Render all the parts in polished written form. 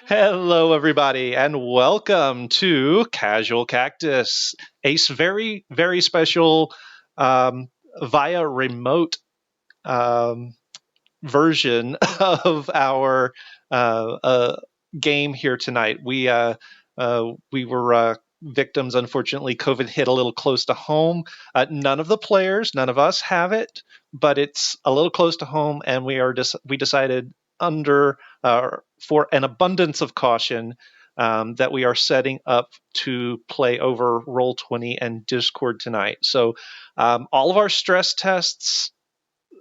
Hello, everybody, and welcome to Casual Cactus, a very, very special um, via remote um, version of our game here tonight. We were victims, unfortunately. COVID hit a little close to home. None of the players, none of us have it, but it's a little close to home, and we decided under for an abundance of caution that we are setting up to play over Roll20 and Discord tonight. So all of our stress tests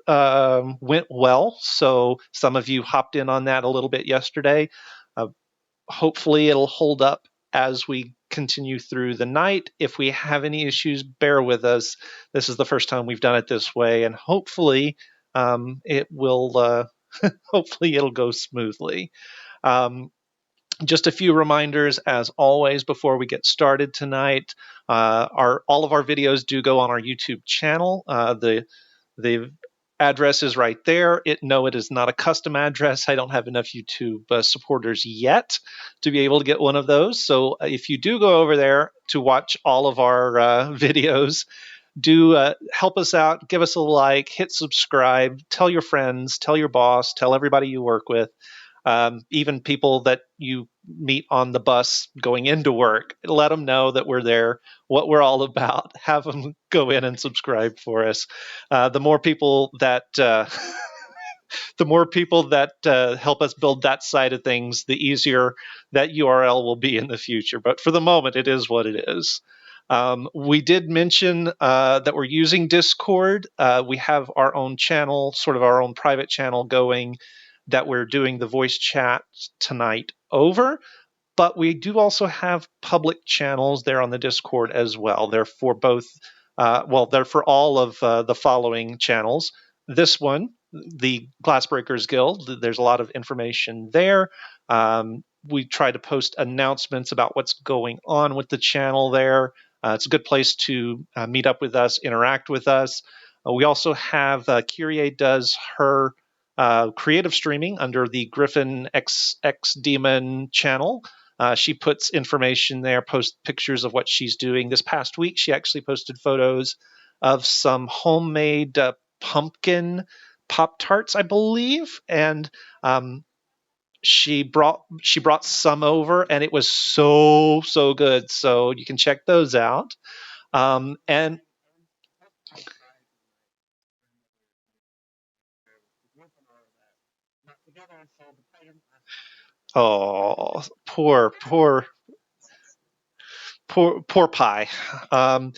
went well. So some of you hopped in on that a little bit yesterday. Uh, Hopefully, it'll hold up as we continue through the night. If we have any issues, bear with us. This is the first time we've done it this way, and hopefully, it will. Hopefully, it'll go smoothly. Um, just a few reminders, as always, before we get started tonight. All of our videos do go on our YouTube channel. The address is right there. No, it is not a custom address. I don't have enough YouTube supporters yet to be able to get one of those. So if you do go over there to watch all of our videos, do help us out. Give us a like, hit subscribe, tell your friends, tell your boss, tell everybody you work with. Even people that you meet on the bus going into work, let them know that we're there, what we're all about. Have them go in and subscribe for us. The more people that help us build that side of things, the easier that URL will be in the future. But for the moment, it is what it is. We did mention that we're using Discord. We have our own channel, sort of our own private channel going, that we're doing the voice chat tonight over. But we do also have public channels there on the Discord as well. They're for both, they're for all of the following channels. This one, the Glassbreakers Guild, there's a lot of information there. We try to post announcements about what's going on with the channel there. It's a good place to meet up with us, interact with us. We also have Kyrie does her creative streaming under the Griffin XX Demon channel. She puts information there, posts pictures of what she's doing. This past week, she actually posted photos of some homemade pumpkin Pop Tarts, I believe, and she brought some over, and it was so good. So you can check those out. And oh, poor pie. Um,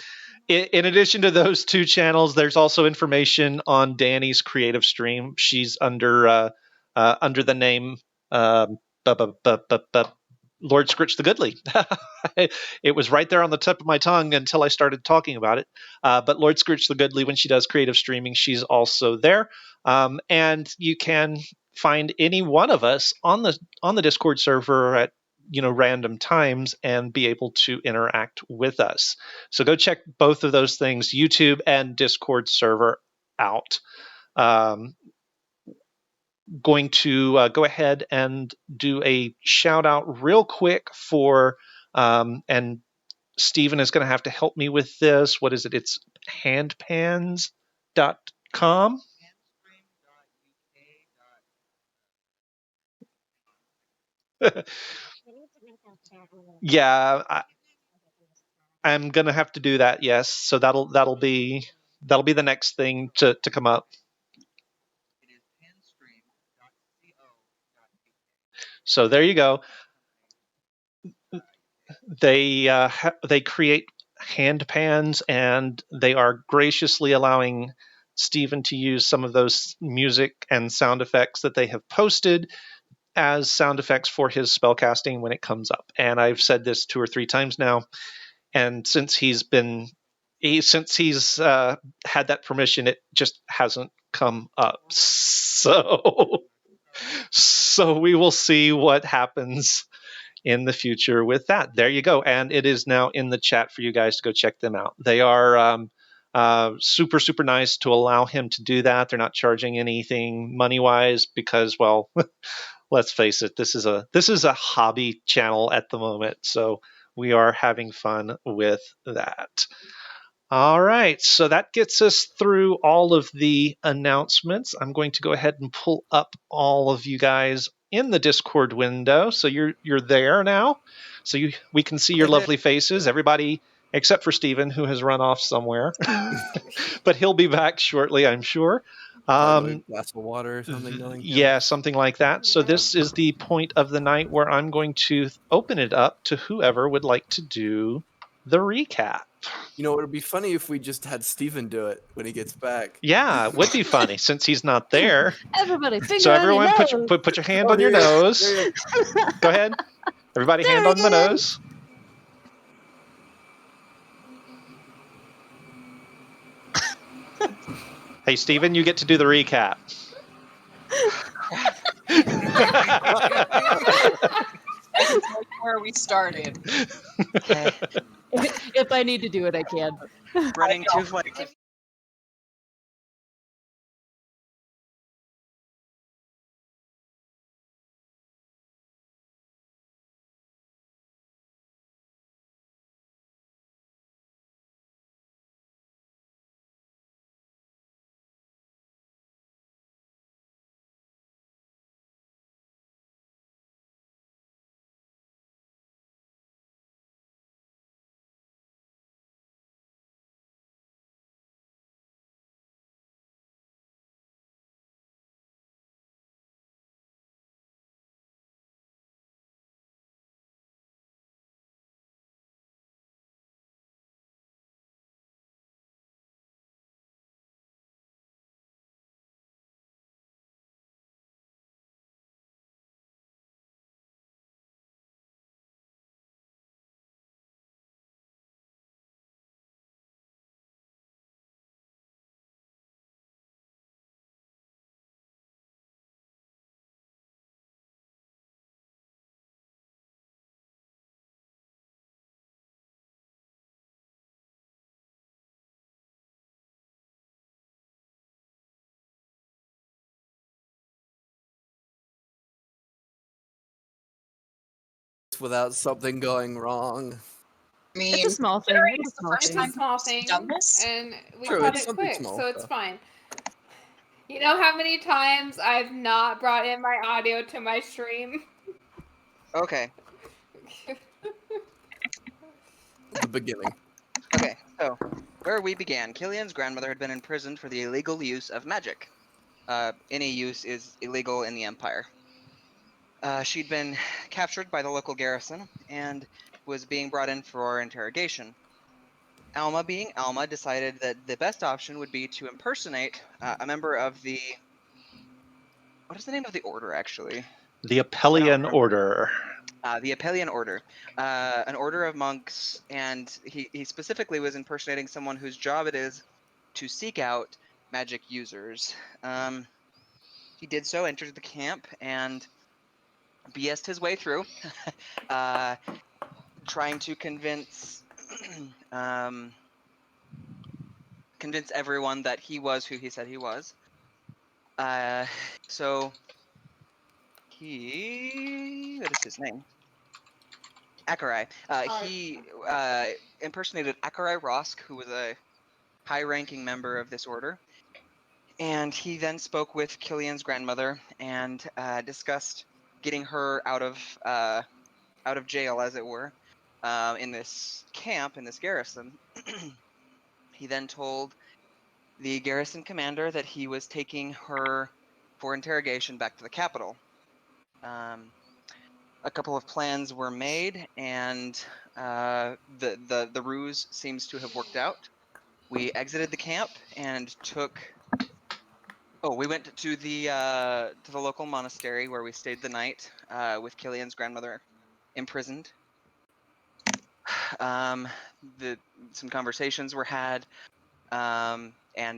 in addition to those two channels, there's also information on Danny's creative stream. She's under the name Lord Scritch the Goodly. It was right there on the tip of my tongue until I started talking about it. But Lord Scritch the Goodly, when she does creative streaming, she's also there. And you can find any one of us on the Discord server at random times and be able to interact with us. So go check both of those things, YouTube and Discord server, out. Going to go ahead and do a shout out real quick for and Stephen is going to have to help me with this. What is it? It's handpans.com. Yeah, I'm gonna have to do that. Yes, so that'll be the next thing to come up. So there you go. They create hand pans, and they are graciously allowing Stephen to use some of those music and sound effects that they have posted as sound effects for his spellcasting when it comes up. And I've said this 2 or 3 times now, and since he's had that permission, it just hasn't come up. So we will see what happens in the future with that. There you go. And it is now in the chat for you guys to go check them out. They are super nice to allow him to do that. They're not charging anything money wise because, well, let's face it, this is a hobby channel at the moment, so we are having fun with that. All right, so that gets us through all of the announcements. I'm going to go ahead and pull up all of you guys in the Discord window, so you're there now. So we can see your lovely faces. Everybody except for Steven, who has run off somewhere, but he'll be back shortly, I'm sure. Probably a glass of water or something going. Yeah, something like that. So this is the point of the night where I'm going to open it up to whoever would like to do the recap. You know, it would be funny if we just had Steven do it when he gets back. Yeah, it would be funny since he's not there. Everybody, finger So on everyone, your nose. put your hand on your nose. Go ahead. Everybody, hand on the nose. Hey, Steven, you get to do the recap. Where we started. Okay. If I need to do it, I can. Running too flanks. Without something going wrong. I mean, It's a small thing. it's It's a the small first thing. time small we've thing, done this. and we True, caught it's it something quick, small, so it's so. fine. You know how many times I've not brought in my audio to my stream? Okay. The beginning. Okay. So, where we began, Killian's grandmother had been imprisoned for the illegal use of magic. Any use is illegal in the Empire. She'd been captured by the local garrison and was being brought in for interrogation. Alma, being Alma, decided that the best option would be to impersonate a member of the... What is the name of the order, actually? The Apellian Order. The Apellian Order. An order of monks, and he specifically was impersonating someone whose job it is to seek out magic users. He did so, entered the camp, and BS'd his way through, trying to convince convince everyone that he was who he said he was. So he... what is his name? Akarai. He impersonated Akarai Rosk, who was a high-ranking member of this order, and he then spoke with Killian's grandmother and discussed getting her out of jail, as it were, in this camp, in this garrison. He then told the garrison commander that he was taking her for interrogation back to the capital. A couple of plans were made, and the ruse seems to have worked out. We exited the camp and took... Oh, we went to the local monastery where we stayed the night with Killian's grandmother imprisoned. Some conversations were had, and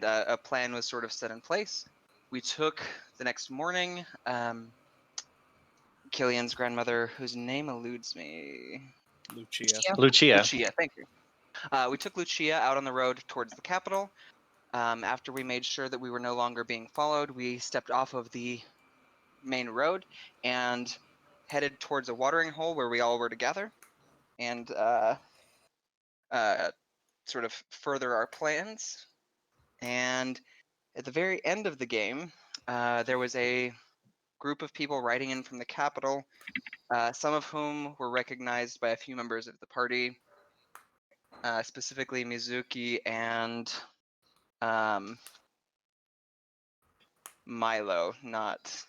a plan was sort of set in place. We took the next morning. Killian's grandmother, whose name eludes me. Lucia. Thank you. We took Lucia out on the road towards the capital. After we made sure that we were no longer being followed, we stepped off of the main road and headed towards a watering hole where we all were to gather and sort of further our plans. And at the very end of the game, there was a group of people riding in from the capital, some of whom were recognized by a few members of the party, specifically Mizuki and Milo, not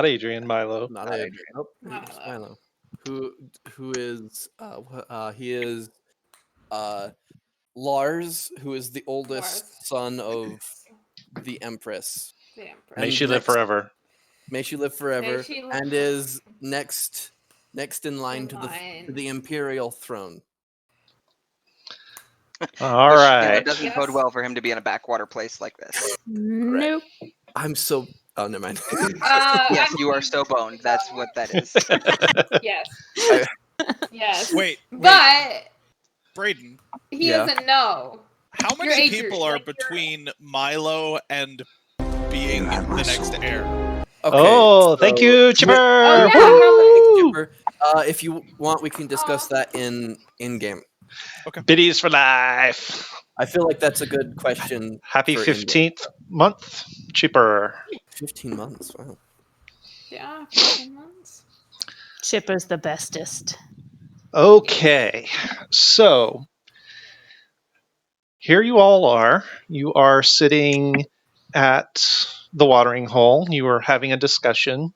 Adrian, Milo. Not Not Adrian. Adrian. Nope. Milo. It's Milo. Who is he is Lars, who is the oldest Lars. son of the Empress. The Emperor. May And she live next- forever. May she live forever, she live and forever. is next in line In to line. the imperial throne. All which, right. doesn't bode Yes. well for him to be in a backwater place like this. Nope. I'm so. Oh, never mind. Yes, I'm- you are so boned. That's what that is. Yes. I- Yes. Wait, But Braden, he Yeah. doesn't know. how You're many Adrian, people are like, you're- between Milo and being the next heir? Okay, Oh, thank so- you, Chipper. Oh, yeah, Woo! Chipper, if you want, we can discuss that in game. Biddies for life. I feel like that's a good question. Happy for in-game. 15th month, Chipper. 15 months. Wow. Yeah, 15 months. Chipper's the bestest. Okay, so here you all are. You are sitting at the watering hole. You are having a discussion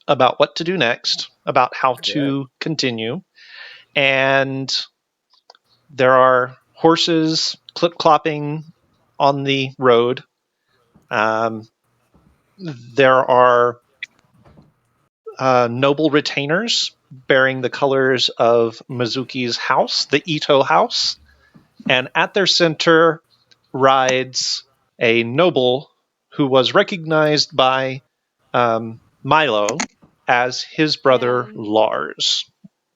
about what to do next, about how to continue. And there are horses clip-clopping on the road. There are noble retainers bearing the colors of Mizuki's house, the Ito house. And at their center rides a noble who was recognized by Milo as his brother And- Lars.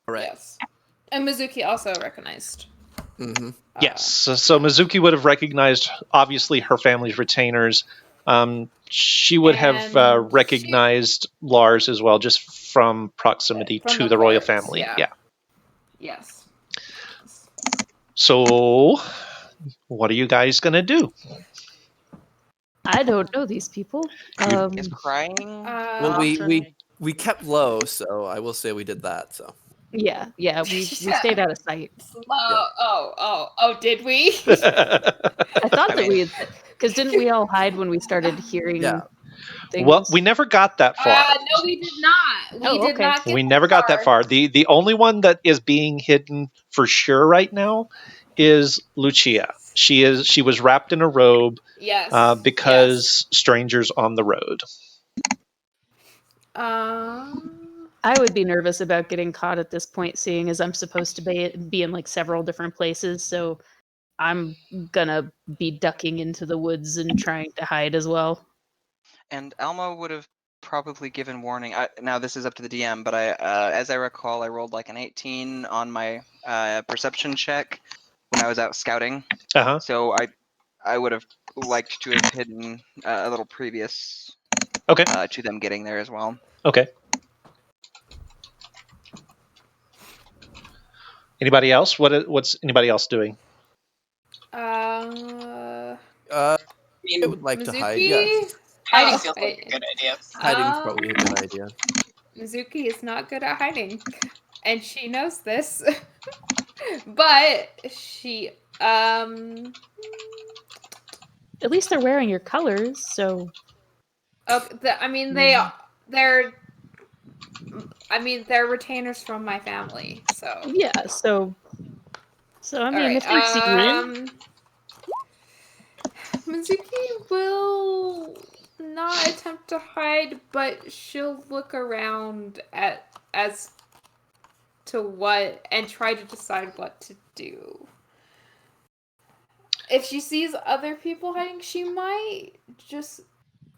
Right. Yes. And Mizuki also recognized. Mm-hmm. Yes, so Mizuki would have recognized, obviously, her family's retainers. She would have And recognized Lars as well, just from proximity From to the the royal clothes, family. yeah. Yes. So, what are you guys going to do? I don't know these people. Is crying? Well, we kept low, so I will say we did that. So yeah, we stayed out of sight. Oh, did we? I thought that we had, because didn't we all hide when we started hearing Yeah. things? Well, we never got that far. No, we did not. We Oh, did okay. not. We never got that far. The only one that is being hidden for sure right now is Lucia. She was wrapped in a robe Yes. because strangers on the road. I would be nervous about getting caught at this point, seeing as I'm supposed to be in like several different places. So I'm gonna be ducking into the woods and trying to hide as well. And Alma would have probably given warning. Now this is up to the DM, but as I recall, I rolled like an 18 on my perception check when I was out scouting. Uh-huh. So I would have liked to have hidden a little previous Okay. to them getting there as well. Okay. Anybody else? What's anybody else doing? I would like to hide. Mizuki? Yes, Hiding feels like a good idea. hiding's probably a good idea. Mizuki is not good at hiding, and she knows this. But she, At least they're wearing your colors, so they're retainers from my family. So yeah. So I mean, Alright, if they see you, Mizuki will not attempt to hide, but she'll look around as to what and try to decide what to do. If she sees other people hiding, she might just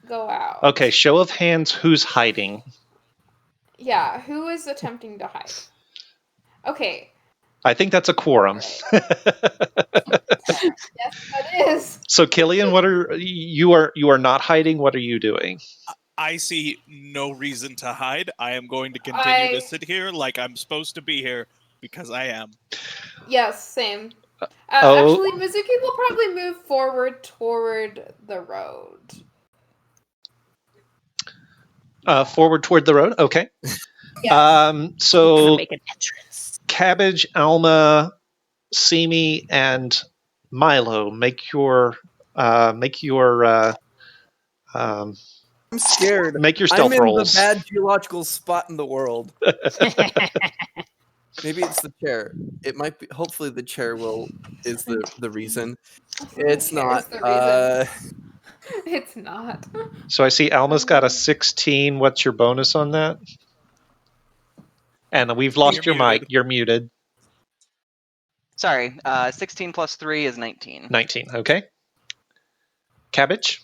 go out. Okay, show of hands, who's hiding? Yeah, who is attempting to hide? Okay. I think that's a quorum. Yes, that is. So Killian, what are you are not hiding? What are you doing? I see no reason to hide. I am going to continue to sit here like I'm supposed to be here because I am. Yes, same. Oh. Actually, Mizuki will probably move forward toward the road. Forward toward the road. Okay. Yes. Gonna So make an entrance. Cabbage, Alma, Simi, and Milo, make your um, I'm scared. make your I'm stealth in rolls. the bad geological spot in the world. Maybe it's the chair. It might be. Hopefully, the chair is the reason. It's Who not. cares the reason? It's not. So I see Alma's got a 16. What's your bonus on that? And we've lost You're your mic. muted. You're muted. Sorry, 16 plus 3 is 19. 19. Okay. Cabbage.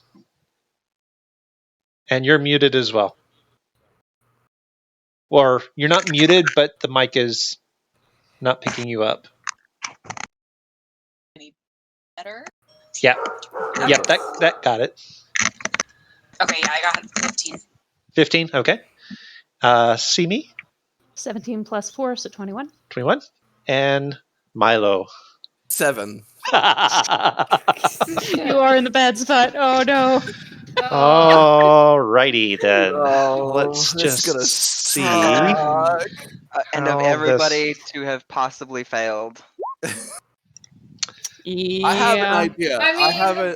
And you're muted as well. Or you're not muted, but the mic is not picking you up. Better? Yeah. Yep, that got it. Okay, yeah, I got 15. 15. Okay. Simi. 17 plus 4, so 21. 21. And Milo. 7. You are in the bad spot. Oh no. Alrighty then. Oh, Let's this is just gonna see. suck. And of How everybody to have possibly failed. Yeah. I have an idea. I mean-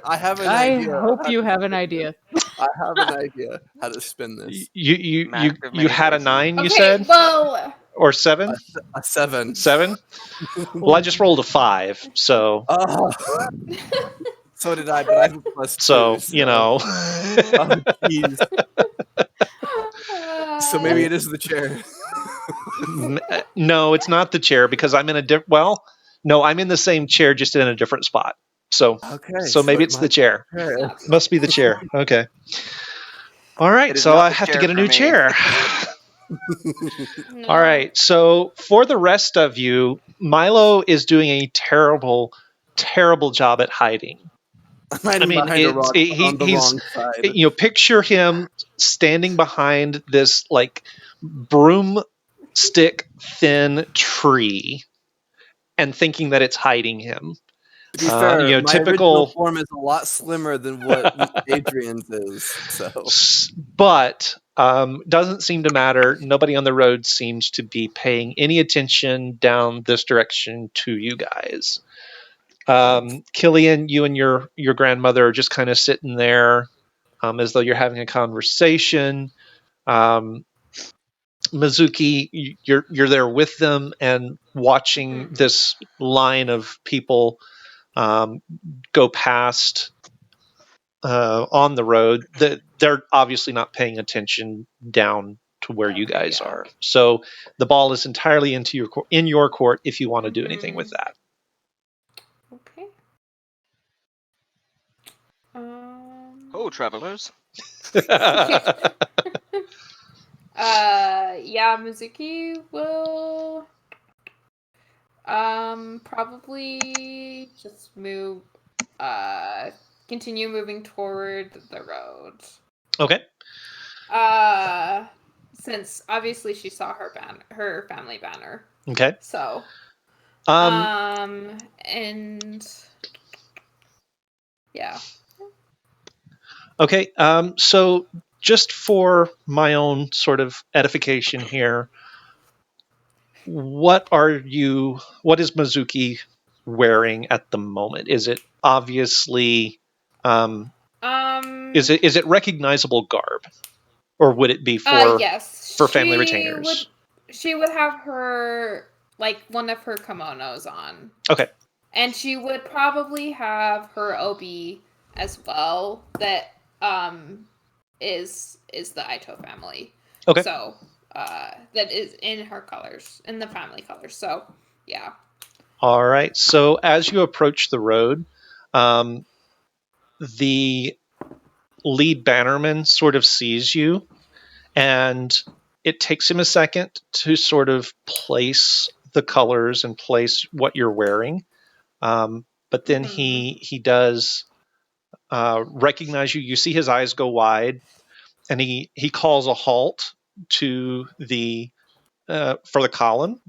I have an I idea. hope you have an idea. I have an idea how to spin this. You Master of you many had a voices. 9, you Okay, said? well, Or 7? A 7. 7? Well, I just rolled a 5, so Oh. So did I, but I have a +2. so you know. Oh, jeez. So maybe it is the chair. No, it's not the chair because I'm in a no, I'm in the same chair, just in a different spot. So Okay. so maybe it's the chair. chair. Must be the chair. Okay. All right, It is so not I the have to chair get a for new me. chair. no. All right. So for the rest of you, Milo is doing a terrible, terrible job at hiding. I mean, behind a it's- rock on the he's- wrong side. You know, picture him standing behind this like broomstick thin tree and thinking that it's hiding him. To be fair, you know, my typical- original form is a lot slimmer than what Adrian's is. So But doesn't seem to matter. Nobody on the road seems to be paying any attention down this direction to you guys. Killian, you and your grandmother are just kind of sitting there as though you're having a conversation. Mizuki, you're there with them and watching this line of people go past on the road. They're obviously not paying attention down to where you guys Yeah. are. So the ball is entirely in your court if you want to do anything with that. Okay. Oh, travelers. Yeah, Mizuki will probably just continue moving toward the road. Okay. Since obviously she saw her family banner. Okay. So, Um, and yeah. Okay, so just for my own sort of edification here, what is Mizuki wearing at the moment? Is it obviously, is it recognizable garb, or would it be for yes, for family she retainers? She would have her one of her kimonos on. Okay. And she would probably have her obi as well. That is the Aito family. Okay. So that is in her colors, in the family colors. So yeah. All right. So as you approach the road, the lead bannerman sort of sees you, and it takes him a second to sort of place the colors and place what you're wearing. But then he does recognize you. You see his eyes go wide, and he calls a halt to the for the column,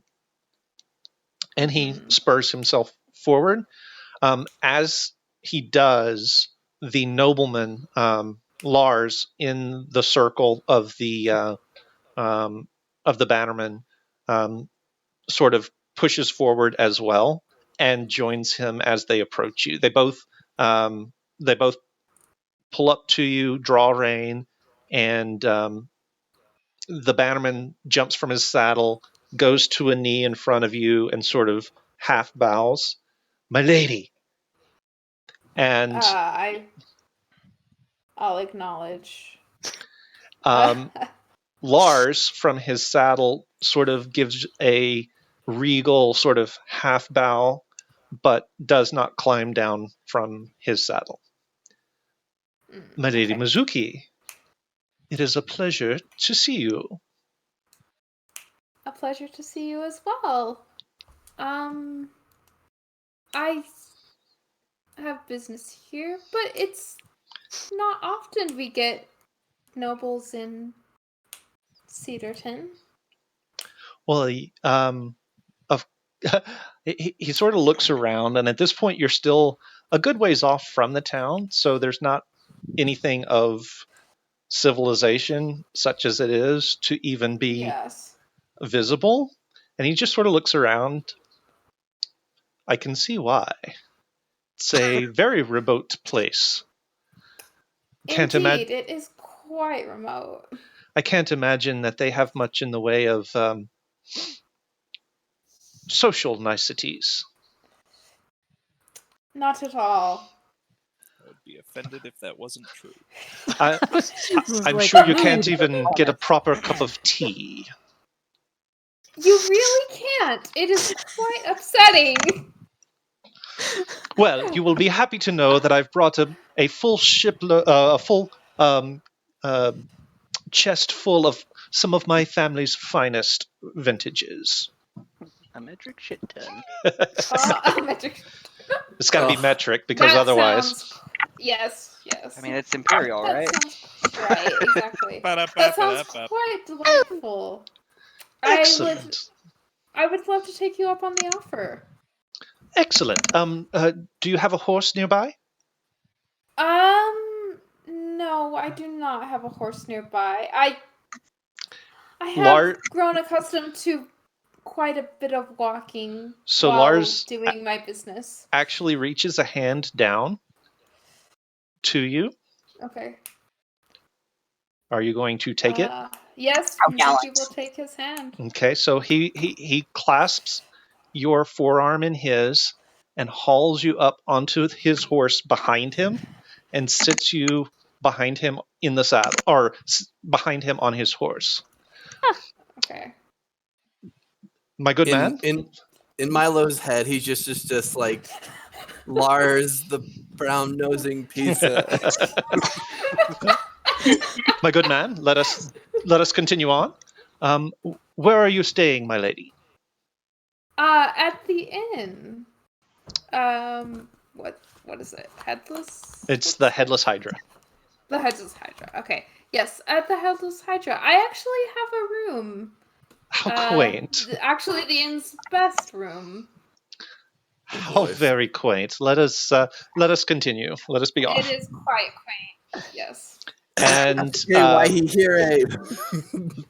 and he spurs himself forward. As he does, the nobleman Lars in the circle of the bannermen sort of pushes forward as well and joins him as they approach you. They both pull up to you, draw rein, and the bannerman jumps from his saddle, goes to a knee in front of you, and sort of half bows. My lady. And I'll acknowledge. Lars, from his saddle, sort of gives a regal sort of half bow, but does not climb down from his saddle. My lady Mizuki, it is a pleasure to see you. A pleasure to see you as well. I have business here, but it's not often we get nobles in Cedarton. Well, he sort of looks around, and at this point you're still a good ways off from the town, so there's not anything of civilization, such as it is, to even be visible. And he just sort of looks around. I can see why. It's a very remote place. Indeed, it is quite remote. I can't imagine that they have much in the way of social niceties. Not at all. I would be offended if that wasn't true. I'm sure you can't even get a proper cup of tea. You really can't. It is quite upsetting. Well, you will be happy to know that I've brought a full chest full of some of my family's finest vintages. A metric shit ton. It's got to be metric, because otherwise... Yes. I mean, it's imperial, right? Right, exactly. That sounds quite delightful. Excellent. I would love to take you up on the offer. Excellent. Do you have a horse nearby? No, I do not have a horse nearby. I have grown accustomed to quite a bit of walking while Lars doing my business. Actually reaches a hand down to you. Okay. Are you going to take it? Yes, Mizuki will take his hand. Okay, so he clasps your forearm in his and hauls you up onto his horse behind him and sits you behind him in the saddle, or behind him on his horse. Okay. My good man? In Milo's head, he's just like Lars the brown-nosing pizza. My good man, let us continue on. Where are you staying, my lady? At the inn. What is it? Headless? It's the Headless Hydra. The Headless Hydra. Okay. Yes, at the Headless Hydra. I actually have a room. How quaint. Actually, the inn's best room. How very quaint. Let us continue. Let us be off. It is quite quaint. Yes. And why he here?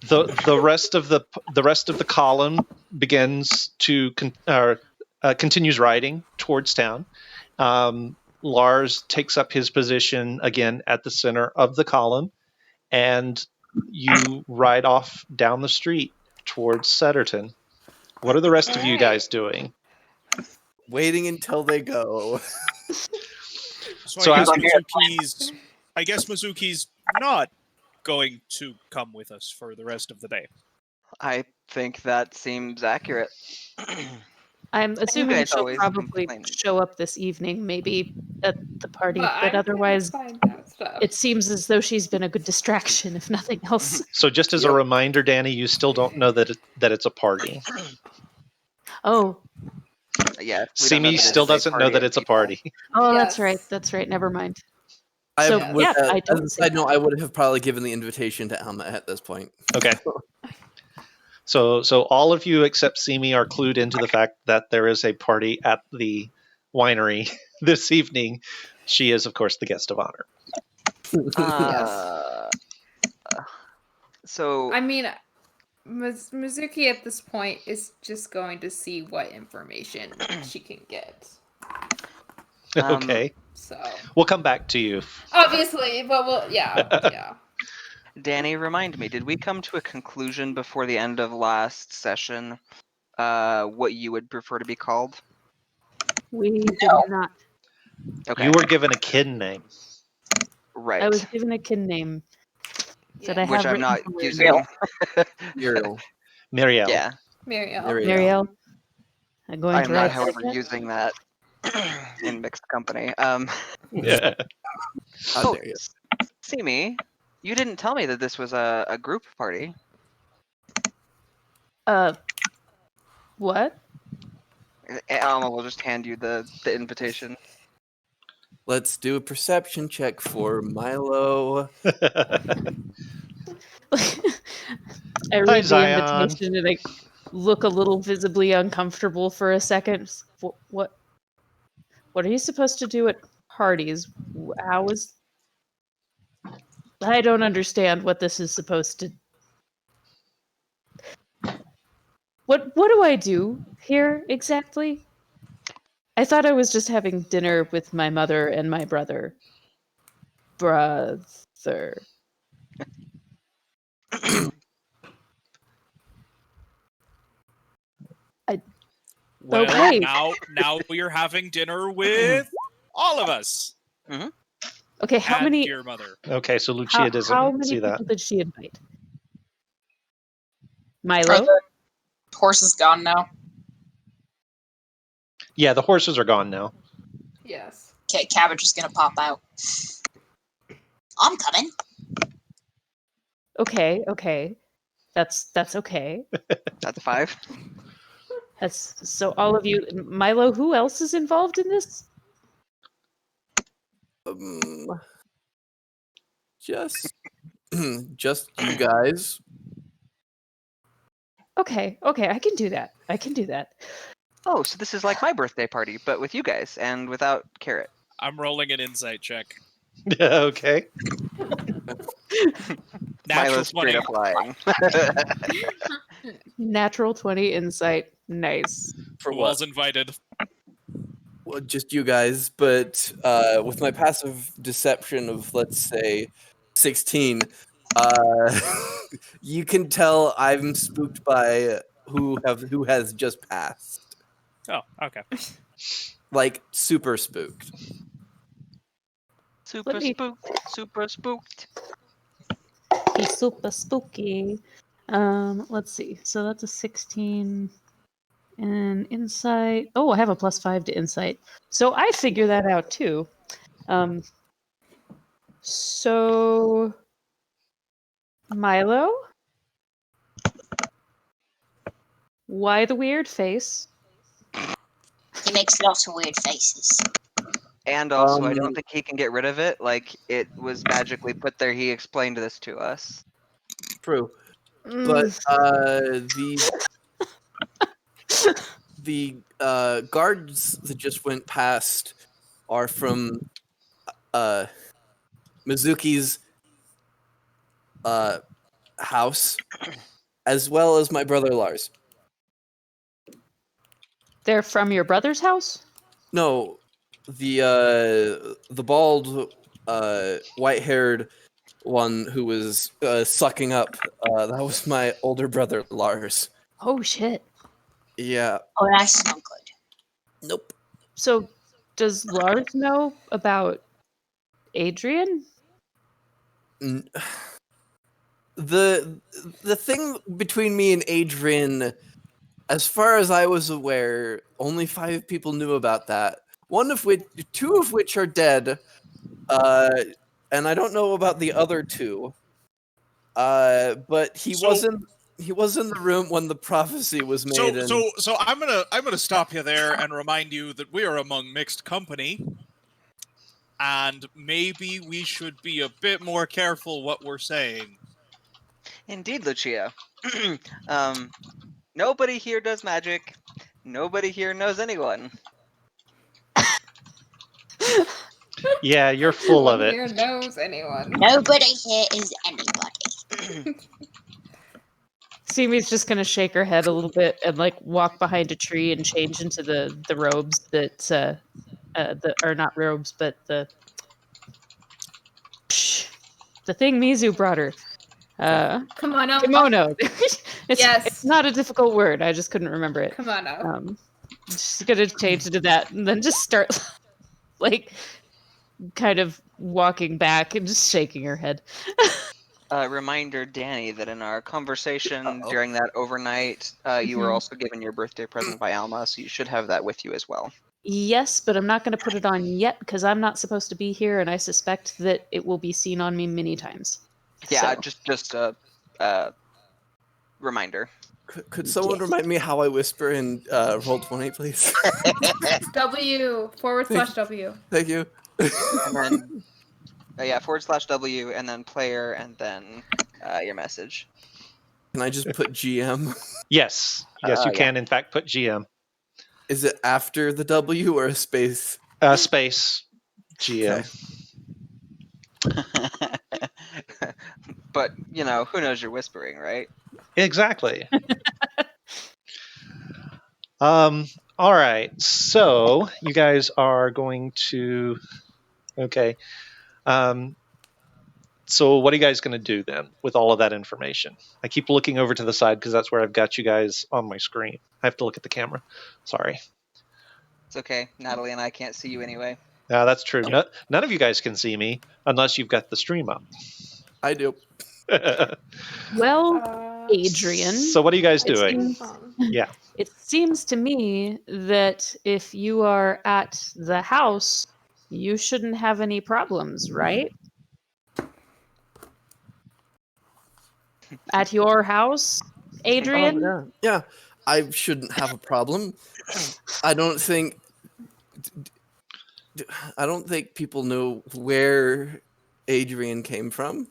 The rest of the column begins to continues riding towards town. Lars takes up his position again at the center of the column, and you ride off down the street towards Cedarton. What are the rest of you guys doing? Waiting until they go. So I guess Mizuki's not going to come with us for the rest of the day. I think that seems accurate. I'm assuming she'll always probably complain. show up this evening, maybe at the party, But but I'm otherwise gonna find out stuff. it seems as though she's been a good distraction, if nothing else. So just as a reminder, Danny, you still don't know that it's a party. Oh, Yeah. Simi still doesn't know that it's a party. oh, Yes. that's right. Never mind. I So, would, yeah, I as don't a see side note, I would have probably given the invitation to Emma at this point. Okay. So all of you except Simi are clued into the fact that there is a party at the winery this evening. She is, of course, the guest of honor. So I mean, Mizuki at this point is just going to see what information she can get. Okay. So We'll come back to you. obviously, but yeah. Danny, remind me, did we come to a conclusion before the end of last session? What you would prefer to be called? We did No. not. Okay, You were given a kin name. right. I was given a kin name that I Which have I'm written not somewhere. using. Muriel. Miriel. Yeah, Muriel. Muriel. I'm going I to am not, write that however, again. using that in mixed company. Yeah. How dare you? Simi, you didn't tell me that this was a group party. What? Alma will just hand you the invitation. Let's do a perception check for Milo. I read the Zion. invitation and I look a little visibly uncomfortable for a second. What are you supposed to do at parties? How is... I don't understand what this is supposed to... What do I do here exactly? I thought I was just having dinner with my mother and my brother. Brother. Well, Okay. now you're having dinner with all of us. Okay, how and many... your mother. Okay, so Lucia How doesn't many see people that. did she invite? Are Milo? the horses gone now? Yeah, the horses are gone now. Yes. Okay, Cabbage is gonna pop out. I'm coming. Okay. That's okay. That's 5. That's so all of you... Milo, who else is involved in this? Just you guys. Okay, I can do that. Oh, so this is like my birthday party, but with you guys and without Carrot. I'm rolling an insight check. Okay. Natural Milo's 20. straight up lying. Natural 20 insight. Nice. For Who what? all's invited? Well, just you guys, but with my passive deception of, let's say, 16, you can tell I'm spooked by who has just passed. Oh, okay. Like, super spooked. Super Let me- spooked. Super spooked. He's super spooky. Let's see. So that's a 16 and insight. Oh, I have a +5 to insight. So I figure that out too. So Milo? Why the weird face? He makes lots of weird faces. And also, I Um, don't think he can get rid of it. Like, it was magically put there. He explained this to us. True. But the guards that just went past are from Mizuki's house, as well as my brother Lars. They're from your brother's house? No, the bald, white-haired one who was sucking up. That was my older brother Lars. Oh shit. Yeah. Oh, that's not good. Nope. So does Lars know about Adrian? The thing between me and Adrian, as far as I was aware, only 5 people knew about that. 2 of which are dead, and I don't know about the other 2. But he was in the room when the prophecy was made. So I'm gonna stop you there and remind you that we are among mixed company. and maybe we should be a bit more careful what we're saying. Indeed, Lucia. Nobody here does magic. Nobody here knows anyone. Yeah, you're full No of one it. here knows anyone. Nobody here is anybody. Simi's just gonna shake her head a little bit and like walk behind a tree and change into the robes that or not robes, but the thing Mizu brought her. Kimono. Kimono. It's Yes. not a difficult word. I just couldn't remember it. Kimono. Just gonna change into that and then just start like kind of walking back and just shaking her head. Reminder, Danny, that in our conversation Uh-oh. during that overnight, you were Mhm. also given your birthday present by Alma, so you should have that with you as well. Yes, but I'm not going to put it on yet because I'm not supposed to be here, and I suspect that it will be seen on me many times. Yeah, So, just a reminder. Could someone Yes. remind me how I whisper in Roll20, please? W / W. Thank you. And then, /W, and then player, and then your message. Can I just put GM? Yes, you yeah. can in fact put GM. Is it after the W or a space? Space GM. But, who knows you're whispering, right? Exactly. All right. So you guys are going to. Okay. So what are you guys going to do then with all of that information? I keep looking over to the side because that's where I've got you guys on my screen. I have to look at the camera. Sorry. It's okay. Natalie and I can't see you anyway. Yeah, that's true. None of you guys can see me unless you've got the stream up. I do. well, Adrian. So what are you guys it doing? seems- Yeah. It seems to me that if you are at the house, you shouldn't have any problems, right? At your house, Adrian? Oh, yeah. I shouldn't have a problem. I don't think people know where Adrian came from.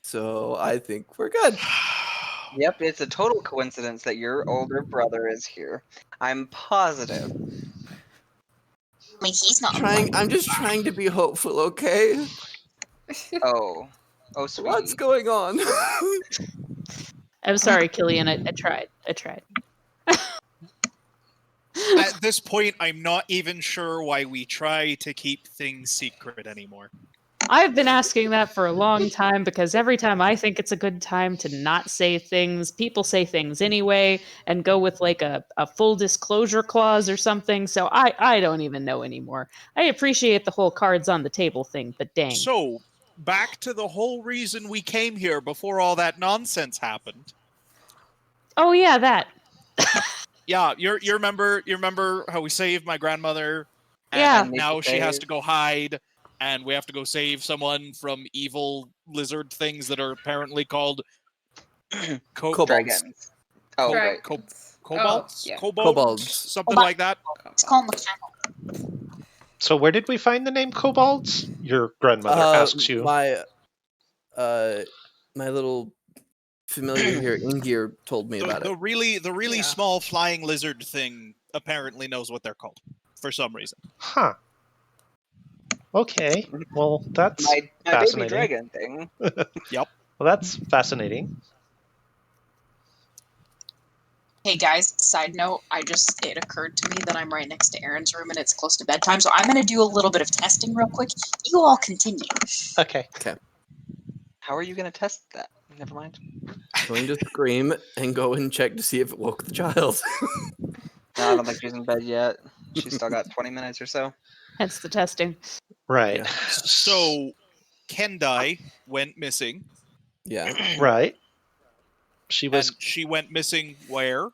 So I think we're good. Yep, it's a total coincidence that your older brother is here. I'm positive. I mean, he's not. I'm just trying to be hopeful, okay? Oh, sweet. What's going on? I'm sorry, Killian. I tried. At this point, I'm not even sure why we try to keep things secret anymore. I've been asking that for a long time because every time I think it's a good time to not say things, people say things anyway and go with like a full disclosure clause or something. So I don't even know anymore. I appreciate the whole cards on the table thing, but dang. So, back to the whole reason we came here before all that nonsense happened. Oh yeah, that. Yeah, you remember how we saved my grandmother? And Yeah. now she has to go hide, and we have to go save someone from evil lizard things that are apparently called Kobolds. Dragons. Oh, right. Dragons. Kobolds? Oh, yeah. Kobolds. Something like that. It's called mechanical. So where did we find the name kobolds? Your grandmother asks you. My little familiar here, Ingir, told me about The it. really Yeah. small flying lizard thing apparently knows what they're called for some reason. Huh. Okay. Well, that's My baby fascinating. dragon thing. Well, that's fascinating. Hey guys, side note, it occurred to me that I'm right next to Aaron's room and it's close to bedtime, so I'm gonna do a little bit of testing real quick. You all continue. Okay. How are you going to test that? Never mind. Going to scream and go and check to see if it woke the child. No, I don't think she's in bed yet. She's still got 20 minutes or so. Hence the testing. Right. Yeah. So, Kendai went missing. Yeah. Right. She was. And she went missing where?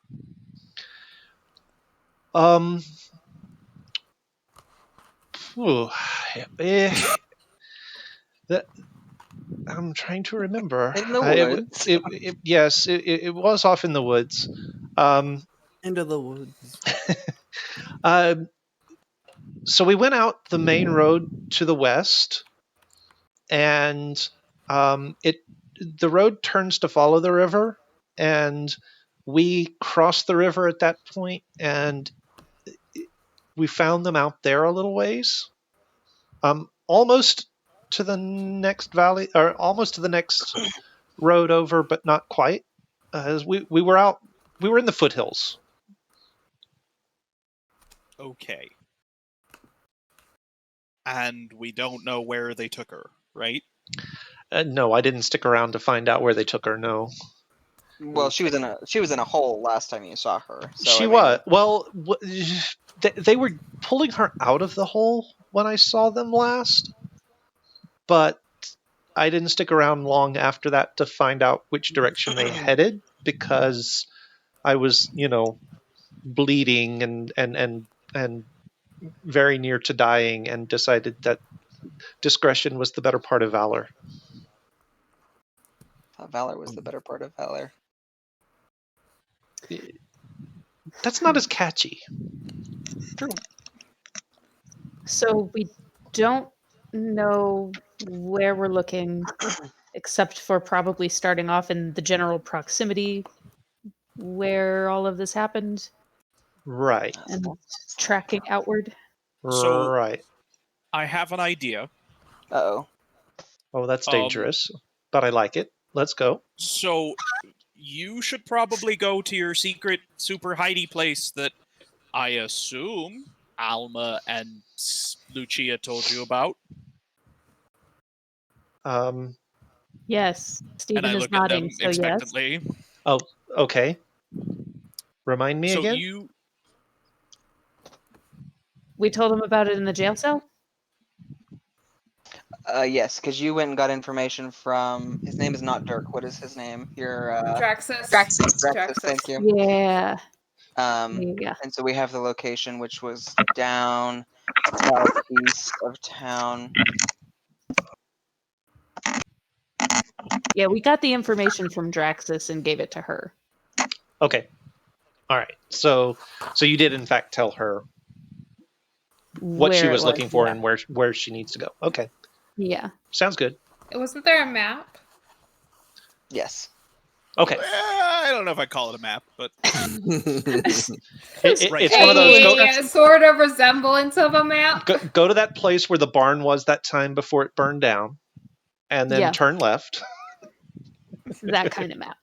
Ooh, that. I'm trying to remember. In the woods. Yes, it was off in the woods. Into the woods. So we went out the main road to the west, and the road turns to follow the river, and we crossed the river at that point, and we found them out there a little ways, almost to the next valley, or almost to the next road over, but not quite. As we were in the foothills. Okay. And we don't know where they took her, right? No, I didn't stick around to find out where they took her. No, Well, she was in a hole last time you saw her. So, she I mean, was. Well, they were pulling her out of the hole when I saw them last, but I didn't stick around long after that to find out which direction they headed, because I was, bleeding and very near to dying, and decided that discretion was the better part of valor. Valor was the better part of valor. That's not as catchy. True. So we don't know where we're looking, except for probably starting off in the general proximity where all of this happened Right. and tracking outward. So- Right. I have an idea. Uh-oh. Oh, that's dangerous, but I like it. Let's go. So you should probably go to your secret super hidey place that I assume Alma and Lucia told you about. Yes, And Stephen I is look at them nodding, so yes. expectantly. Oh, okay. Remind me So again? you We told him about it in the jail cell? Yes, because you went and got information from. His name is not Dirk. What is his name? Your Draxus. Draxus. Thank you. Yeah. And so we have the location, which was down southeast of town. Yeah, we got the information from Draxus and gave it to her. Okay. All right. So you did in fact tell her what where she it was looking for yeah. and where she needs to go. Okay. Yeah. Sounds good. Wasn't there a map? Yes. Okay. I don't know if I'd call it a map, but It's Right. one of those. A sort of resemblance of a map. Go to that place where the barn was that time before it burned down, and then Yeah. turn left. That kind of map.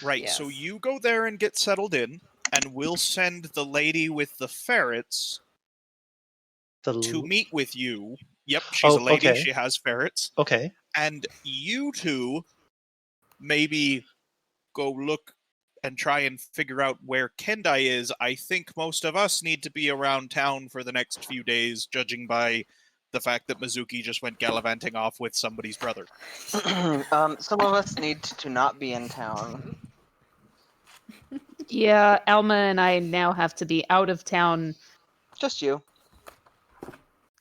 right. So Yes. you go there and get settled in, and we'll send the lady with the ferrets to meet with you. Yep, she's Oh, a lady. okay. She has ferrets. Okay. And you two maybe go look and try and figure out where Kendai is. I think most of us need to be around town for the next few days, judging by the fact that Mizuki just went gallivanting off with somebody's brother. Some of us need to not be in town. Yeah, Alma and I now have to be out of town Just you.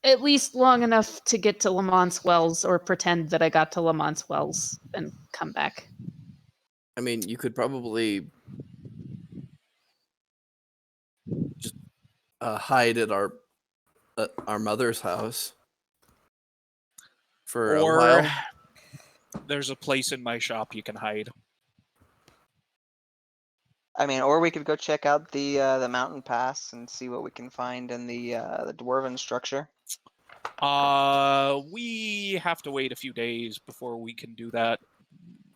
at least long enough to get to Lamont's Wells, or pretend that I got to Lamont's Wells and come back. I mean, you could probably just hide at our mother's house for a Or while. there's a place in my shop you can hide. I mean, or we could go check out the mountain pass and see what we can find in the dwarven structure. We have to wait a few days before we can do that.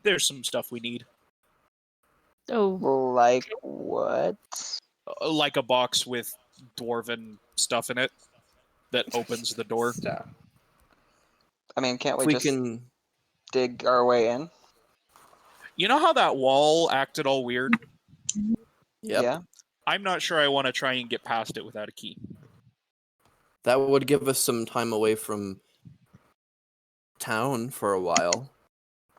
There's some stuff we need. Oh, Like what? Like a box with dwarven stuff in it that opens the door. Stuff. I mean, can't If we we just can, dig our way in? You know how that wall acted all weird? yep, Yeah. I'm not sure I want to try and get past it without a key. that would give us some time away from town for a while.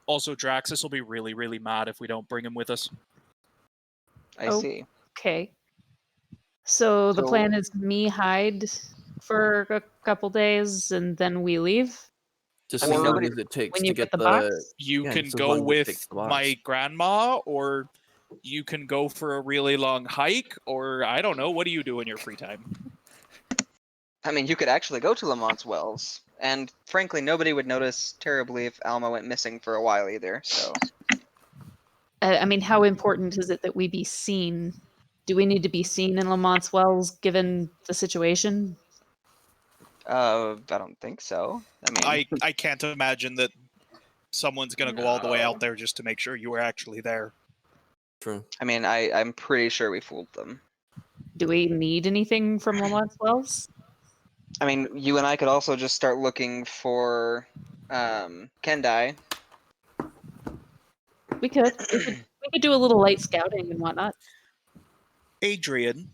Also, Draxus will be really, really mad if we don't bring him with us. I Oh. see. okay. So the So- plan is me hide for a couple days and then we leave. Just I see mean, how long nobody- does it takes When to you get get the box? You Yeah, can just as go long as it with takes the box. my grandma, or you can go for a really long hike, or I don't know. What do you do in your free time? I mean, you could actually go to Lamont's Wells, and frankly, nobody would notice terribly if Alma went missing for a while either. So, I mean, how important is it that we be seen? Do we need to be seen in Lamont's Wells given the situation? I don't think so. I mean, I can't imagine that someone's gonna go all the way No. out there just to make sure you were actually there. True. I'm pretty sure we fooled them. Do we need anything from Lamont's Wells? I mean, you and I could also just start looking for Kendai. We could. We could do a little light scouting and whatnot. Adrian,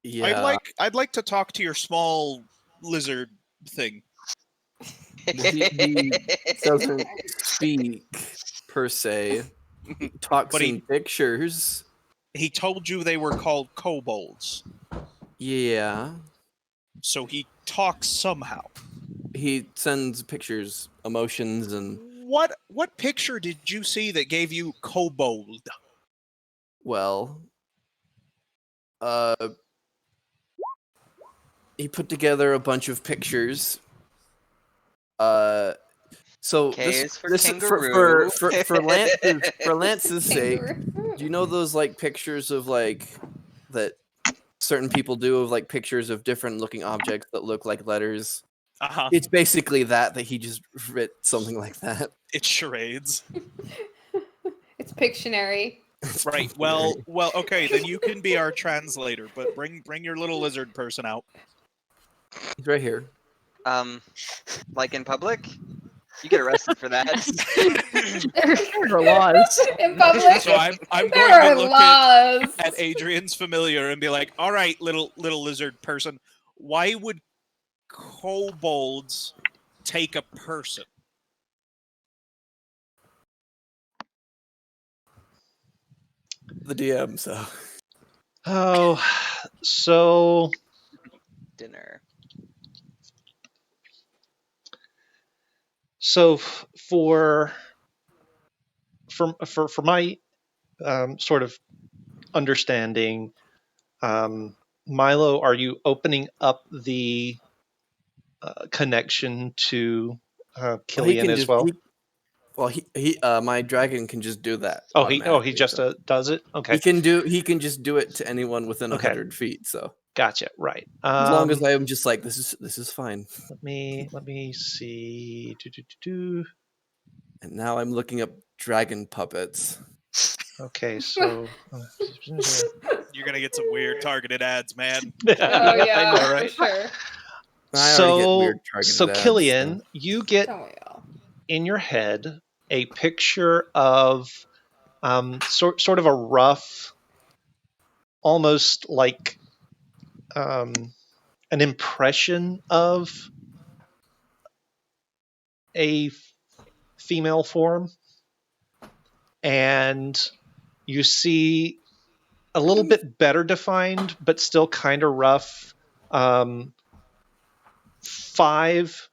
Yeah. I'd like to talk to your small lizard thing. He doesn't speak per se. He talks But he- in pictures. He told you they were called kobolds, Yeah. so he talks somehow. He sends pictures, emotions, and What picture did you see that gave you kobold? well, he put together a bunch of pictures. So K this, is for this kangaroo. for Lance's sake, Kangaroo. do you know those like pictures of like that certain people do of like pictures of different looking objects that look like letters? Uh-huh. It's basically that he just writ something like that. It's charades. It's Pictionary. Right. Well, okay, then you can be our translator, but bring your little lizard person out. He's right here. Like in public, you get arrested for that. There are laws. In public, So I'm there going are to look laws. at Adrian's familiar and be like, "All right, little lizard person, why would kobolds take a person?" The DM, so Oh, so Dinner. for my sort of understanding, Milo, are you opening up the connection to Killian as well? My dragon can just do that. He automatically, just so. does it. Okay, He can just do it to anyone within Okay. 100 feet. So gotcha. Right. as long as I'm just like this is fine. let me see. And now I'm looking up dragon puppets. Okay, so You're gonna get some weird targeted ads, man. Oh yeah, I know, right? for sure. I already get So, weird targeted ads, Killian, you get Don't we all? in your head a picture of sort of a rough, almost like an impression of a female form, and you see a little bit better defined, but still kind of rough. 5.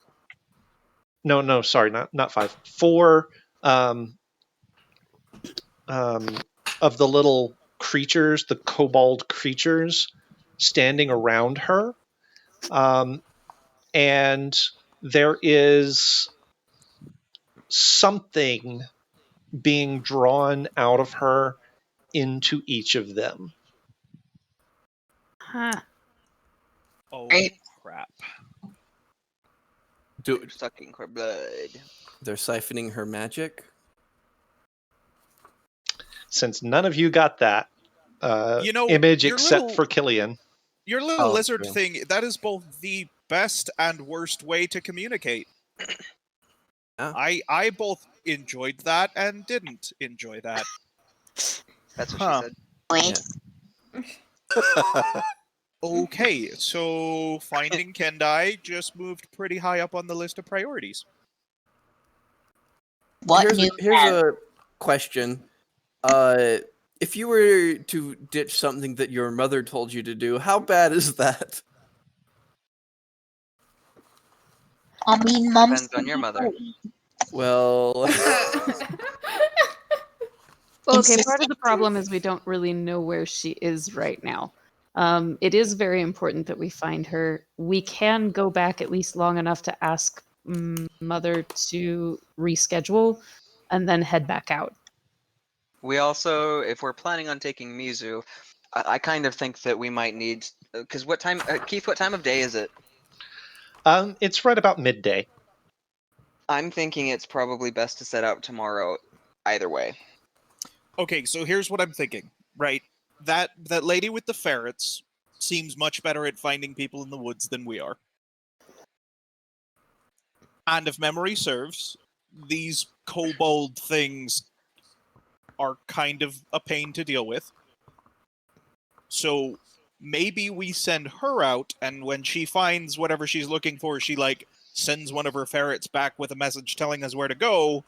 No, sorry, not 5. 4 of the little creatures, the kobold creatures, standing around her, and there is something being drawn out of her into each of them. Huh. Oh Right. crap! Do Sucking her blood. they're siphoning her magic? Since none of you got that image your except little- for Killian. Your little Oh, lizard yeah. thing, that is both the best and worst way to communicate. Yeah. I both enjoyed that and didn't enjoy that. That's what Huh. she said. Wait. Okay, so finding Kendai just moved pretty high up on the list of priorities. What here's new here's a question. If you were to ditch something that your mother told you to do, how bad is that? I mean, Mom's Depends on your mother. Well, Well, okay, part of Insistent. the problem is we don't really know where she is right now. It is very important that we find her. We can go back at least long enough to ask Mother to reschedule and then head back out. We also, if we're planning on taking Mizu, I kind of think that we might need, because what time, Keith, what time of day is it? It's right about midday. I'm thinking it's probably best to set out tomorrow, either way. Okay, so here's what I'm thinking. Right, that lady with the ferrets seems much better at finding people in the woods than we are. And if memory serves, these kobold things are kind of a pain to deal with. So maybe we send her out, and when she finds whatever she's looking for, she sends one of her ferrets back with a message telling us where to go,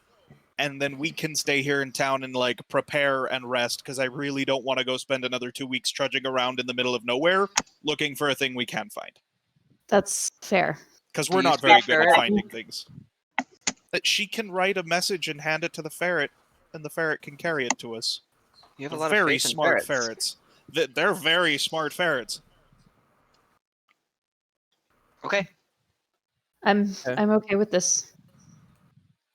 and then we can stay here in town and prepare and rest, because I really don't want to go spend another 2 weeks trudging around in the middle of nowhere looking for a thing we can't find. That's fair. Because Do we're you not speak very good at ferret? finding things. That she can write a message and hand it to the ferret, and the ferret can carry it to us. You have a They're lot very of faith in smart ferrets. They're very smart ferrets. Okay. I'm okay with this.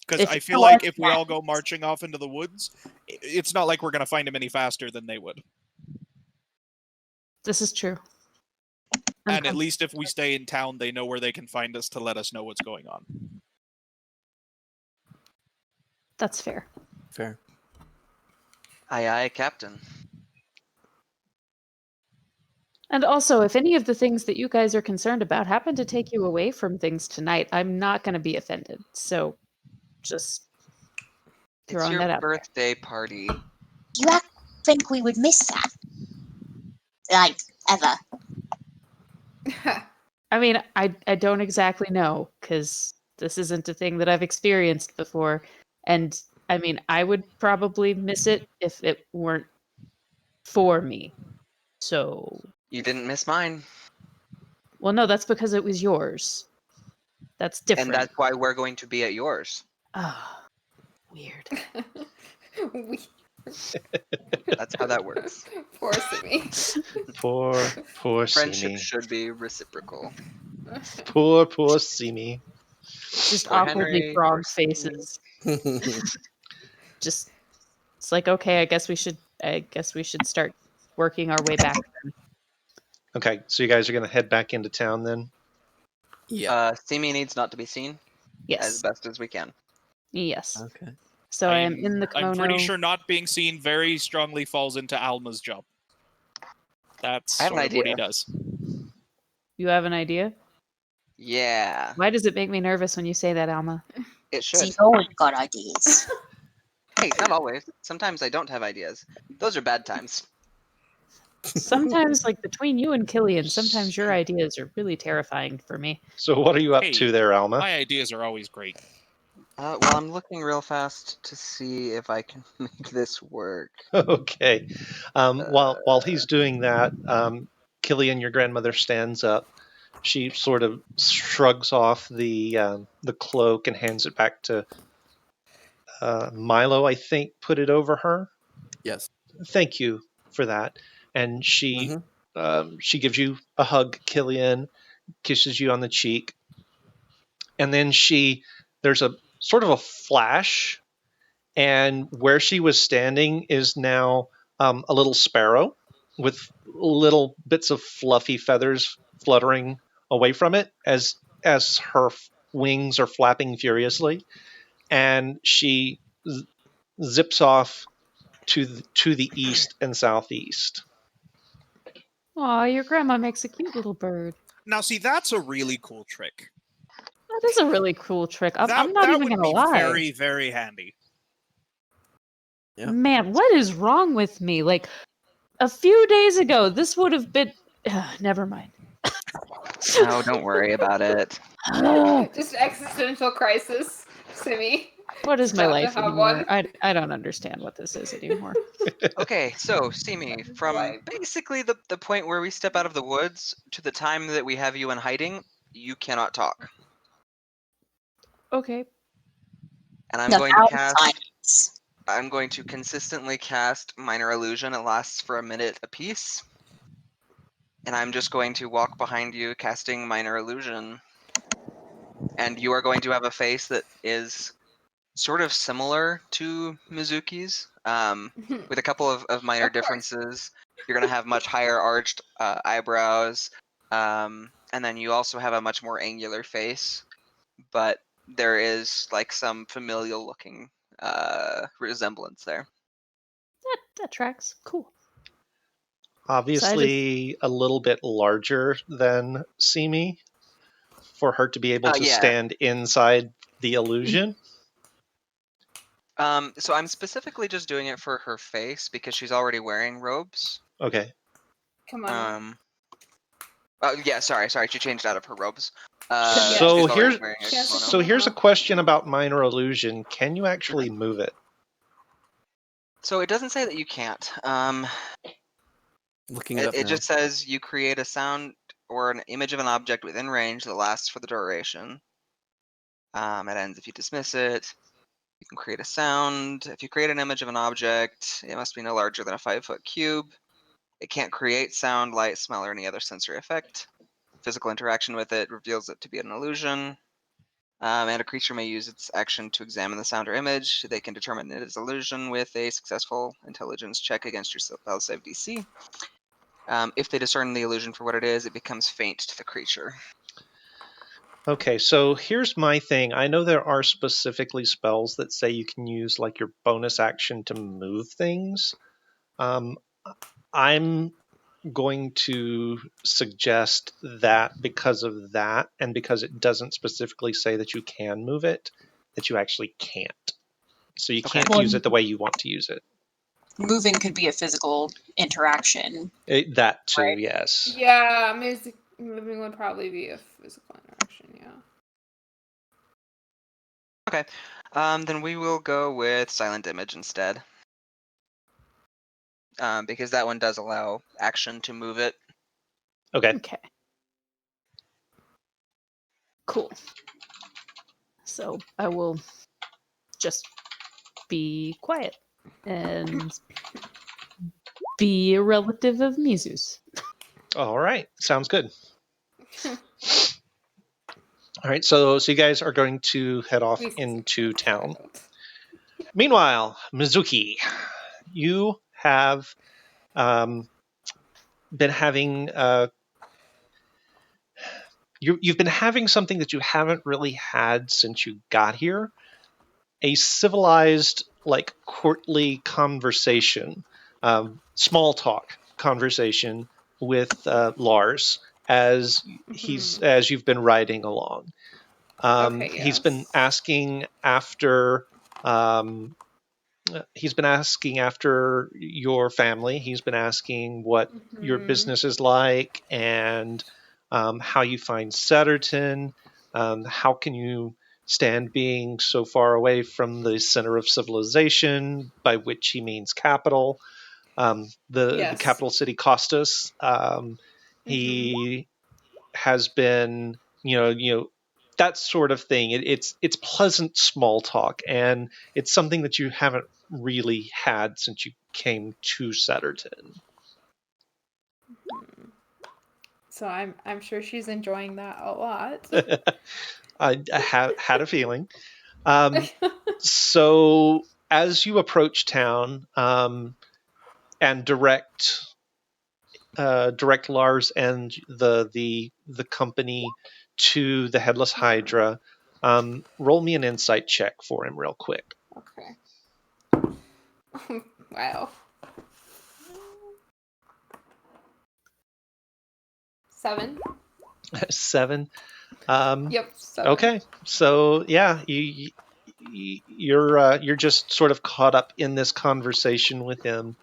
Because If I you feel tell like us if we all that- go marching off into the woods, it's not like we're going to find them any faster than they would. This is true. And at least if we stay in town, they know where they can find us to let us know what's going on. That's fair. Fair. Aye, aye, Captain. And also, if any of the things that you guys are concerned about happen to take you away from things tonight, I'm not going to be offended. So, just It's throwing your that out there. birthday party. Do you think we would miss that? Like, ever? I mean, I don't exactly know, because this isn't a thing that I've experienced before. And I mean, I would probably miss it if it weren't for me. So, You didn't miss mine. well, no, that's because it was yours. That's different. And that's why we're going to be at yours. Ah, weird. That's how that works. Poor Simi. Poor Friendship Simi. should be reciprocal. Poor Simi. Just For awkwardly Henry, frog for Simi. faces. Just, it's like, okay, I guess we should start working our way back. Then. Okay, so you guys are going to head back into town then? Yeah. Simi needs not to be seen as Yes, best as we can. yes. Okay. So I am in the kimono. I'm pretty sure not being seen very strongly falls into Alma's job. That's I have an sort of what he idea. does. You have an idea? Yeah, Why does it make me nervous when you say that, Alma? it So should. you've always got ideas. Hey, not always. Sometimes I don't have ideas. Those are bad times. Sometimes, like between you and Killian, sometimes your ideas are really terrifying for me. So what are you up Hey, to there, Alma? My ideas are always great. Well, I'm looking real fast to see if I can make this work. Okay. While he's doing that, Killian, your grandmother, stands up. She sort of shrugs off the cloak and hands it back to Milo. I think put it over her. Yes. Thank you for that. And she gives you a hug, Killian, kisses you on the cheek, and then there's a sort of a flash, and where she was standing is now a little sparrow with little bits of fluffy feathers fluttering away from it as her wings are flapping furiously, and she zips off to the east and southeast. Aw, your grandma makes a cute little bird. Now, see, that's a really cool trick. That is a really cool trick. I'm not that even would gonna be lie. very, very handy. Yeah. Man, what is wrong with me? Like, a few days ago, this would have been. Never mind. No, don't worry about it. Just existential crisis, Simi. What is my About to life have anymore? one. I don't understand what this is anymore. Okay, so Simi, from Like- basically the point where we step out of the woods to the time that we have you in hiding, you cannot talk. Okay. And I'm The going to pound cast. signs. I'm going to consistently cast Minor Illusion. It lasts for a minute apiece. And I'm just going to walk behind you, casting Minor Illusion. And you are going to have a face that is sort of similar to Mizuki's, with a couple of minor Of course. differences. You're going to have much higher arched eyebrows, and then you also have a much more angular face, but there is like some familial looking resemblance there. That tracks. Cool. Obviously, a little bit larger than Simi for her to be able to Yeah. stand inside the illusion. So I'm specifically just doing it for her face because she's already wearing robes. Okay. Come on. Yeah, sorry, she changed out of her robes. So she's already here's wearing a She has a kimono. so here's a question about minor illusion. Can you actually move it? So it doesn't say that you can't. Looking it up It now. just says you create a sound or an image of an object within range that lasts for the duration. It ends if you dismiss it. You can create a sound. If you create an image of an object, it must be no larger than a 5-foot cube. It can't create sound, light, smell, or any other sensory effect. Physical interaction with it reveals it to be an illusion. And a creature may use its action to examine the sound or image. They can determine it is illusion with a successful intelligence check against your spell save DC. If they discern the illusion for what it is, it becomes faint to the creature. Okay, so here's my thing. I know there are specifically spells that say you can use like your bonus action to move things. I'm going to suggest that because of that, and because it doesn't specifically say that you can move it, that you actually can't. So you can't Well, use it the way you want to use it. moving could be a physical interaction. That too, Right. yes. Yeah, moving would probably be a physical interaction, yeah. Okay, then we will go with Silent Image instead. Because that one does allow action to move it. Okay. Okay. Cool. So I will just be quiet and be a relative of Mizu's. All right. Sounds good. All right. So you guys are going to head off into town. Meanwhile, Mizuki, you have been having you've been having something that you haven't really had since you got here, a civilized, like, courtly conversation, small talk conversation with Lars as you've been riding along. Okay, He's been yes. asking after your family. He's been asking what your business is like and how you find Satterton. How can you stand being so far away from the center of civilization, by which he means capital, the Yes. capital city Costas. He has been, that sort of thing. It's pleasant small talk, and it's something that you haven't really had since you came to Satterton. So I'm sure she's enjoying that a lot. I had a feeling. So as you approach town and direct Lars and the company to the Headless Hydra, roll me an insight check for him real quick. Okay. Wow. 7. 7. Yep. 7. Okay, so yeah, you're just sort of caught up in this conversation with him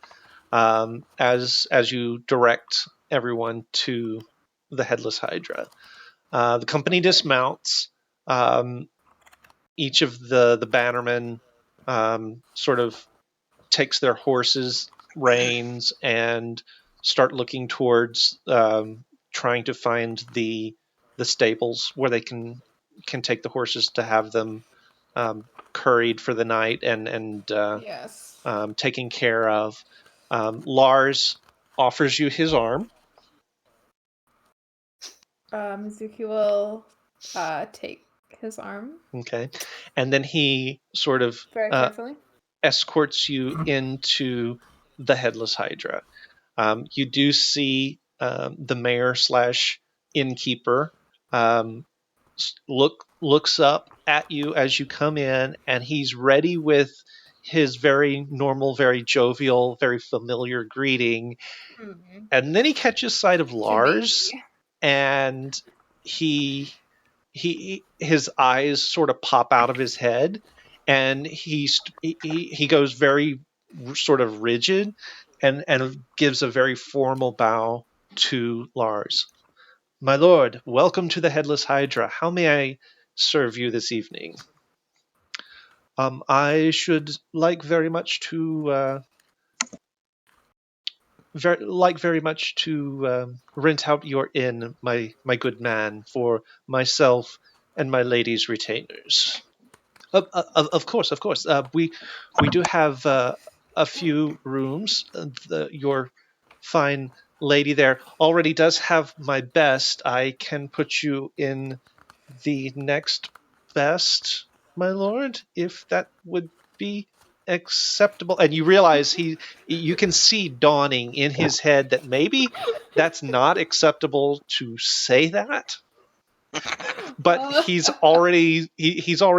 as you direct everyone to the Headless Hydra. The company dismounts. Each of the bannermen sort of takes their horses' reins and start looking towards trying to find the stables where they can take the horses to have them curried for the night and Yes. taken care of. Lars offers you his arm Mizuki will take his arm Okay. And then he sort of very carefully. escorts you into the Headless Hydra. You do see the mayor / innkeeper looks up at you as you come in, and he's ready with his very normal, very jovial, very familiar greeting. And then he catches sight of Lars, and his eyes sort of pop out of his head, and he goes very sort of rigid and gives a very formal bow to Lars. My lord, welcome to the Headless Hydra. How may I serve you this evening? I should like very much to rent out your inn, my good man, for myself and my lady's retainers. Of course. We do have a few rooms. Your fine lady there already does have my best. I can put you in the next best, my lord, if that would be acceptable. And you realize you can see dawning in his head that maybe that's not acceptable to say that. But he's already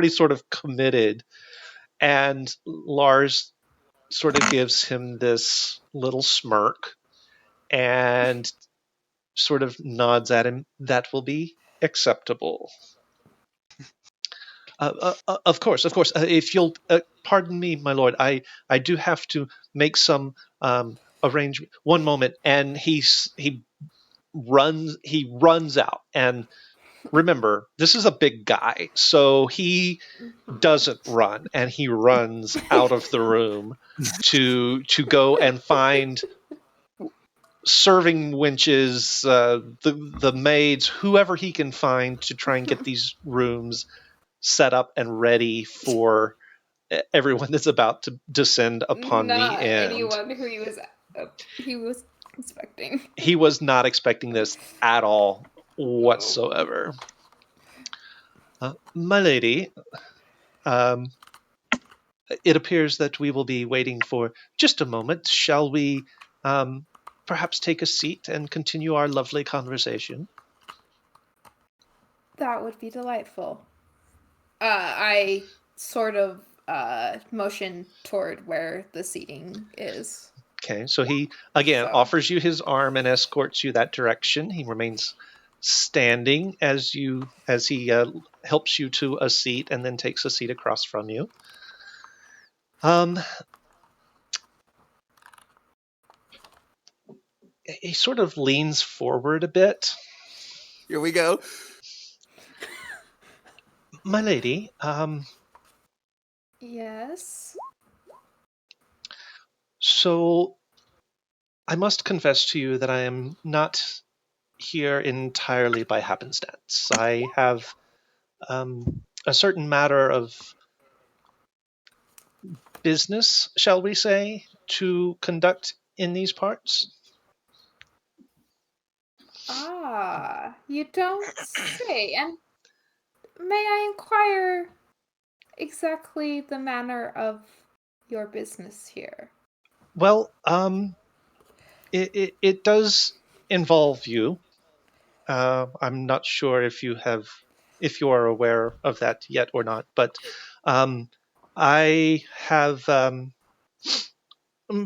sort of committed, and Lars sort of gives him this little smirk and sort of nods at him. That will be acceptable. Of course. If you'll pardon me, my lord, I do have to make some arrangement. One moment, and he runs out. And remember, this is a big guy, so he doesn't run, and he runs out of the room to go and find serving winches, the maids, whoever he can find to try and get these rooms set up and ready for everyone that's about to descend upon the end. Anyone who he was expecting. He was not expecting this at all whatsoever. My lady, it appears that we will be waiting for just a moment. Shall we perhaps take a seat and continue our lovely conversation? That would be delightful. I sort of motion toward where the seating is. Okay, so he again offers you his arm and escorts you that direction. He remains standing as he helps you to a seat and then takes a seat across from you. He sort of leans forward a bit. Here we go. My lady, Yes. So I must confess to you that I am not here entirely by happenstance. I have a certain matter of business, shall we say, to conduct in these parts. Ah, you don't say. And may I inquire exactly the manner of your business here? Well, it does involve you. I'm not sure if you are aware of that yet or not, but I have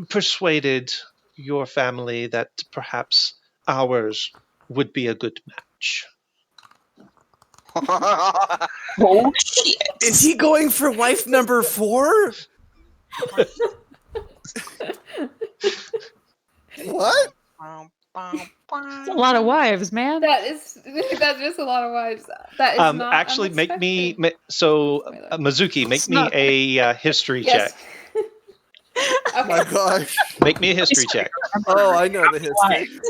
persuaded your family that perhaps ours would be a good match. Oh shit! Is he going for wife number 4? What? That's a lot of wives, man. That's just a lot of wives. That is not Actually, unexpected. Mizuki, make me a history Yes. check. Oh my gosh. Make me a history check. Oh, I know the history.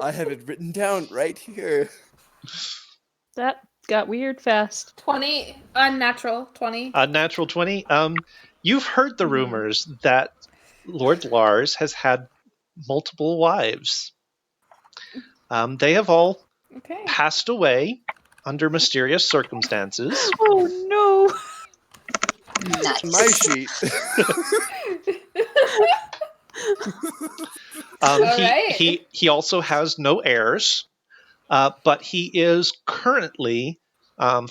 I have it written down right here. That got weird fast. 20, unnatural 20. A natural 20. You've heard the rumors that Lord Lars has had multiple wives. They have all Okay. passed away under mysterious circumstances. Oh no! Nice. My sheet. Alright. He also has no heirs, but he is currently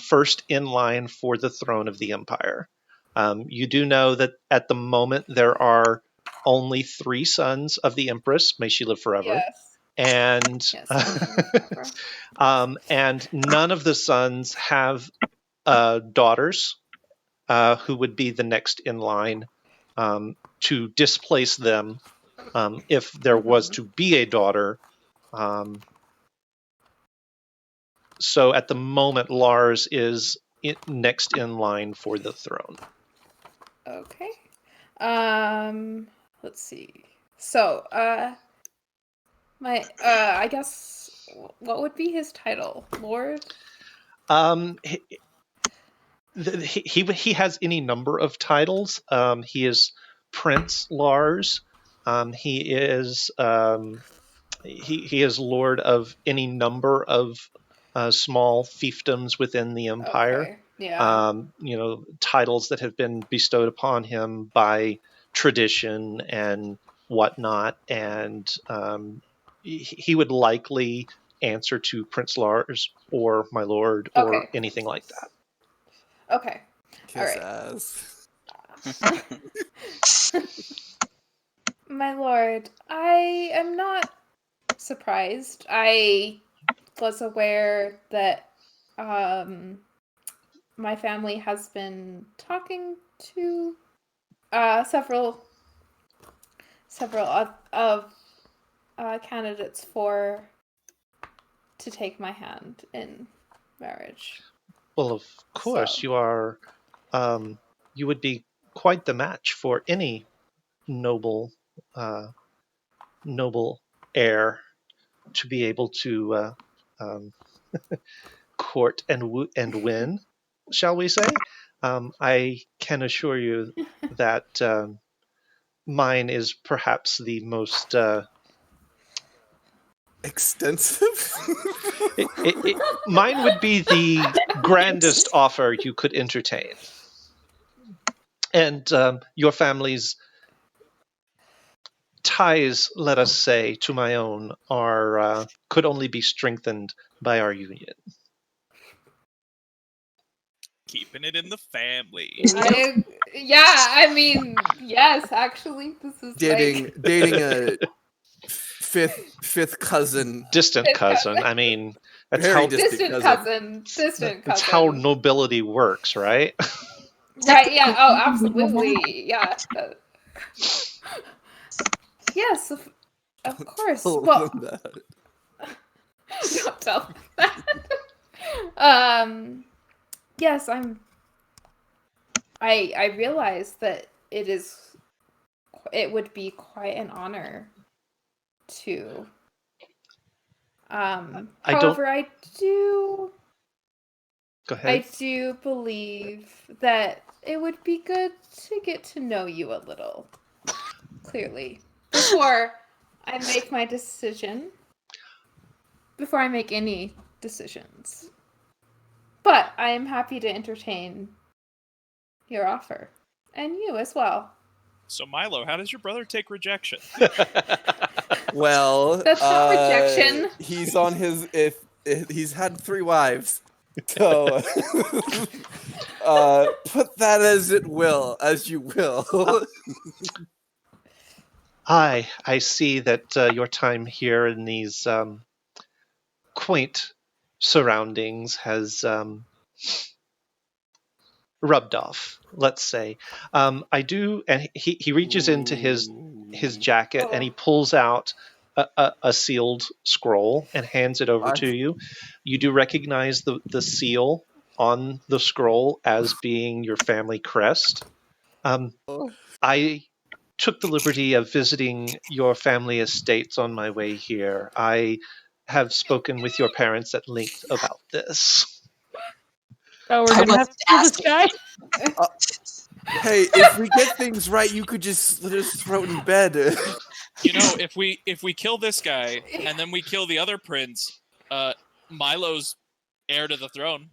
first in line for the throne of the empire. You do know that at the moment there are only 3 sons of the Empress, may she live forever, Yes. and Yes. and none of the sons have daughters who would be the next in line to displace them if there was to be a daughter. So at the moment, Lars is next in line for the throne. Okay. Let's see. So, I guess what would be his title? Lord? He has any number of titles. He is Prince Lars. He is lord of any number of small fiefdoms within the empire. Okay. Yeah. Titles that have been bestowed upon him by tradition and whatnot, and he would likely answer to Prince Lars or my lord or Okay. anything like that. Okay. Kiss Alright. ass. My lord, I am not surprised. I was aware that my family has been talking to several of candidates to take my hand in marriage. Well, of course, So- you are. You would be quite the match for any noble heir to be able to court and win, shall we say? I can assure you that mine is perhaps the most Extensive? mine would be the grandest offer you could entertain. And your family's ties, let us say, to my own are could only be strengthened by our union. Keeping it in the family. I mean, yes, actually, this is dating a fifth cousin. Distant Fifth cousin. cousin. I mean, that's Very how distant cousin. that's how nobility works, right? Right, yeah, oh, absolutely, yeah. Yes, of course. Told Well, them that. don't tell them that. Yes, I realize that it would be quite an honor to. However, I do Go ahead. believe that it would be good to get to know you a little, clearly, before I make my decision. Before I make any decisions. But I am happy to entertain your offer. And you as well. So Milo, how does your brother take rejection? Well, That's not rejection. He's on his if he's had 3 wives. So put that as you will. I see that your time here in these quaint surroundings has rubbed off, let's say. I do, and he reaches into his jacket and he pulls out a sealed scroll and hands it over to you. You do recognize the seal on the scroll as being your family crest. I took the liberty of visiting your family estates on my way here. I have spoken with your parents at length about this. Oh, we're I gonna have to kill this guy. Hey, if we get things right, you could just let us throw it in bed. if we kill this guy and then we kill the other prince, Milo's heir to the throne.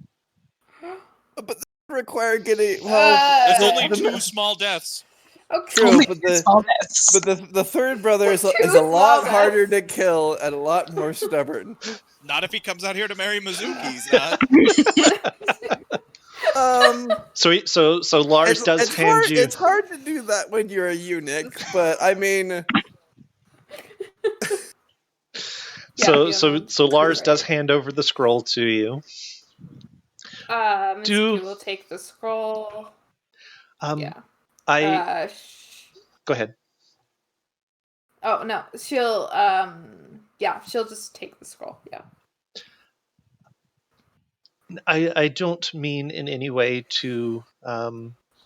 But that require getting well. It's only 2 small deaths. Okay. True, Only but small deaths. the third brother is a Two lot small harder to deaths. kill and a lot more stubborn. Not if he comes out here to marry Mizuki's. So Lars does it's hand hard, you. It's hard to do that when you're a eunuch, but I mean, So Lars Right. does hand over the scroll to you. Mizuki will take the scroll. Yeah. Go ahead. Oh no, she'll just take the scroll. Yeah. I don't mean in any way to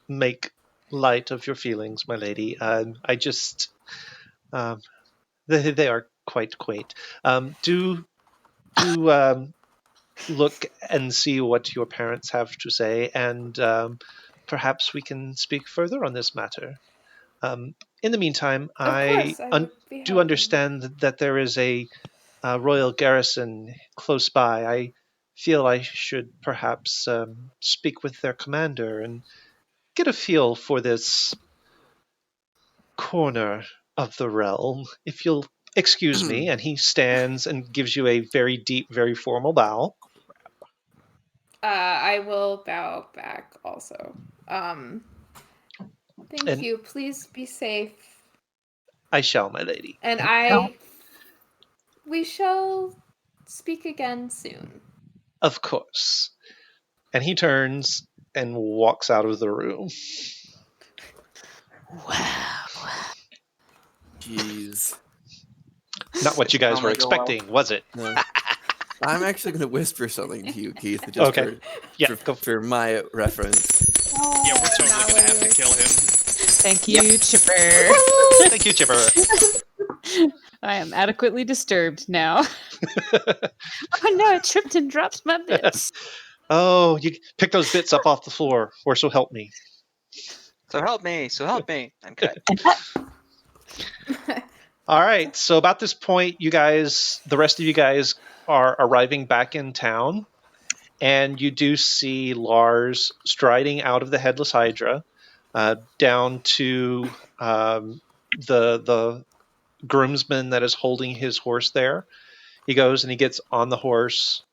make light of your feelings, my lady. I just they are quite quaint. Do look and see what your parents have to say, and perhaps we can speak further on this matter. In the meantime, I would be do happy. understand that there is a royal garrison close by. I feel I should perhaps speak with their commander and get a feel for this corner of the realm. If you'll excuse me, and he stands and gives you a very deep, very formal bow. I will bow back also. Thank you. Please be safe. I shall, my lady. And we shall speak again soon. Of course. And he turns and walks out of the room. Wow. jeez. Not what you guys Oh were my God. expecting, was it? No. I'm actually going to whisper something to you, Keith, just Okay. Yeah, go for my reference. Yeah, we're totally gonna have to kill him. Thank you, Chipper. Thank you, Chipper. I am adequately disturbed now. Oh no, I tripped and dropped my bits. Oh, you pick those bits up off the floor, or so help me. So help me. I'm cut. All right, so about this point, the rest of you guys are arriving back in town, and you do see Lars striding out of the Headless Hydra down to the groomsman that is holding his horse there. He goes and he gets on the horse,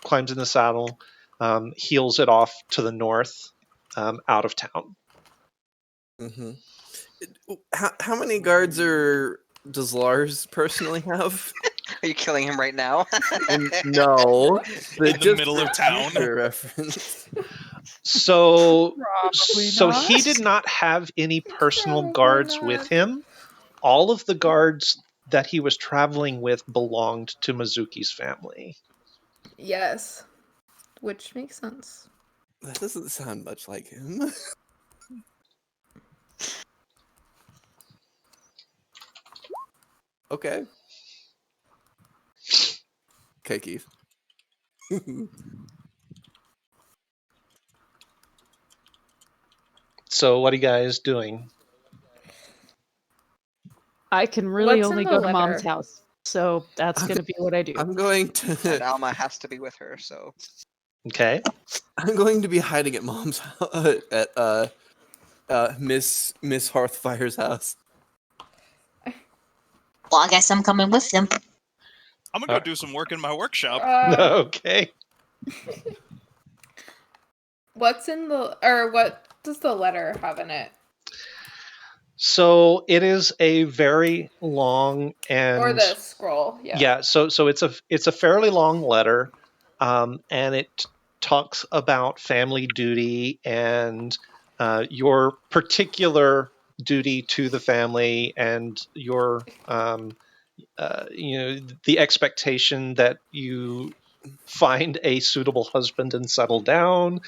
climbs in the saddle, heels it off to the north, out of town. Mm-hmm. How many guards does Lars personally have? Are you killing him right now? No, In the middle of town. Reference. So Probably he not. did not have any personal Probably guards not. with him. All of the guards that he was traveling with belonged to Mizuki's family. Yes. Which makes sense. That doesn't sound much like him. Okay. Okay, Keith. So what are you guys doing? I can really What's in only the go to mom's letter? house, so that's going to be what I do. I'm going And to. Alma has to be with her, so Okay. I'm going to be hiding at mom's house, at Miss Hearthfire's house. Well, I guess I'm coming with them. I'm gonna go do some work in my workshop. Okay. What does the letter have in it? So it is a very long and Or the scroll? yeah. So it's a fairly long letter, and it talks about family duty and your particular duty to the family and your the expectation that you find a suitable husband and settle down,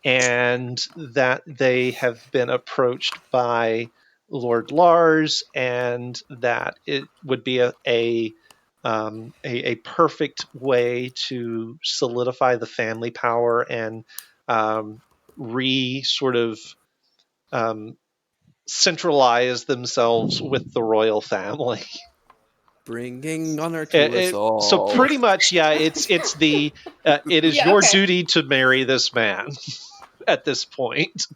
and that they have been approached by Lord Lars, and that it would be a perfect way to solidify the family power and sort of centralize themselves with the royal family. Bringing honor to us all. So pretty much, yeah, it is Yeah, your okay. duty to marry this man at this point.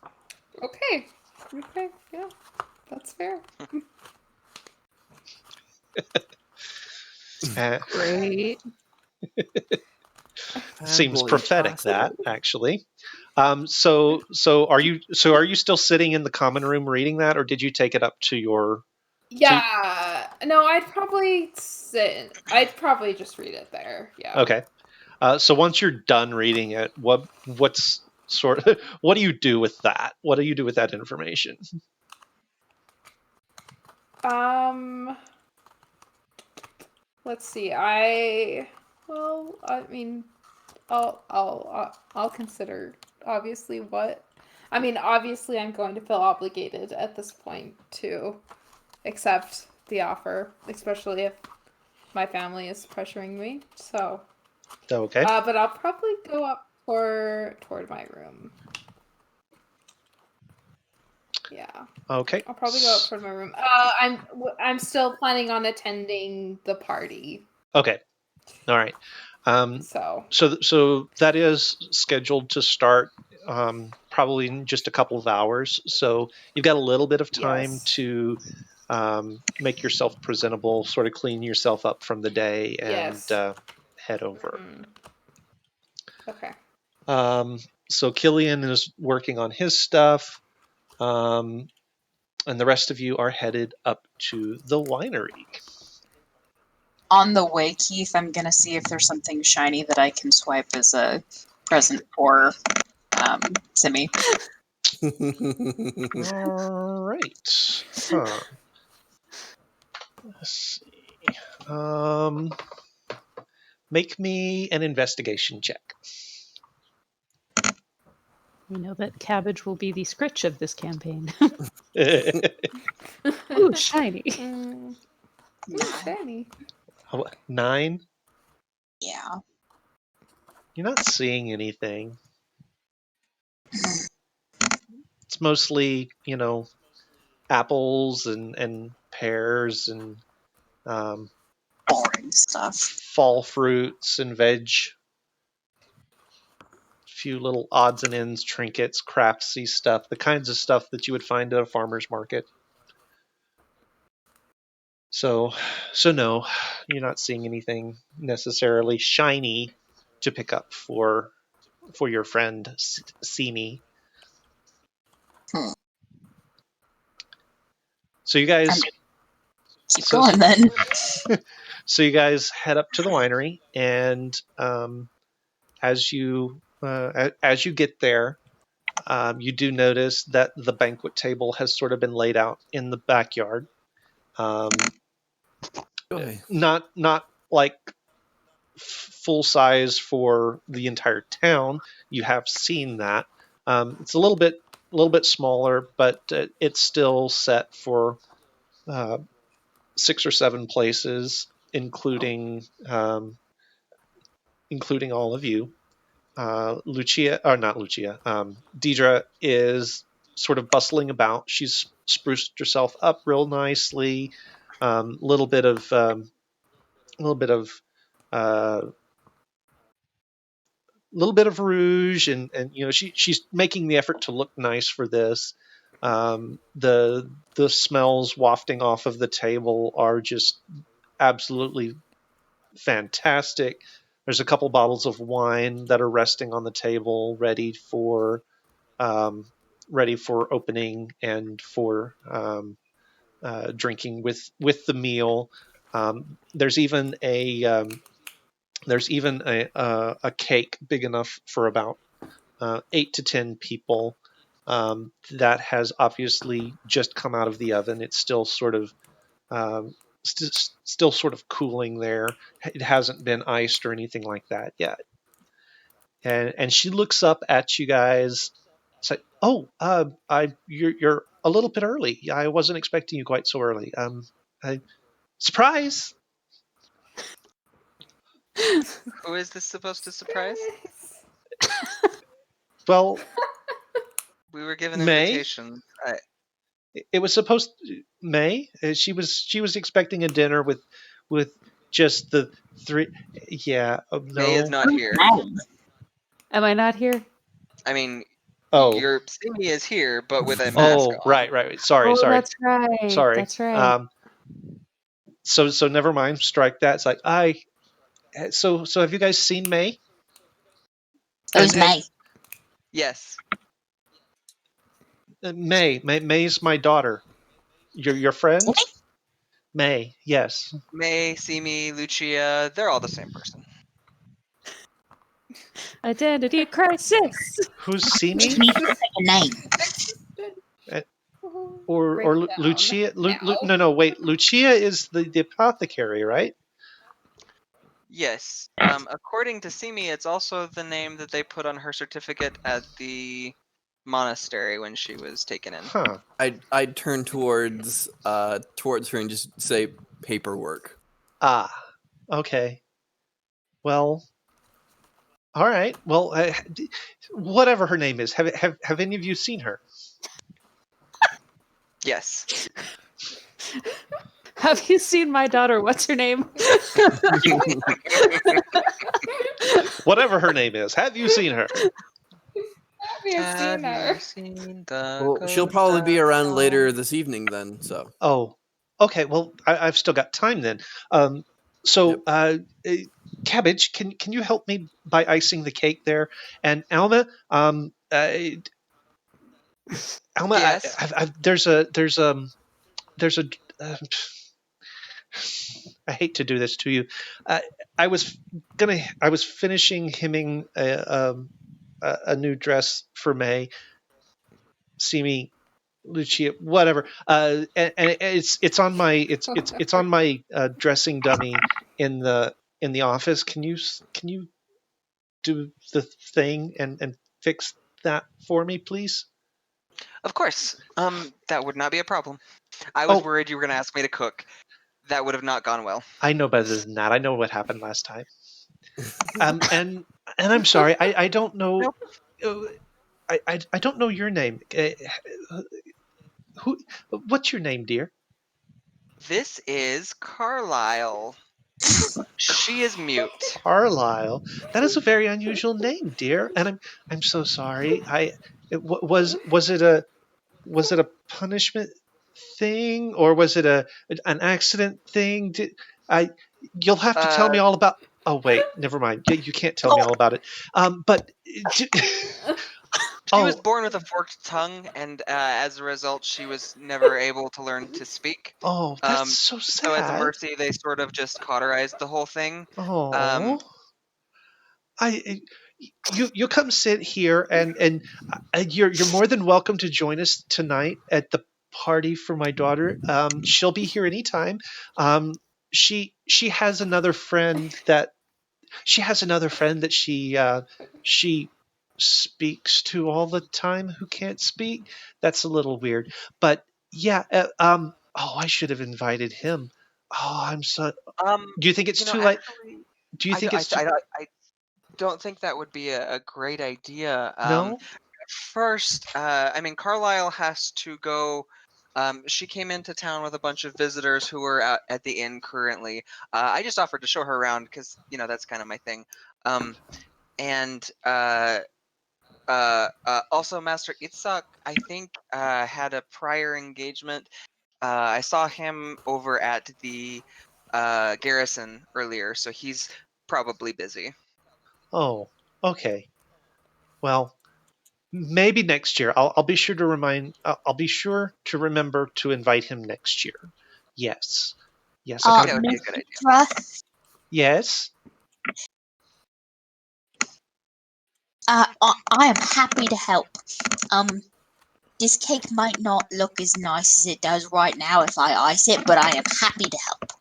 Okay. Okay. Yeah. That's fair. Great. Seems Family prophetic, castle. that actually. So are you still sitting in the common room reading that, or did you take it up to your? Yeah. No, I'd probably sit. I'd probably just read it there. Yeah. Okay. So once you're done reading it, what do you do with that? What do you do with that information? Let's see. I mean, I'll consider obviously what. I mean, obviously, I'm going to feel obligated at this point to accept the offer, especially if my family is pressuring me. So, Okay. but I'll probably go up toward my room. Yeah. Okay. I'll probably go up toward my room. I'm still planning on attending the party. Okay. All right. So that is scheduled to start probably in just a couple of hours. So you've got a little bit of time Yes. to make yourself presentable, sort of clean yourself up from the day, and Yes. head over. Okay. So Killian is working on his stuff, and the rest of you are headed up to the winery. On the way, Keith, I'm gonna see if there's something shiny that I can swipe as a present for Simi. All right. Huh. Let's see. Make me an investigation check. We know that cabbage will be the scritch of this campaign. Ooh, shiny. Ooh, Nah, shiny. 9? yeah. You're not seeing anything. It's mostly, apples and pears and Boring stuff. fall fruits and veg. Few little odds and ends, trinkets, craftsy stuff, the kinds of stuff that you would find at a farmer's market. So no, you're not seeing anything necessarily shiny to pick up for your friend Simi. So you guys Keep going then. So you guys head up to the winery, and as you get there, you do notice that the banquet table has sort of been laid out in the backyard. Not like full size for the entire town. You have seen that. It's a little bit smaller, but it's still set for 6 or 7 places, including all of you. Lucia, or not Lucia, Deidre is sort of bustling about. She's spruced herself up real nicely. Little bit of rouge, and she's making the effort to look nice for this. The smells wafting off of the table are just absolutely fantastic. There's a couple bottles of wine that are resting on the table, ready for opening and for drinking with the meal. There's even a cake big enough for about 8 to 10 people. That has obviously just come out of the oven. It's still sort of still sort of cooling there. It hasn't been iced or anything like that yet. And she looks up at you guys. It's like, oh, you're a little bit early. I wasn't expecting you quite so early. Surprise! Who is this supposed to surprise? Well, We were given May? invitations. it was supposed May. She was expecting a dinner with just the three. Yeah. May is No. not here. Am I not here? I mean, Oh. your Simi is here, but with a mask Oh. on. Right. Sorry. Oh, that's right. Sorry. That's right. So never mind. Strike that. It's like So have you guys seen May? Who's May? Yes. May's my daughter. Your friend? May, yes. May, Simi, Lucia, they're all the same person. Identity crisis. Who's Simi? You need to say a name. Or Break down Lucia? now. No, wait. Lucia is the apothecary, right? Yes. According to Simi, it's also the name that they put on her certificate at the monastery when she was taken in. Huh. I'd turn towards her and just say paperwork. Ah. Okay. Well. All right. Well, whatever her name is, have any of you seen her? Yes. Have you seen my daughter? What's her name? Whatever her name is, have you seen her? Have you seen her? Well, she'll probably be around later this evening then. So. Oh. Okay. Well, I've still got time then. Cabbage, can you help me by icing the cake there? And Alma, Yes. there's a I hate to do this to you. I was finishing hemming a new dress for May. Simi, Lucia, whatever. And it's on my it's on my dressing dummy in the office. Can you do the thing and fix that for me, please? Of course. That would not be a problem. I was Oh. worried you were going to ask me to cook. That would have not gone well. I know better than that. I know what happened last time. And I'm sorry. I don't know. I don't know your name. What's your name, dear? This is Carlisle. She is mute. Carlisle. That is a very unusual name, dear. And I'm so sorry. Was it a punishment thing, or was it an accident thing? You'll have to tell me all about. Oh wait, never mind. You can't tell me all about it. But She was born with a forked tongue, and as a result, she was never able to learn to speak. Oh, that's so sad. So as a mercy, they sort of just cauterized the whole thing. Oh. You come sit here, and you're more than welcome to join us tonight at the party for my daughter. She'll be here anytime. She has another friend that she speaks to all the time who can't speak. That's a little weird, but yeah. I should have invited him. Oh, I'm so. Do you think it's too late? Actually, Do you think it's too? I don't think that would be a great idea. No. First, Carlisle has to go. She came into town with a bunch of visitors who were at the inn currently. I just offered to show her around because that's kind of my thing. Also, Master Itzhak, I think, had a prior engagement. I saw him over at the garrison earlier, so he's probably busy. Oh, okay. Well, maybe next year. I'll be sure to I'll be sure to remember to invite him next year. Yes. Yes. That would be a good idea. Russ, Yes. I am happy to help. This cake might not look as nice as it does right now if I ice it, but I am happy to help.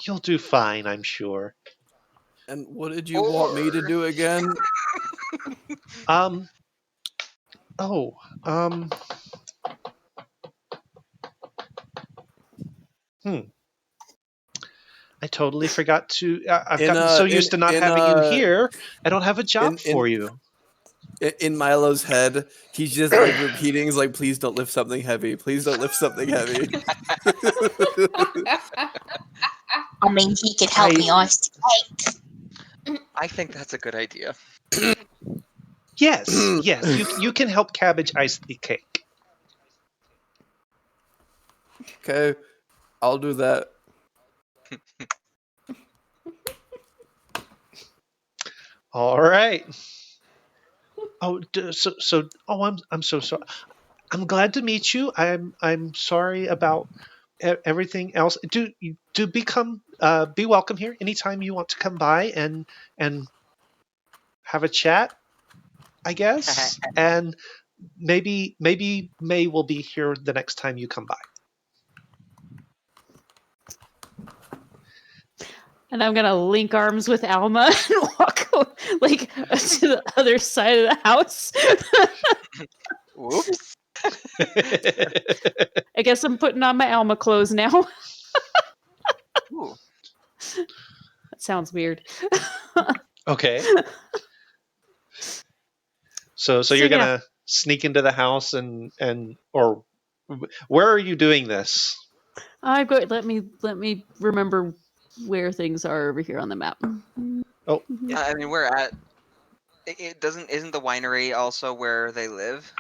You'll do fine, I'm sure. And what did you want me to do again? I totally forgot to. I've gotten so used to not having you here. I don't have a job for you. In Milo's head, he's just like repeating, he's like, please don't lift something heavy. Please don't lift something heavy. I mean, he could help me ice the cake. I think that's a good idea. Yes, yes, you can help Cabbage ice the cake. Okay, I'll do that. All right. Oh, I'm so sorry. I'm glad to meet you. I'm sorry about everything else. Do be welcome here anytime you want to come by and have a chat, I guess. And maybe May will be here the next time you come by. And I'm gonna link arms with Alma and walk like to the other side of the house. Whoops. I guess I'm putting on my Alma clothes now. Ooh. That sounds weird. Okay. So you're yeah. gonna sneak into the house or where are you doing this? I'm going. Let me remember where things are over here on the map. Oh, Yeah, I mean, we're at. Isn't the winery also where they live?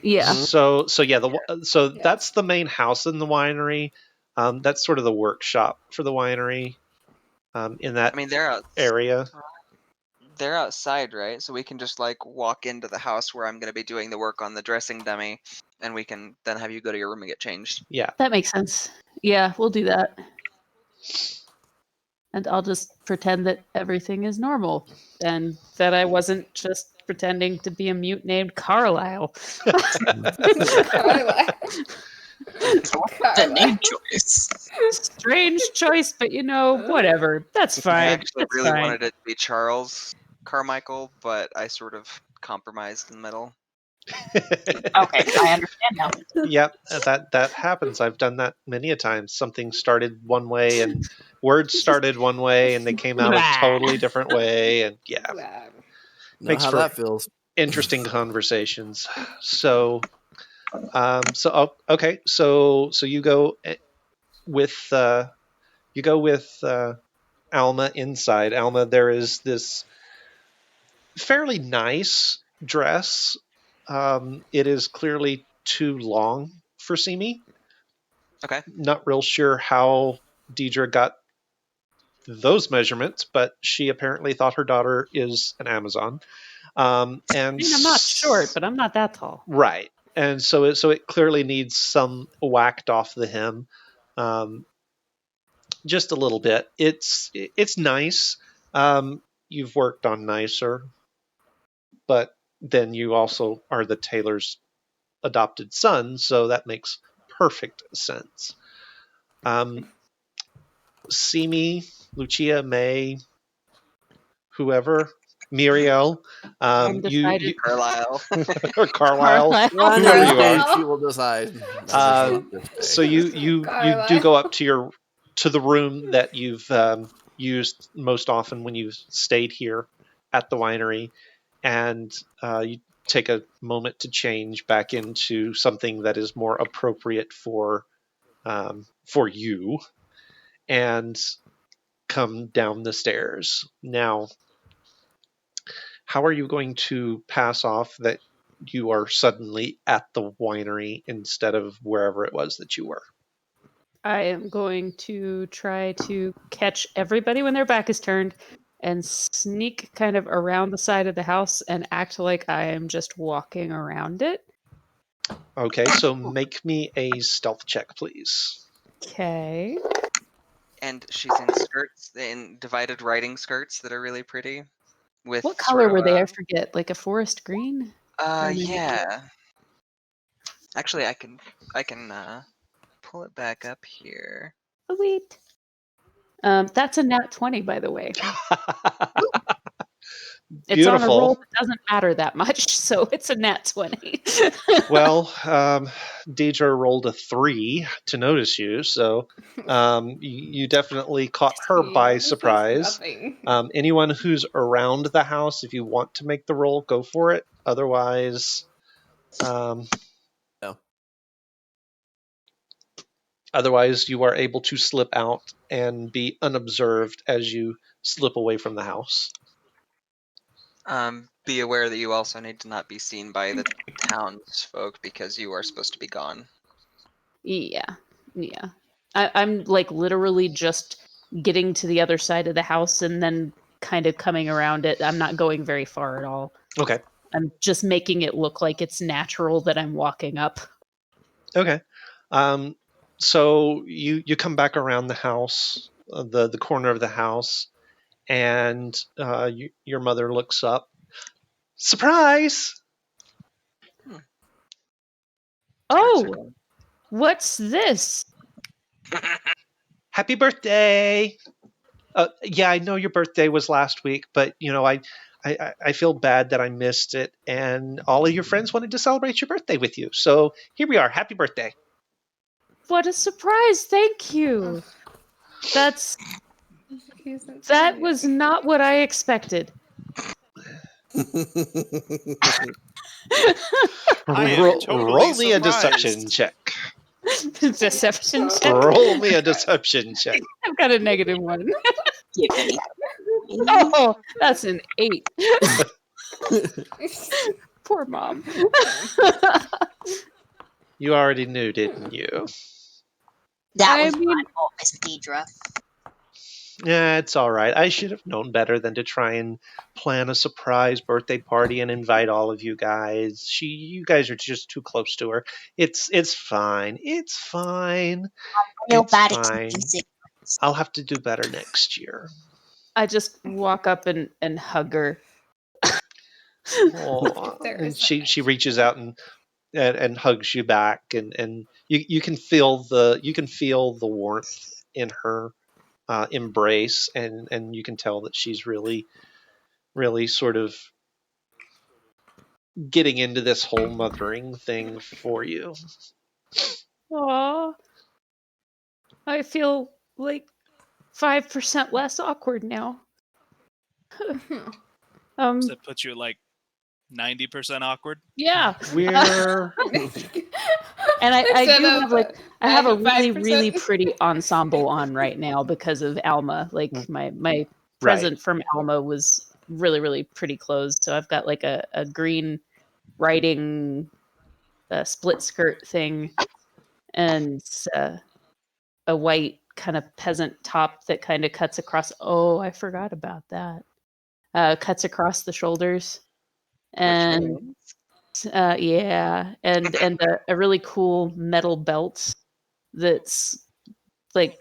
Yeah. So that's the main house in the winery. That's sort of the workshop for the winery. In that I mean, they're out. area. They're outside, right? So we can just like walk into the house where I'm going to be doing the work on the dressing dummy, and we can then have you go to your room and get changed. Yeah. That makes sense. Yeah, we'll do that. And I'll just pretend that everything is normal and that I wasn't just pretending to be a mute named Carlisle. The name choice. Strange choice, but whatever. That's I fine. actually That's really fine. wanted it to be Charles Carmichael, but I sort of compromised in the middle. Okay, I understand now. Yep, that happens. I've done that many a time. Something started one way and words started one way and they came out a totally different way, and yeah, Know makes how for that feels. interesting conversations. So okay, so you go with Alma inside. Alma, there is this fairly nice dress. It is clearly too long for Simi. Okay. Not real sure how Deidre got those measurements, but she apparently thought her daughter is an Amazon. And I mean, I'm not short, but I'm not that tall. right. And so it clearly needs some whacked off the hem, just a little bit. It's nice. You've worked on nicer, but then you also are the tailor's adopted son, so that makes perfect sense. Simi, Lucia, May, whoever, Muriel, you Carlisle. or Carlisle, One whoever of you these are. days she will decide. So you do go up to the room that you've used most often when you've stayed here at the winery, and you take a moment to change back into something that is more appropriate for you, and come down the stairs. Now, how are you going to pass off that you are suddenly at the winery instead of wherever it was that you were? I am going to try to catch everybody when their back is turned and sneak kind of around the side of the house and act like I am just walking around it. Okay, so make me a stealth check, please. Okay. And she's in skirts, in divided riding skirts that are really pretty. With What color sort were of they? I forget. Like a forest green? yeah. Actually, I can pull it back up here. Sweet. That's a nat 20, by the way. It's on a Beautiful. roll that doesn't matter that much, so it's a nat 20. Well, Deidre rolled a 3 to notice you, so you definitely caught her by This is surprise. nothing. Anyone who's around the house, if you want to make the roll, go for it. Otherwise, No. Otherwise, you are able to slip out and be unobserved as you slip away from the house. Be aware that you also need to not be seen by the townsfolk because you are supposed to be gone. Yeah. I'm like literally just getting to the other side of the house and then kind of coming around it. I'm not going very far at all. Okay. I'm just making it look like it's natural that I'm walking up. Okay. So you come back around the house, the corner of the house, and your mother looks up. Surprise! Oh, what's this? Happy birthday! Yeah, I know your birthday was last week, but I feel bad that I missed it, and all of your friends wanted to celebrate your birthday with you. So here we are. Happy birthday! What a surprise! Thank you. That was not what I expected. I am Roll totally me a deception surprised. check. Deception check. Roll me a deception check. I've got a -1. Give me. Oh, that's an 8. Poor mom. You already knew, didn't you? That I was mean- my fault, Miss Deidre. Yeah, it's all right. I should have known better than to try and plan a surprise birthday party and invite all of you guys. You guys are just too close to her. It's fine. It's fine. Real It's bad fine. exclusive. I'll have to do better next year. I just walk up and hug her. Aw. There And is she reaches out and hugs you back, and you can feel the warmth in her embrace, and you can tell that she's really sort of getting into this whole mothering thing for you. Aw. I feel like 5% less awkward now. Does that put you at like 90% awkward? Yeah. We're And I Instead do of have like I have a really 95%. really pretty ensemble on right now because of Alma. Like my present from Alma was really really pretty clothes. So I've got like a green riding split skirt thing and a white kind of peasant top that kind of cuts across. Oh, I forgot about that. Cuts across the shoulders, and yeah, and a really cool metal belt that's like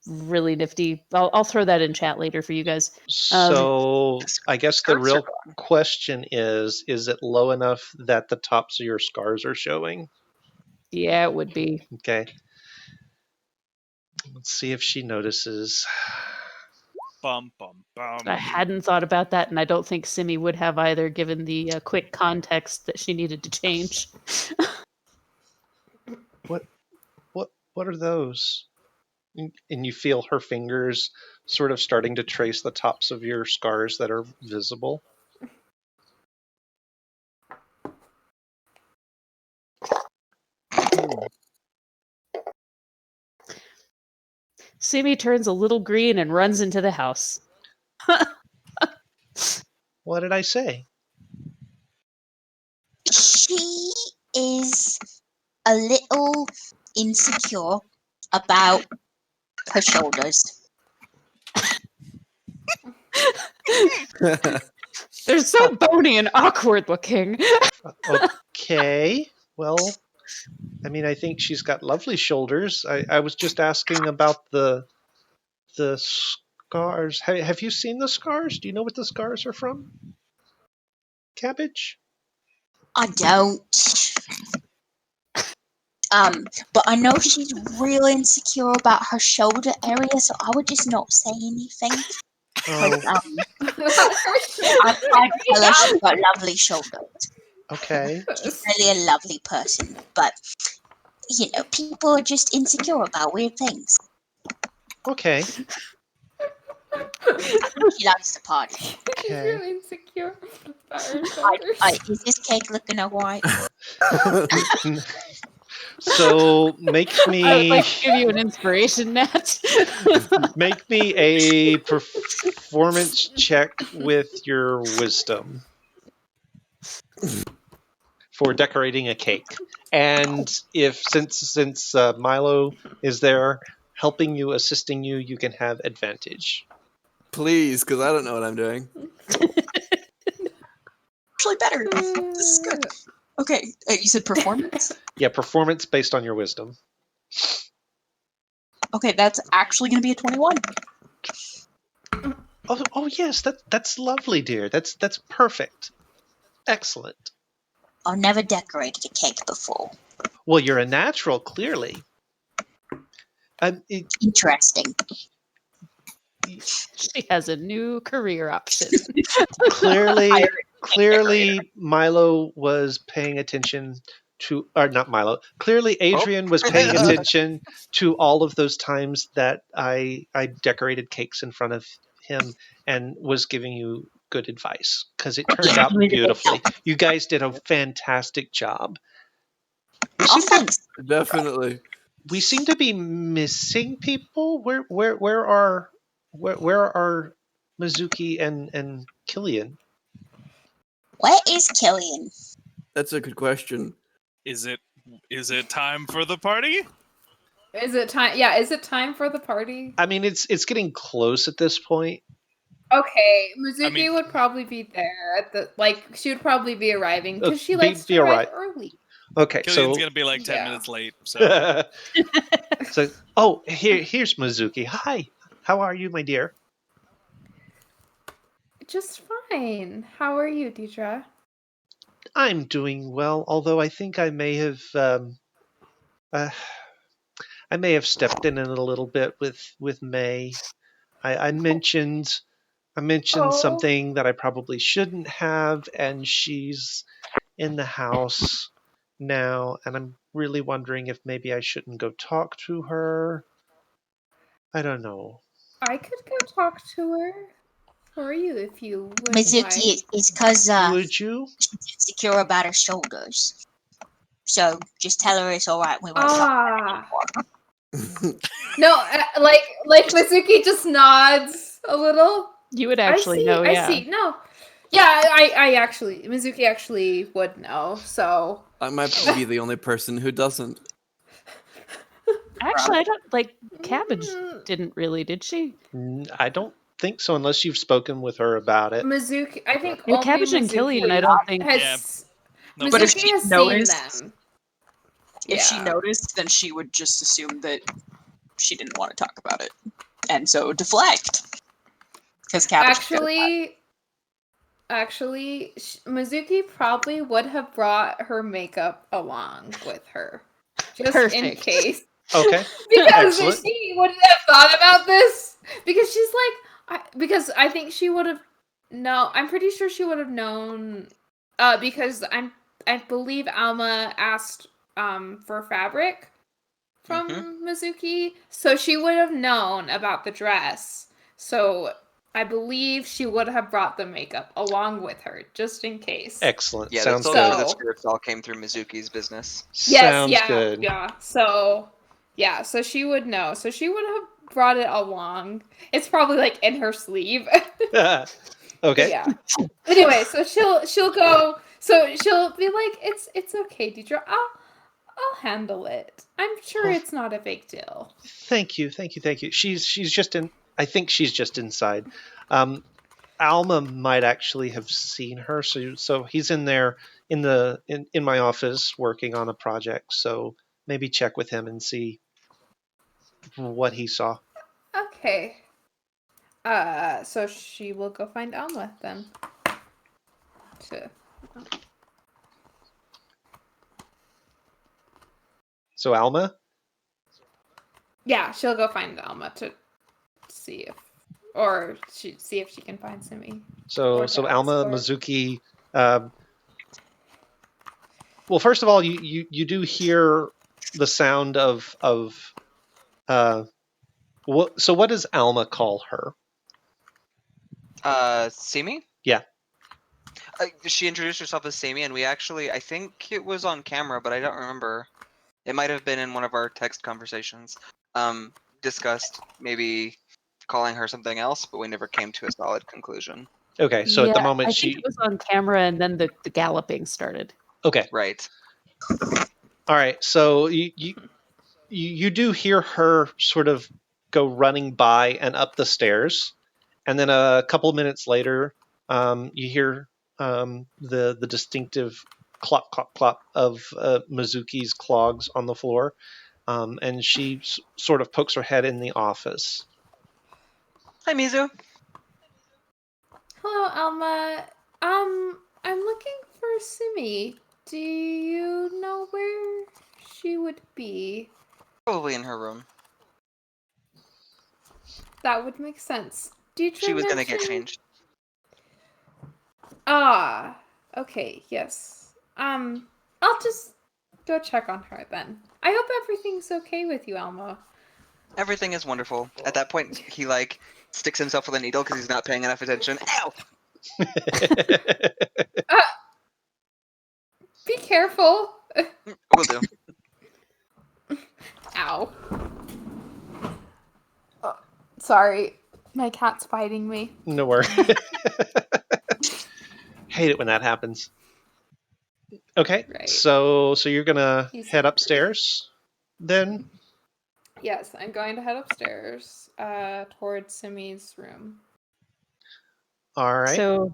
really nifty. I'll throw that in chat later for you guys. so I guess the skirts real are gone. question is it low enough that the tops of your scars are showing? Yeah, it would be. Okay. Let's see if she notices. Bum, bum, bum. I hadn't thought about that, and I don't think Simi would have either, given the quick context that she needed to change. What are those? And you feel her fingers sort of starting to trace the tops of your scars that are visible. Simi turns a little green and runs into the house. What did I say? She is a little insecure about her shoulders. They're so bony and awkward looking. Okay. Well, I mean, I think she's got lovely shoulders. I was just asking about the scars. Have you seen the scars? Do you know what the scars are from? Cabbage? I don't. But I know she's real insecure about her shoulder area, so I would just not say anything. Oh, I've tell her she's got lovely shoulders. okay. She's really a lovely person, but people are just insecure about weird things. Okay. She likes to party. She's Okay. really insecure about her shoulders. Is this cake looking alright? So make I would me like to give you an inspiration, Nat. make me a performance check with your wisdom for decorating a cake. And if since Milo is there helping you, assisting you, you can have advantage. Please, because I don't know what I'm doing. Actually better. This is good. Okay, you said performance? Yeah, performance based on your wisdom. Okay, that's actually going to be a 21. Oh yes, that's lovely, dear. That's perfect. Excellent. I've never decorated a cake before. Well, you're a natural, clearly. Interesting. She has a new career option. Clearly, Milo was paying attention to, or not Milo. Clearly, Adrian was paying attention to all of those times that I decorated cakes in front of him and was giving you good advice because it turned out beautifully. You guys did a fantastic job. Oh, thanks. Definitely. We seem to be missing people. Where are Mizuki and Killian? Where is Killian? That's a good question. Is it time for the party? Is it time? Yeah, is it time for the party? I mean, it's getting close at this point. Okay, Mizuki I mean- would probably be there at the she would probably be arriving because she Be- likes be to arrive alright. early. Okay, Killian's so gonna be like 10 Yeah. minutes late. So here's Mizuki. Hi, how are you, my dear? Just fine. How are you, Deidre? I'm doing well, although I think I may have stepped in a little bit with May. I mentioned Oh. something that I probably shouldn't have, and she's in the house now, and I'm really wondering if maybe I shouldn't go talk to her. I don't know. I could go talk to her for you if you would Mizuki, like. it's because Would you? she's insecure about her shoulders. So just tell her it's alright. We won't talk Ah. anymore. No, like Mizuki just nods a little. You would actually know, yeah. I see. No. Yeah, I actually Mizuki actually would know. So I might be the only person who doesn't. Actually, I don't like Cabbage. Didn't really, did she? I don't think so, unless you've spoken with her about it. Mizuki, I think Yeah, only Cabbage and Mizuki Killian, I don't think. has. No, Mizuki But if she has noticed- seen them. If she Yeah. noticed, then she would just assume that she didn't want to talk about it. And so deflect. Because Actually, Mizuki probably would have brought her makeup along with her, just in Perfect. case. Okay. Because Excellent. she wouldn't have thought about this. Because she's like, because I think she would have. No, I'm pretty sure she would have known. Because I believe Alma asked for fabric from Mizuki, so she would have known about the dress. So I believe she would have brought the makeup along with her, just in case. Excellent. Yeah, Sounds that's good. all So- the scripts all came through Mizuki's business. Yes, Sounds yeah, good. yeah. So she would know. So she would have brought it along. It's probably like in her sleeve. Okay. Yeah. Anyway, so she'll go. So she'll be like, "It's okay, Deidre. I'll handle it. I'm sure Oh. it's not a big deal." Thank you. She's just in. I think she's just inside. Alma might actually have seen her, so he's in there in my office working on a project. So maybe check with him and see what he saw. Okay. So she will go find Alma then. So Alma, Yeah, she'll go find Alma to see if, or see if she can find Simi. So Or Alma, Dex, or- Mizuki. Well, first of all, you do hear the sound of what? So what does Alma call her? Simi? Yeah. She introduced herself as Simi, and we actually, I think it was on camera, but I don't remember. It might have been in one of our text conversations. Discussed maybe calling her something else, but we never came to a solid conclusion. Okay. So at the Yeah, moment I think it was on camera, and then the galloping started. Okay. Right. All right. So you do hear her sort of go running by and up the stairs, and then a couple minutes later, you hear the distinctive clop clop clop of Mizuki's clogs on the floor, and she sort of pokes her head in the office. Hi, Mizu. Hello, Alma. I'm looking for Simi. Do you know where she would be? Probably in her room. That would make sense. Did She you was gonna get mention- changed. Ah, okay, yes. I'll just go check on her then. I hope everything's okay with you, Alma. Everything is wonderful. At that point, he like sticks himself with a needle because he's not paying enough attention. Ow! Be careful. Will do. Ow. Sorry, my cat's biting me. No worries. Hate it when that happens. Okay, Right. so you're gonna He's head hungry. upstairs, then? Yes, I'm going to head upstairs, towards Simi's room. All right. So,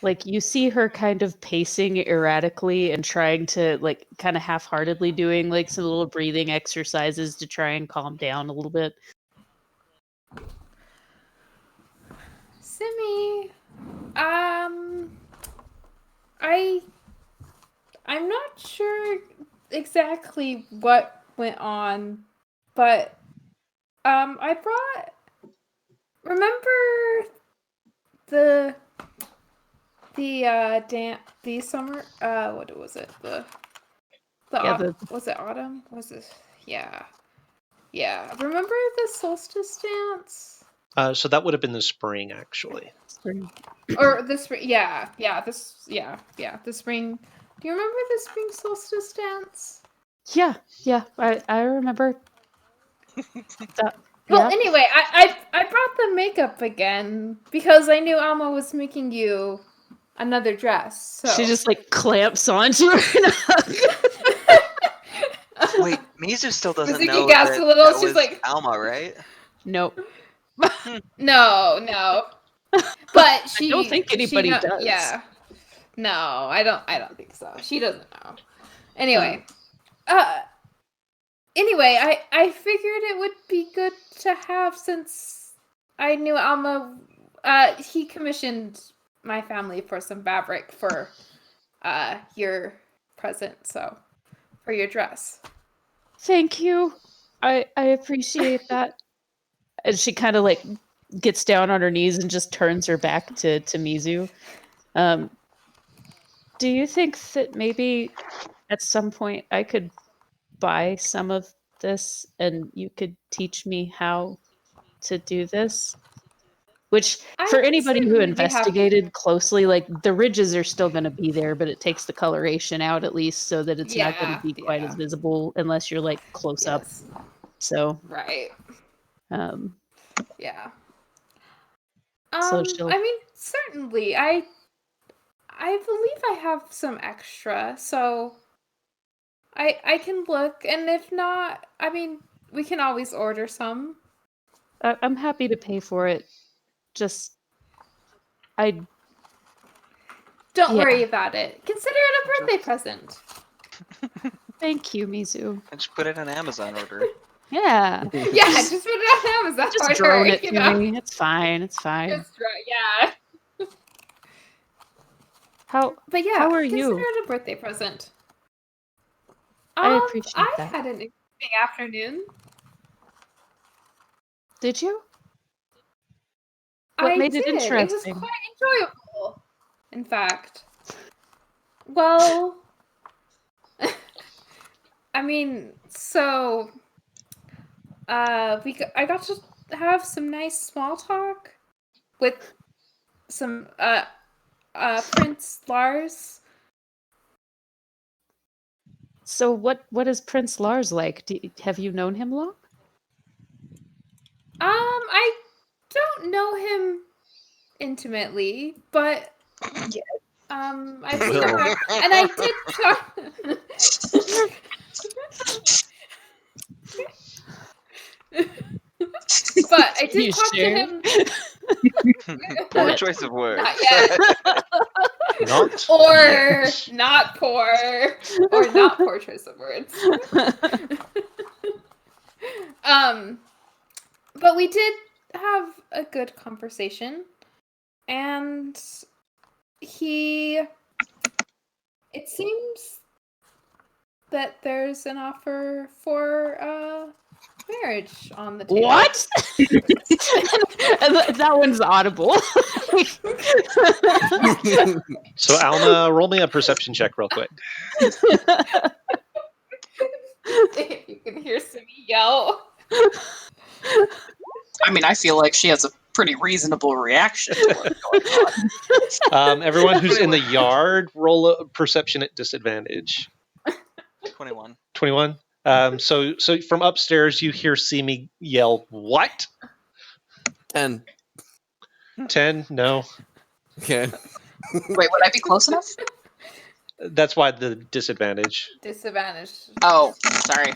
like, you see her kind of pacing erratically and trying to, like, kind of half-heartedly doing, like, some little breathing exercises to try and calm down a little bit. Simi, I'm not sure exactly what went on, but I brought. Remember the summer what was it was it autumn, was it yeah remember the solstice dance So that would have been the spring, actually. Spring. or the spring the spring. Do you remember the spring solstice dance? Yeah, I remember. That, Well, yeah. anyway, I brought the makeup again because I knew Alma was making you another dress. So She just, like, clamps onto her. Wait, Mizu still doesn't Mizuki know gasps that, a little, that she's was like- Alma, right? Nope. No. But she. I don't think anybody does. does. Yeah. No, I don't think so. She doesn't know. Anyway, I figured it would be good to have since I knew Alma. He commissioned my family for some fabric for your present, so for your dress. Thank you. I appreciate that. And she kind of, like, gets down on her knees and just turns her back to Mizu. Do you think that maybe at some point I could buy some of this and you could teach me how to do this? Which, I for would anybody who certainly be happy. investigated closely, like, the ridges are still going to be there, but it takes the coloration out at least so that it's not going Yeah, to be quite as yeah. visible unless you're, like, close up. Yes. So, Right. Yeah. So she'll- I mean, certainly. I believe I have some extra, so I can look, and if not, I mean, we can always order some. I'm happy to pay for it. Just, Don't Yeah. worry about it. Consider it a birthday present. Thank you, Mizu. And just put it on Amazon order. Yeah. Yeah, just put it on Amazon. Just order drone it, it you to know? me. It's fine. It's fine. Yeah. How But yeah, How are consider you? it a birthday present. I appreciate I that. had an interesting afternoon. Did you? What I made it did. It was interesting? quite enjoyable, in fact. Well, I mean, so I got to have some nice small talk with some Prince Lars. So what is Prince Lars like? Have you known him long? I don't know him intimately, but I've seen him Will. around, and I did talk. But I did You talk sure? to him. Poor choice of words. Not yet. Not Or yet. not poor. Or not poor choice of words. But we did have a good conversation, and it seems that there's an offer for marriage on the table. What? That one's audible. So Alma, roll me a perception check real quick. If you can hear Simi yell. I mean, I feel like she has a pretty reasonable reaction to what's going on. Everyone who's in the yard, roll a perception at disadvantage. 21. 21. So from upstairs, you hear Simi yell, "What?" 10. 10? No. Okay. Wait, would I be close enough? That's why the disadvantage. Disadvantage. Oh, sorry.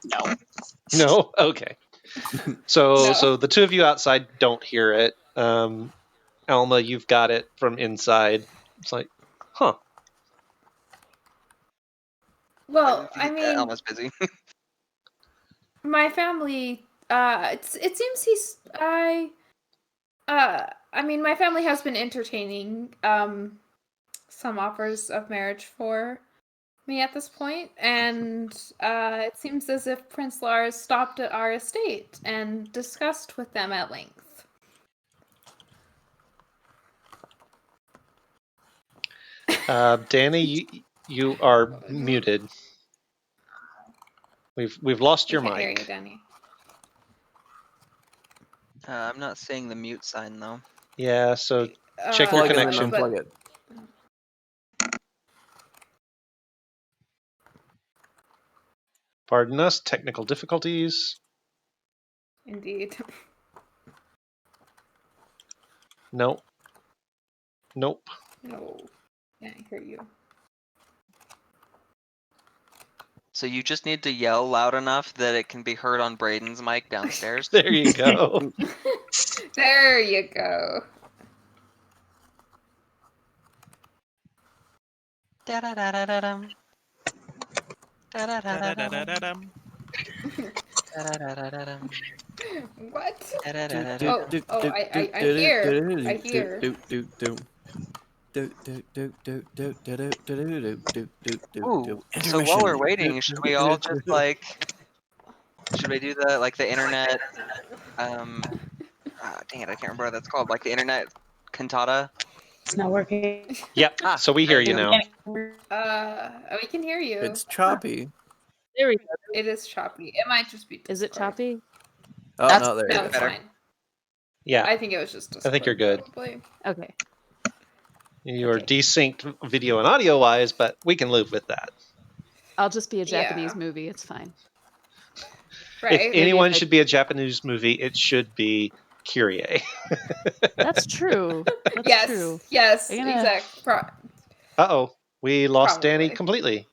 No. No? Okay. So No. so the two of you outside don't hear it. Alma, you've got it from inside. It's like, huh. Well, I mean, Alma's busy. my family. It seems I mean, my family has been entertaining some offers of marriage for me at this point, and it seems as if Prince Lars stopped at our estate and discussed with them at length. Danny, you are muted. We've lost your Can't hear mic. you, Danny. I'm not seeing the mute sign though. Yeah, so check your Plug it and connection. then unplug it. Pardon us, technical difficulties. Indeed. Nope. Nope. No, can't hear you. So you just need to yell loud enough that it can be heard on Braden's mic downstairs. There you go. There you go. Da-da-da-da-da-dum. Da-da-da-da-da-dum. Da-da-da-da-da-dum. Da-da-da-da-da-dum. What? Da-da-da-da-da-dum. I hear. I hear. Ooh, so while we're waiting, should we all just should we do the internet dang it, I can't remember what that's called. Like the internet cantata? It's not working. Yep. So we hear you now. We can hear you. It's choppy. There we go. It is choppy. It might just be. Is it Discord. choppy? Oh, That's- no, there No, it it's is. fine. Yeah. I think it was just. I think you're good. Probably. Okay. You are Okay. desynced video and audio wise, but we can live with that. I'll just be a Japanese Yeah. movie. It's fine. Right. If anyone if I- should be a Japanese movie, it should be Kyrie. That's true. That's yes. true. Yes. You're gonna- Exactly. Uh-oh. We lost Danny Probably. completely.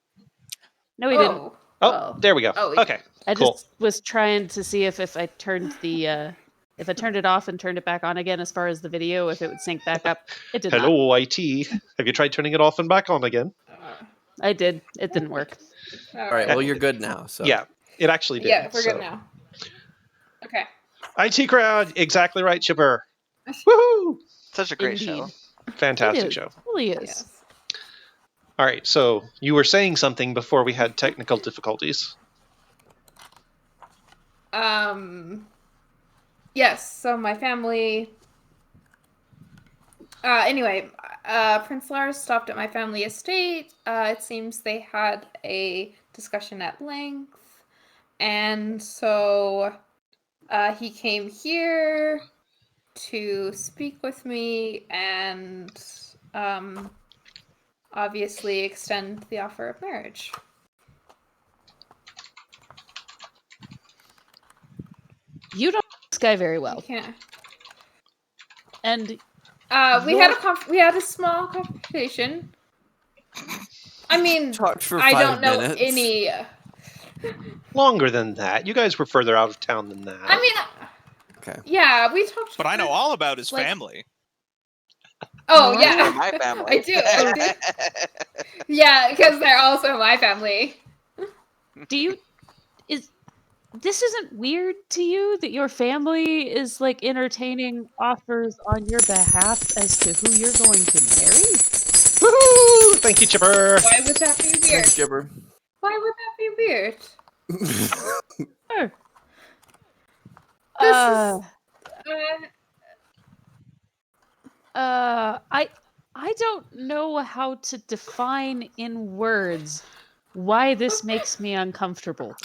No, we didn't. Oh. Oh, well. there we go. Oh, we Okay. I Cool. just was trying to see if I turned the if I turned it off and turned it back on again as far as the video, if it would sync back up. It did not. Hello, IT. Have you tried turning it off and back on again? I did. It didn't work. All right, well, you're good now. So Yeah, it actually did. Yeah, we're so. good now. Okay. IT crowd, exactly right, Chipper. Woohoo! Such a great Indeed. show. Fantastic It is. show. It really is. Yes. All right, so you were saying something before we had technical difficulties. Yes, so my family. Anyway, Prince Lars stopped at my family estate. It seems they had a discussion at length. And so he came here to speak with me and obviously extend the offer of marriage. You don't know this guy very You well. can't. And We had a small conversation. I mean, Talked for I 5 don't know minutes. any. Longer than that. You guys were further out of town than that. I mean, Okay. yeah, we talked. But I know for- all about his like- family. Oh Oh, yeah, My family. I do. Yeah, because they're also my family. this isn't weird to you that your family is like entertaining offers on your behalf as to who you're going to marry? Woohoo! Thank you, Chipper. Why would that be weird? Thanks, Gibber. Why would that be weird? Sure. This Uh, is. I don't know how to define in words why this makes me uncomfortable.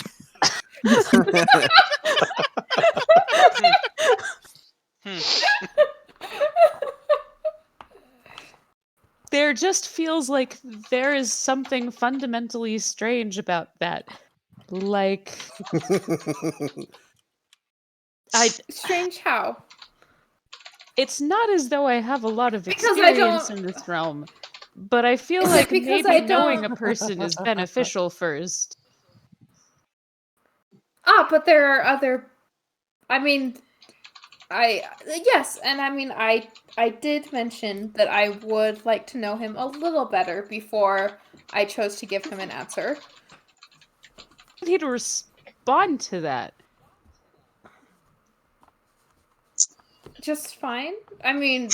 There just feels like there is something fundamentally strange about that. Like, Strange how? it's not as though I have a lot of Because I experience don't- in this realm, but I feel Is it like because maybe I knowing a don't- person is beneficial first. But there are other. I mean, yes, and I mean, I did mention that I would like to know him a little better before I chose to give him an answer. I need to respond to that. Just fine. I mean,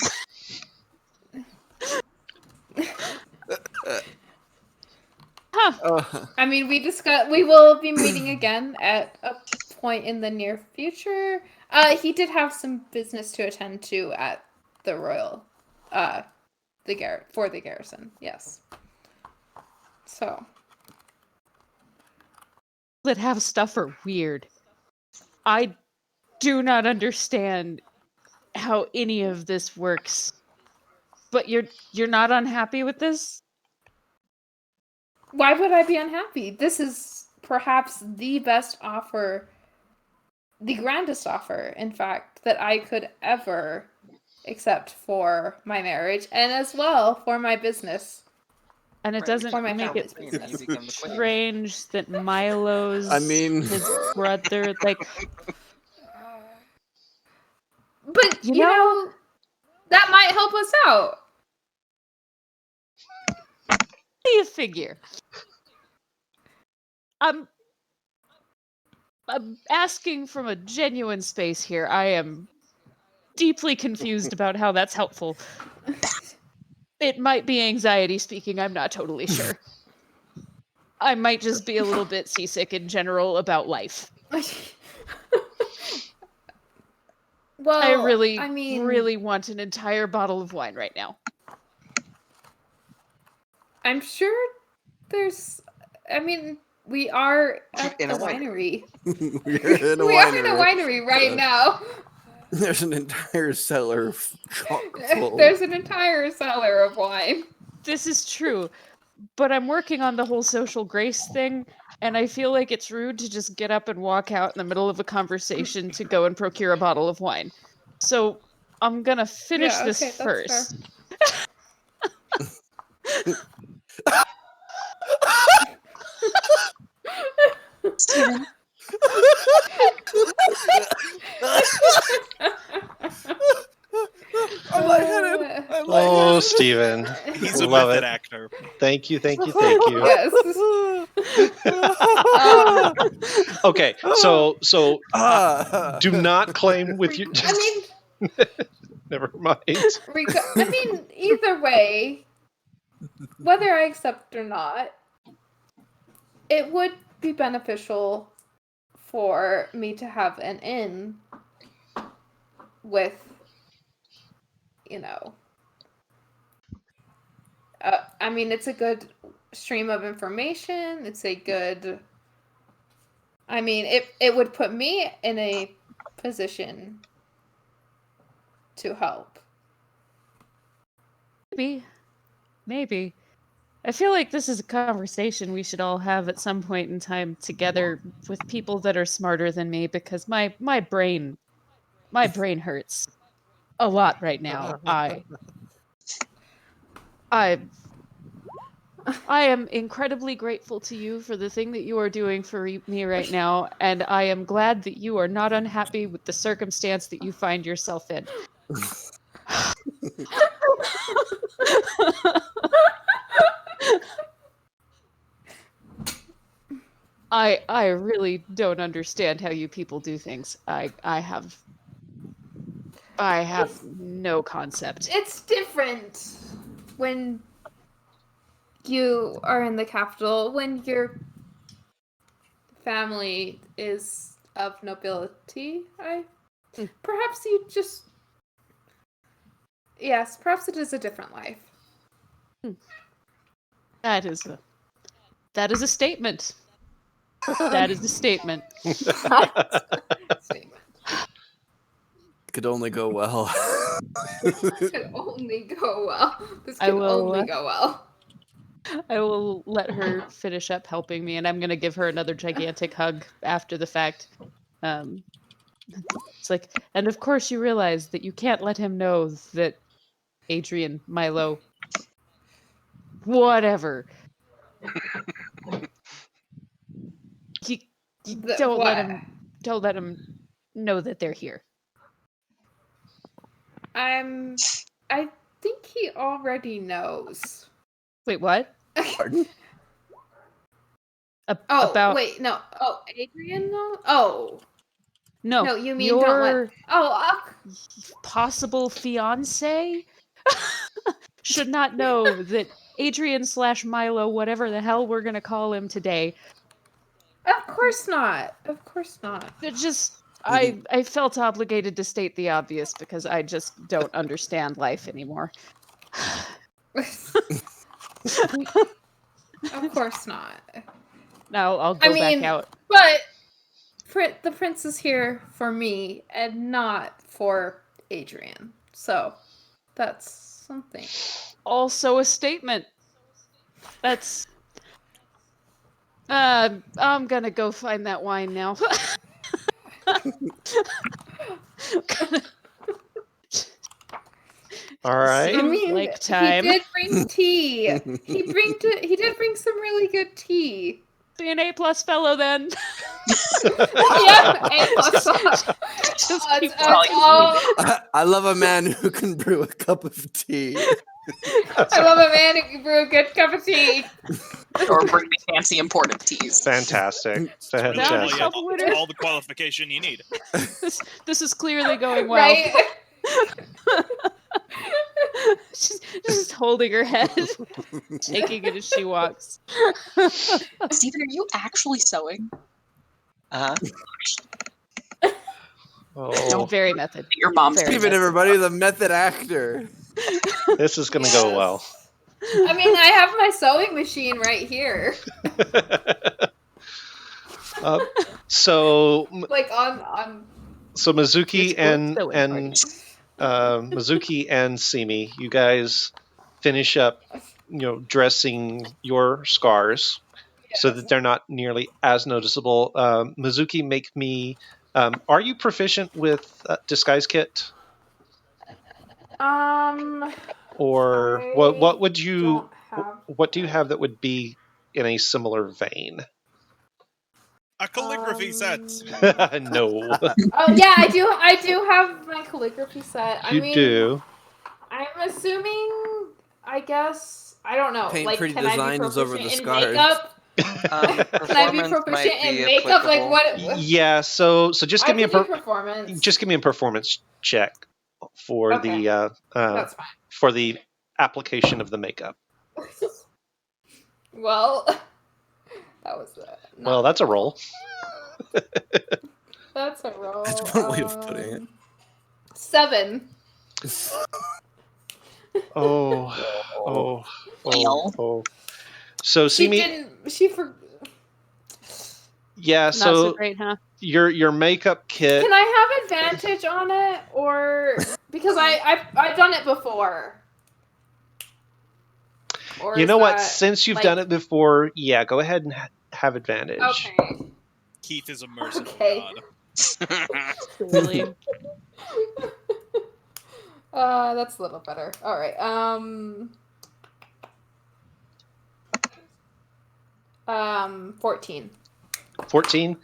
Huh. we will be meeting again at a point in the near future. He did have some business to attend to at the royal, for the garrison. Yes. So. That have stuff are weird. I do not understand how any of this works. But you're not unhappy with this? Why would I be unhappy? This is perhaps the best offer, the grandest offer, in fact, that I could ever accept for my marriage and as well for my business. And it Right, doesn't for my make it family's You business. become the queen. strange that Milo's I mean- his brother, like, But You you know- know, that might help us out. what do you figure? I'm asking from a genuine space here. I am deeply confused about how that's helpful. It might be anxiety speaking, I'm not totally sure. I might just be a little bit seasick in general about life. Well, I really, I mean, really want an entire bottle of wine right now. I'm sure there's. I mean, we are at In the a winery. winery. We're in a We are in a winery. winery right now. There's an entire cellar chock full. There's an entire cellar of wine. This is true, but I'm working on the whole social grace thing, and I feel like it's rude to just get up and walk out in the middle of a conversation to go and procure a bottle of wine. So I'm gonna finish Yeah, this okay, that's first. Steven, I'm lightheaded. I'm Oh, lightheaded. Steven. He's a Love method it. actor. Thank you, thank you, thank you. Yes. Okay, so Ah. do not claim with you. I mean, Never mind. I mean, either way, whether I accept or not, it would be beneficial for me to have an inn with, you know, I mean, it's a good stream of information. It's a good. I mean, it would put me in a position to help. Maybe. I feel like this is a conversation we should all have at some point in time together with people that are smarter than me, because my brain hurts a lot right now. I am incredibly grateful to you for the thing that you are doing for me right now, and I am glad that you are not unhappy with the circumstance that you find yourself in. I really don't understand how you people do things. I have no concept. It's different when you are in the capital, when your family is of nobility. Perhaps you just... Yes, perhaps it is a different life. That is a statement. That is a statement. Statement. Could only go well. This could only go well. This I could will, only go well. I will let her finish up helping me, and I'm gonna give her another gigantic hug after the fact. It's like, and of course you realize that you can't let him know that Adrian, Milo, whatever. You don't let him know that they're here. I think he already knows. Wait, what? Pardon? About wait, no. Oh, Adrian knows? Oh. no, You mean your don't let... possible fiance should not know that Adrian/Milo, whatever the hell we're gonna call him today. Of course not. Of course not. It just I felt obligated to state the obvious because I just don't understand life anymore. Of course not. Now I'll go back out. But the prince is here for me and not for Adrian. So that's something. Also a statement. That's I'm gonna go find that wine now. All right. I mean, like time. he did bring tea. He did bring some really good tea. Be an A+ fellow then. Yeah, A+. Just keep I love a man who can brew a cup of tea. I love a man who can brew a good cup of tea. Or bring me fancy imported teas. Fantastic. Down Fantastic. a couple winners. All the qualification you need. This is clearly going well. Right? She's just holding her head, shaking it as she walks. Steven, are you actually sewing? Oh, Very method. Your mom's Very Steven, method. everybody, the method actor. this is going to go well. I mean, I have my sewing machine right here. So Like on Mizuki It's and also Mizuki and Simi, you guys finish up, dressing your scars so that they're not nearly as noticeable. Mizuki, make me. Are you proficient with disguise kit? Or what would you? What do you have that would be in a similar vein? A calligraphy set. No, Oh yeah, I do have my calligraphy set. you do. I'm assuming. I guess I don't know. Paint like, pretty can I be designs over proficient the in scars. makeup? Can I be Performance proficient might in be makeup? Like applicable. what? Yeah. So just give me a performance. just give me a performance check for Okay. the That's fine. for the application of the makeup. Well, that was Well, that's a roll. That's a roll. That's one way of putting it. 7. Oh. Well. So She Simi, didn't. She for. yeah. Not so So great, huh? your makeup kit. Can I have advantage on it, or because I've done it before? Or You is know what? that, Since you've like- done it before, yeah, go ahead and have advantage. Okay. Keith is a merciful Okay. god. Really? That's a little better. All right. 14. 14.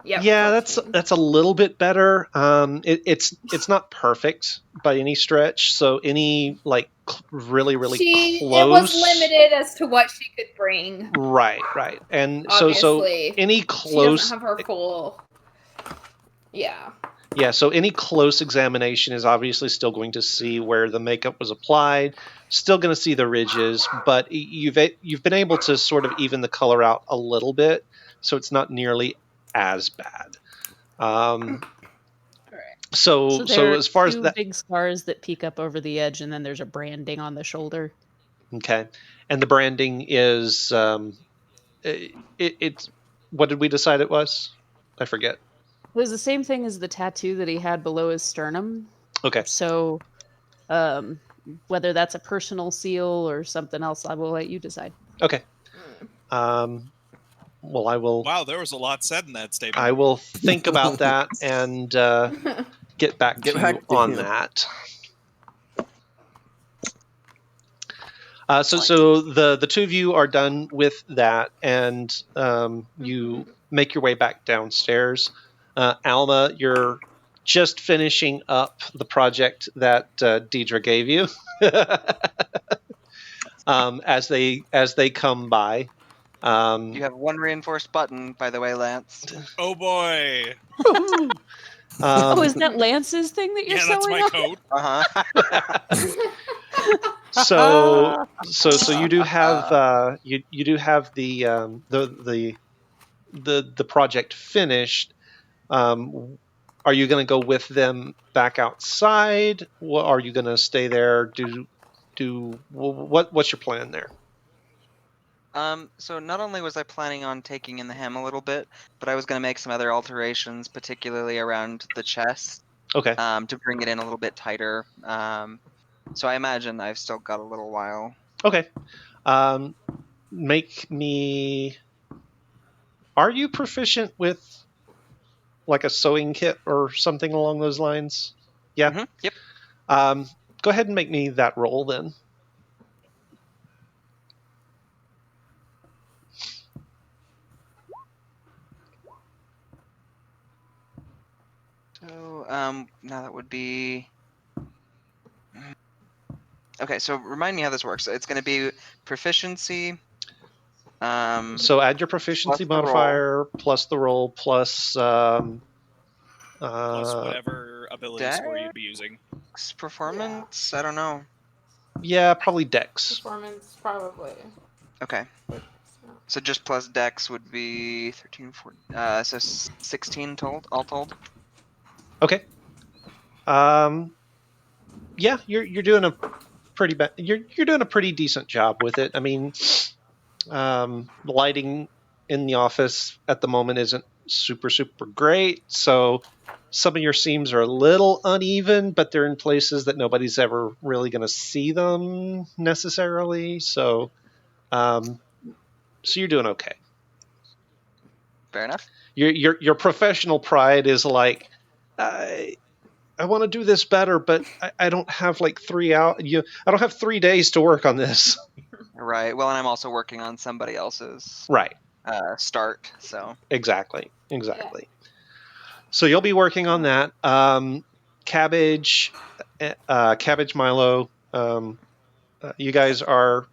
Yep, Yeah, 14. that's a little bit better. It's not perfect by any stretch. So any like really close. It was limited as to what she could bring. Right. And Obviously, so any She close. doesn't have her full. Yeah. Yeah, so any close examination is obviously still going to see where the makeup was applied, still going to see the ridges, but you've been able to sort of even the color out a little bit, so it's not nearly as bad. So there are as far as two that, big scars that peek up over the edge, and then there's a branding on the shoulder. okay, and the branding is it's what did we decide it was? I forget. It was the same thing as the tattoo that he had below his sternum. Okay. So, whether that's a personal seal or something else, I will let you decide. Okay. Well, I will. Wow, there was a lot said in that statement. I will think about that and get back to you on that. So the two of you are done with that, and you make your way back downstairs. Alma, you're just finishing up the project that Deidre gave you. As they come by. You have one reinforced button, by the way, Lance. Oh boy! Oh, is that Lance's thing that you're Yeah, that's sewing my on? coat. So you do have you do have the project finished. Are you going to go with them back outside? Are you going to stay there? What's your plan there? So not only was I planning on taking in the hem a little bit, but I was going to make some other alterations, particularly around the chest. Okay. To bring it in a little bit tighter. So I imagine I've still got a little while. Okay. Make me. Are you proficient with like a sewing kit or something along those lines? Yeah. Mm-hmm. Yep. Go ahead and make me that roll then. So now that would be. Okay, so remind me how this works. It's going to be proficiency. So add your proficiency plus the roll. modifier plus the roll plus Plus whatever ability score you'd be using. Performance? I don't know. yeah, probably dex. Performance, probably. Okay. So just plus dex would be 13, 14, so 16 all told. Okay. Yeah, you're doing a pretty bad. You're doing a pretty decent job with it. I mean, the lighting in the office at the moment isn't super great, so some of your seams are a little uneven, but they're in places that nobody's ever really going to see them necessarily. So you're doing okay. Fair enough. Your professional pride is like, I want to do this better, but I don't have like 3 hours. I don't have 3 days to work on this. Right. Well, and I'm also working on somebody else's Right. start. So Exactly. So you'll be working on that. Cabbage Milo. You guys are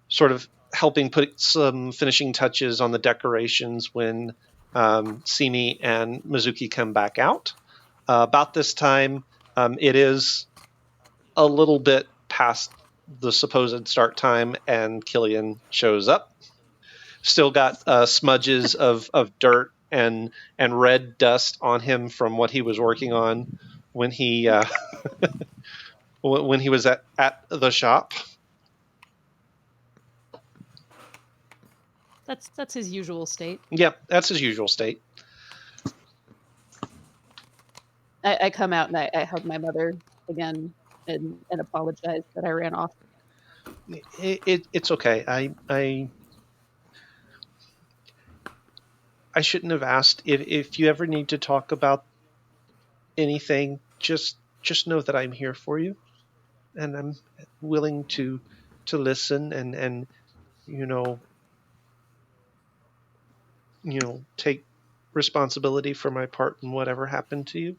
sort of helping put some finishing touches on the decorations when Simi and Mizuki come back out. About this time, it is a little bit past the supposed start time, and Killian shows up. Still got smudges of dirt and red dust on him from what he was working on. when he when he was at the shop. That's his usual state. Yep, that's his usual state. I come out and I hug my mother again and apologize that I ran off. It's okay. I shouldn't have asked. If you ever need to talk about anything, just know that I'm here for you, and I'm willing to listen and take responsibility for my part in whatever happened to you.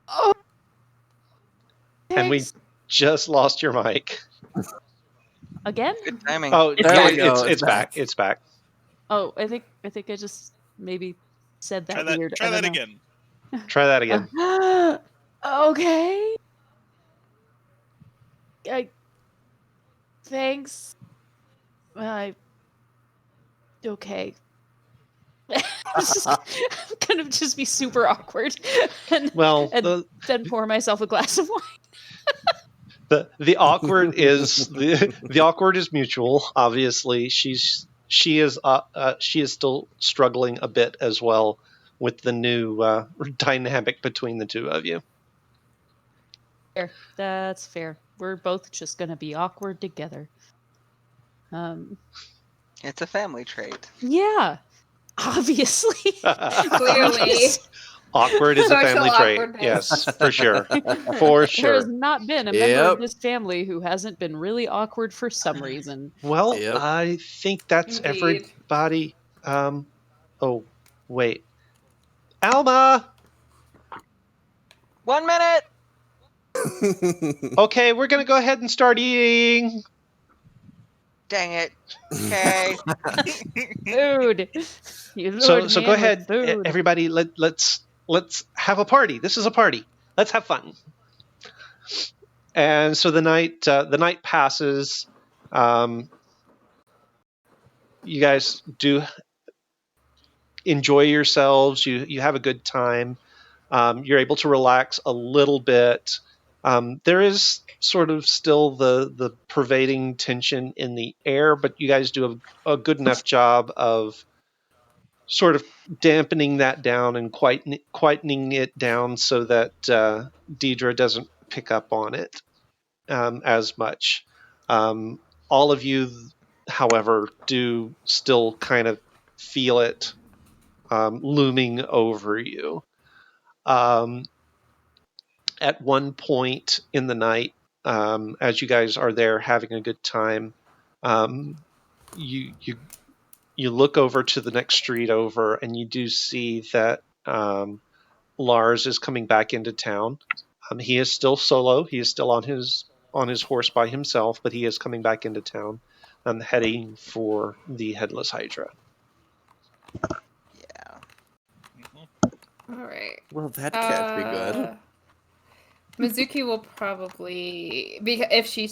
Oh, And we thanks. just lost your mic. Again? Good timing. Oh, There no, we go, it's it's back. back. It's back. Oh, I think I just maybe said that weird. Try I that don't know. again. Try that again. Okay. Thanks. Okay. I'm gonna just be super awkward and Well, then pour myself a glass of wine. the awkward is the awkward is mutual. Obviously, she is still struggling a bit as well with the new dynamic between the two of you. Fair. That's fair. We're both just gonna be awkward together. It's a family trait. Yeah. Obviously. Clearly. Awkward is a Social family trait. awkwardness. Yes, for sure. For There has sure. not been a member Yep. of this family who hasn't been really awkward for some reason. Well, Yep. I think that's Indeed. everybody. Oh, wait. Alma! 1 minute. Okay, we're going to go ahead and start eating. Dang it. Okay. Food. You So lured go me in with ahead, food. everybody. Let's have a party. This is a party. Let's have fun. And so the night passes. You guys do enjoy yourselves. You have a good time. You're able to relax a little bit. There is sort of still the pervading tension in the air, but you guys do a good enough job of sort of dampening that down and quietening it down so that Deidre doesn't pick up on it as much. All of you, however, do still kind of feel it looming over you. At one point in the night, as you guys are there having a good time, you look over to the next street over, and you do see that Lars is coming back into town. He is still solo. He is still on his horse by himself, but he is coming back into town, heading for the Headless Hydra. Yeah. All right. Well, that can't be good. Mizuki will probably, because if she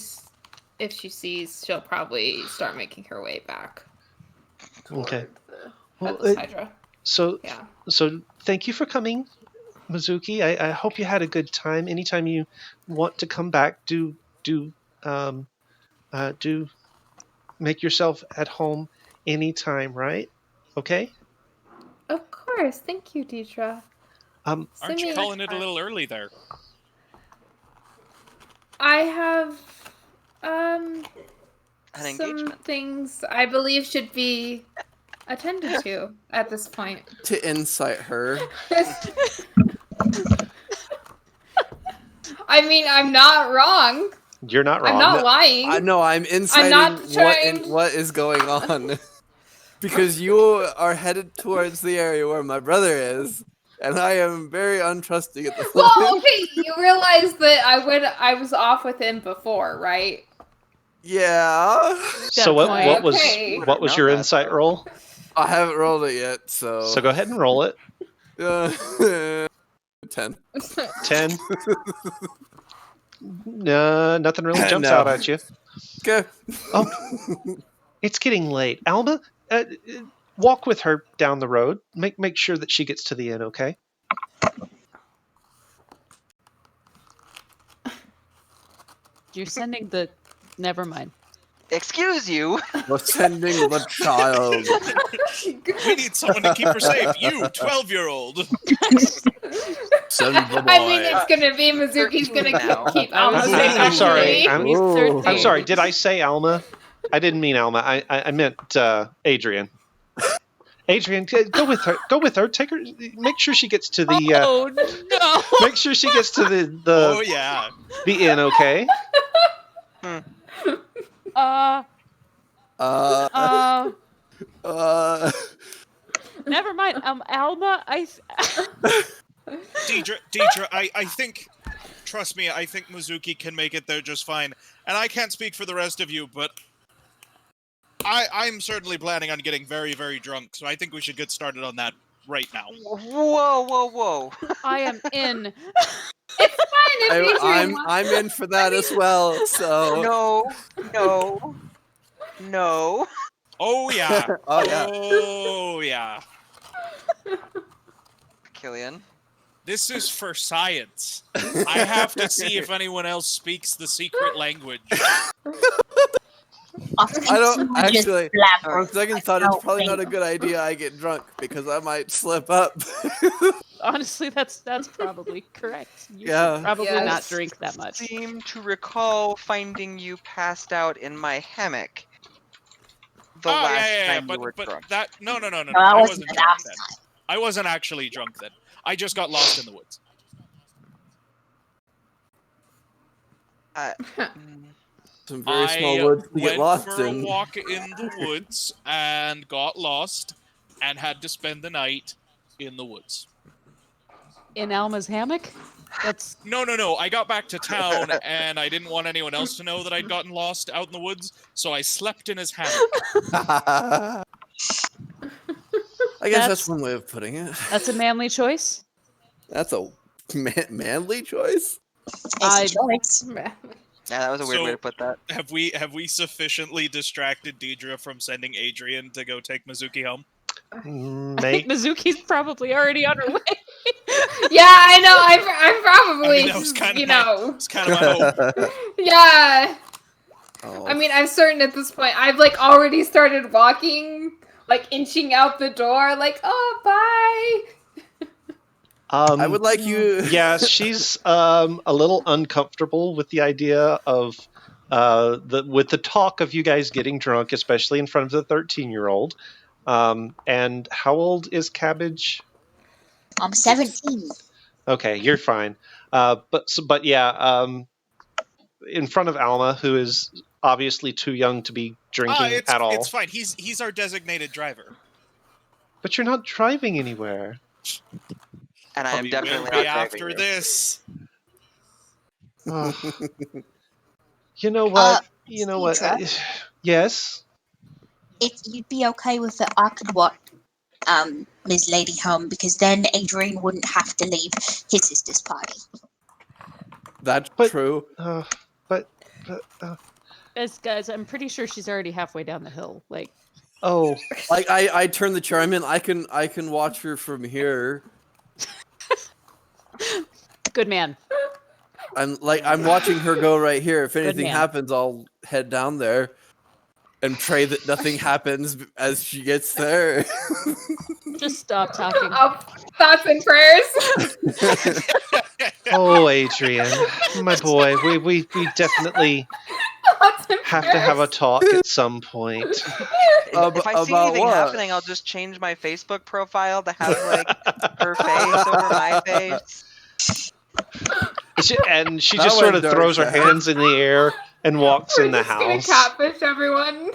sees, she'll probably start making her way back. Okay. toward the Well, Headless Hydra. So Yeah. thank you for coming, Mizuki. I hope you had a good time. Anytime you want to come back, do make yourself at home anytime, right? Okay. Of course. Thank you, Deidre. Aren't Send you me calling next it a time. little early there? I have An some engagement. things I believe should be attended to at this point. To insight her. I mean, I'm not wrong. You're not wrong. I'm not lying. I know I'm inciting not trying- what is going on. Because you are headed towards the area where my brother is, and I am very untrusting at the moment. Well, okay, you realize that I was off with him before, right? Yeah. So what point. was Okay. what was Know your that, insight though. roll? I haven't rolled it yet, so. So go ahead and roll it. 10. 10. No, nothing really jumps No. out at you. Okay. Oh, it's getting late. Alma, walk with her down the road. Make sure that she gets to the inn, okay? You're sending the. Never mind. Excuse you. We're sending the child. We need someone to keep her safe. You, 12-year-old. Send the boy. I mean, it's gonna be Mizuki's gonna Now. keep I was Alma saying, safe. I'm sorry, actually. He's Ooh. 13. I'm sorry. Did I say Alma? I didn't mean Alma. I meant Adrian. Adrian, go with her. Go with her. Take her. Make sure she gets to the. Oh no! Make sure she gets to Oh, yeah. the inn, okay? Uh, Uh, uh, never mind. Alma, Deidre, I think, trust me, I think Mizuki can make it there just fine. And I can't speak for the rest of you, but I'm certainly planning on getting very, very drunk, so I think we should get started on that right now. Whoa. I am in. It's fine. It's I'm in for that as well. So No. Oh, yeah. Oh yeah. Oh, yeah. Killian. This is for science. I have to see if anyone else speaks the secret language. I don't actually. blabber. On second thought, it's probably not a good idea I get drunk because I might slip up. Honestly, that's probably correct. You Yeah. should probably Yes. not drink that much. Seem to recall finding you passed out in my hammock. The last time you were but drunk. that no, No, I I wasn't wasn't the drunk last then. time. I wasn't actually drunk then. I just got lost in the woods. Some very small I woods to get went lost for in. a walk in the woods and got lost and had to spend the night in the woods. In Alma's hammock? That's No. I got back to town and I didn't want anyone else to know that I'd gotten lost out in the woods, so I slept in his hammock. I guess That's- that's one way of putting it. a manly choice. That's a manly choice. It's a choice. Yeah, that was a weird way So- to put that. Have we sufficiently distracted Deidre from sending Adrian to go take Mizuki home? I think Make Mizuki's probably already on her way. Yeah, I know. I'm probably, I mean, that was kind of you my, know, it's kind of my hope. yeah. Oh. I mean, I'm certain at this point. I've like already started walking, like inching out the door, like, oh, bye. I would like you. Yeah, she's a little uncomfortable with the idea of with the talk of you guys getting drunk, especially in front of the 13-year-old. And how old is Cabbage? I'm 17. Okay, you're fine. But yeah, in front of Alma, who is obviously too young to be drinking at all. It's fine. He's our designated driver. But you're not driving anywhere. And I am We definitely will not be driving after you. this. You know what? Petra? Yes. If you'd be okay with it, I could watch Ms. Lady home because then Adrian wouldn't have to leave his sister's party. That's But- true. But Guys, I'm pretty sure she's already halfway down the hill. Like, oh, Like I turn the chair. I mean, I can watch her from here. good man. I'm watching her go right here. If anything man. happens, I'll head down there and pray that nothing happens as she gets there. Just stop talking. Thoughts and prayers. oh, Adrian, my boy, we definitely Thoughts and have to have a prayers. talk at some point. If I see About anything what? happening, I'll just change my Facebook profile to have like her face over my face. And she That just sort went of dark, throws her Jack. hands in the air and walks We're in the just gonna house. catfish everyone.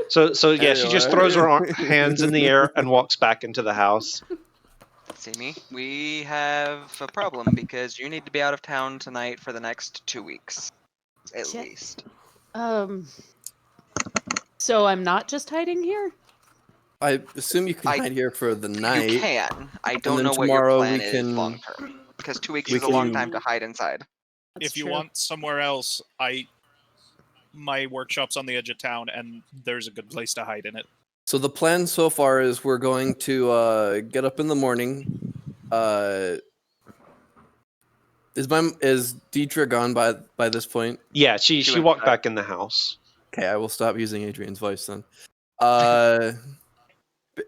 So yeah, she just Anyway. throws her hands in the air and walks back into the house. See me? We have a problem because you need to be out of town tonight for the next 2 weeks, at Shit. least. So I'm not just hiding here? I assume you can I- hide here for the night. You can. I don't then know what your tomorrow plan we is can- long term. Because 2 weeks we is a long can- time to hide inside. That's If you true. want somewhere else, my workshop's on the edge of town, and there's a good place to hide in it. So the plan so far is we're going to get up in the morning. Is Deidre gone by this point? Yeah, she went walked back. back in the house. Okay, I will stop using Adrian's voice then.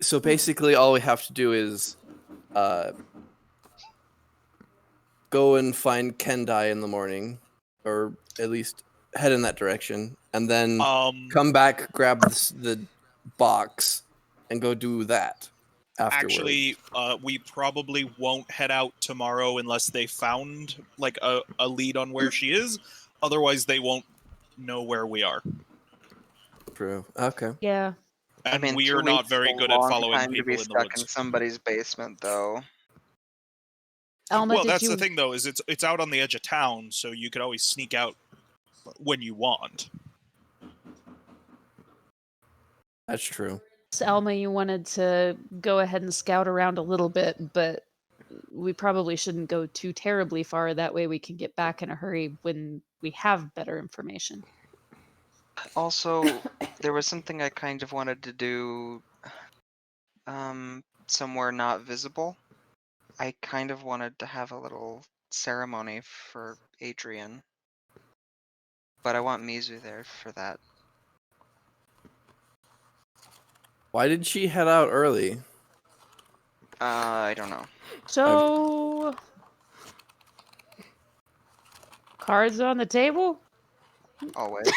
So basically, all we have to do is go and find Kendai in the morning, or at least head in that direction, and then come back, grab the box, and go do that afterwards. Actually, we probably won't head out tomorrow unless they found like a lead on where she is. Otherwise, they won't know where we are. True. Okay. Yeah. And I mean, we 2 are not weeks very is a good at long following time to people be in the stuck in woods. somebody's basement, though. Alma, Well, did that's you... the thing, though, is it's out on the edge of town, so you could always sneak out when you want. That's true. Alma, you wanted to go ahead and scout around a little bit, but we probably shouldn't go too terribly far. That way we can get back in a hurry when we have better information. Also, there was something I kind of wanted to do somewhere not visible. I kind of wanted to have a little ceremony for Adrian. But I want Mizu there for that. Why did she head out early? I don't know. So... Cards on the table? Always.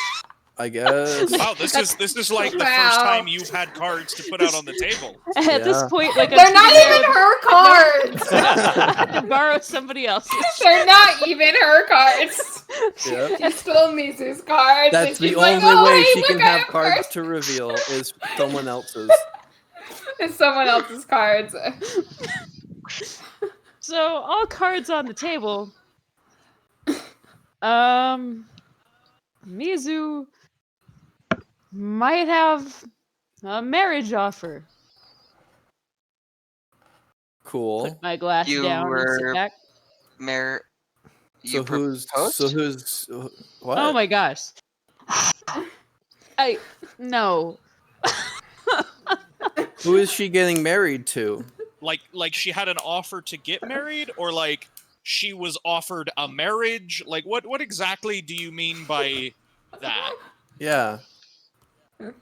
I guess. Wow, this is like the first Wow. time you've had cards to put out on the table. At this Yeah. point, like, They're I'm not sitting there even with- her cards. I have to borrow somebody else's. They're not even her cards. Yeah. It's still Mizu's cards. That's and the she's only like, oh, way hey, she look, can I have cards cards. to reveal is someone else's. It's someone else's cards. So, all cards on the table. Mizu might have a marriage offer. Cool. Put my glass You down and sit were- back. Mayor, So you who's proposed? what? Oh my gosh. No. Who is she getting married to? Like she had an offer to get married, or like she was offered a marriage? Like what exactly do you mean by that? Yeah.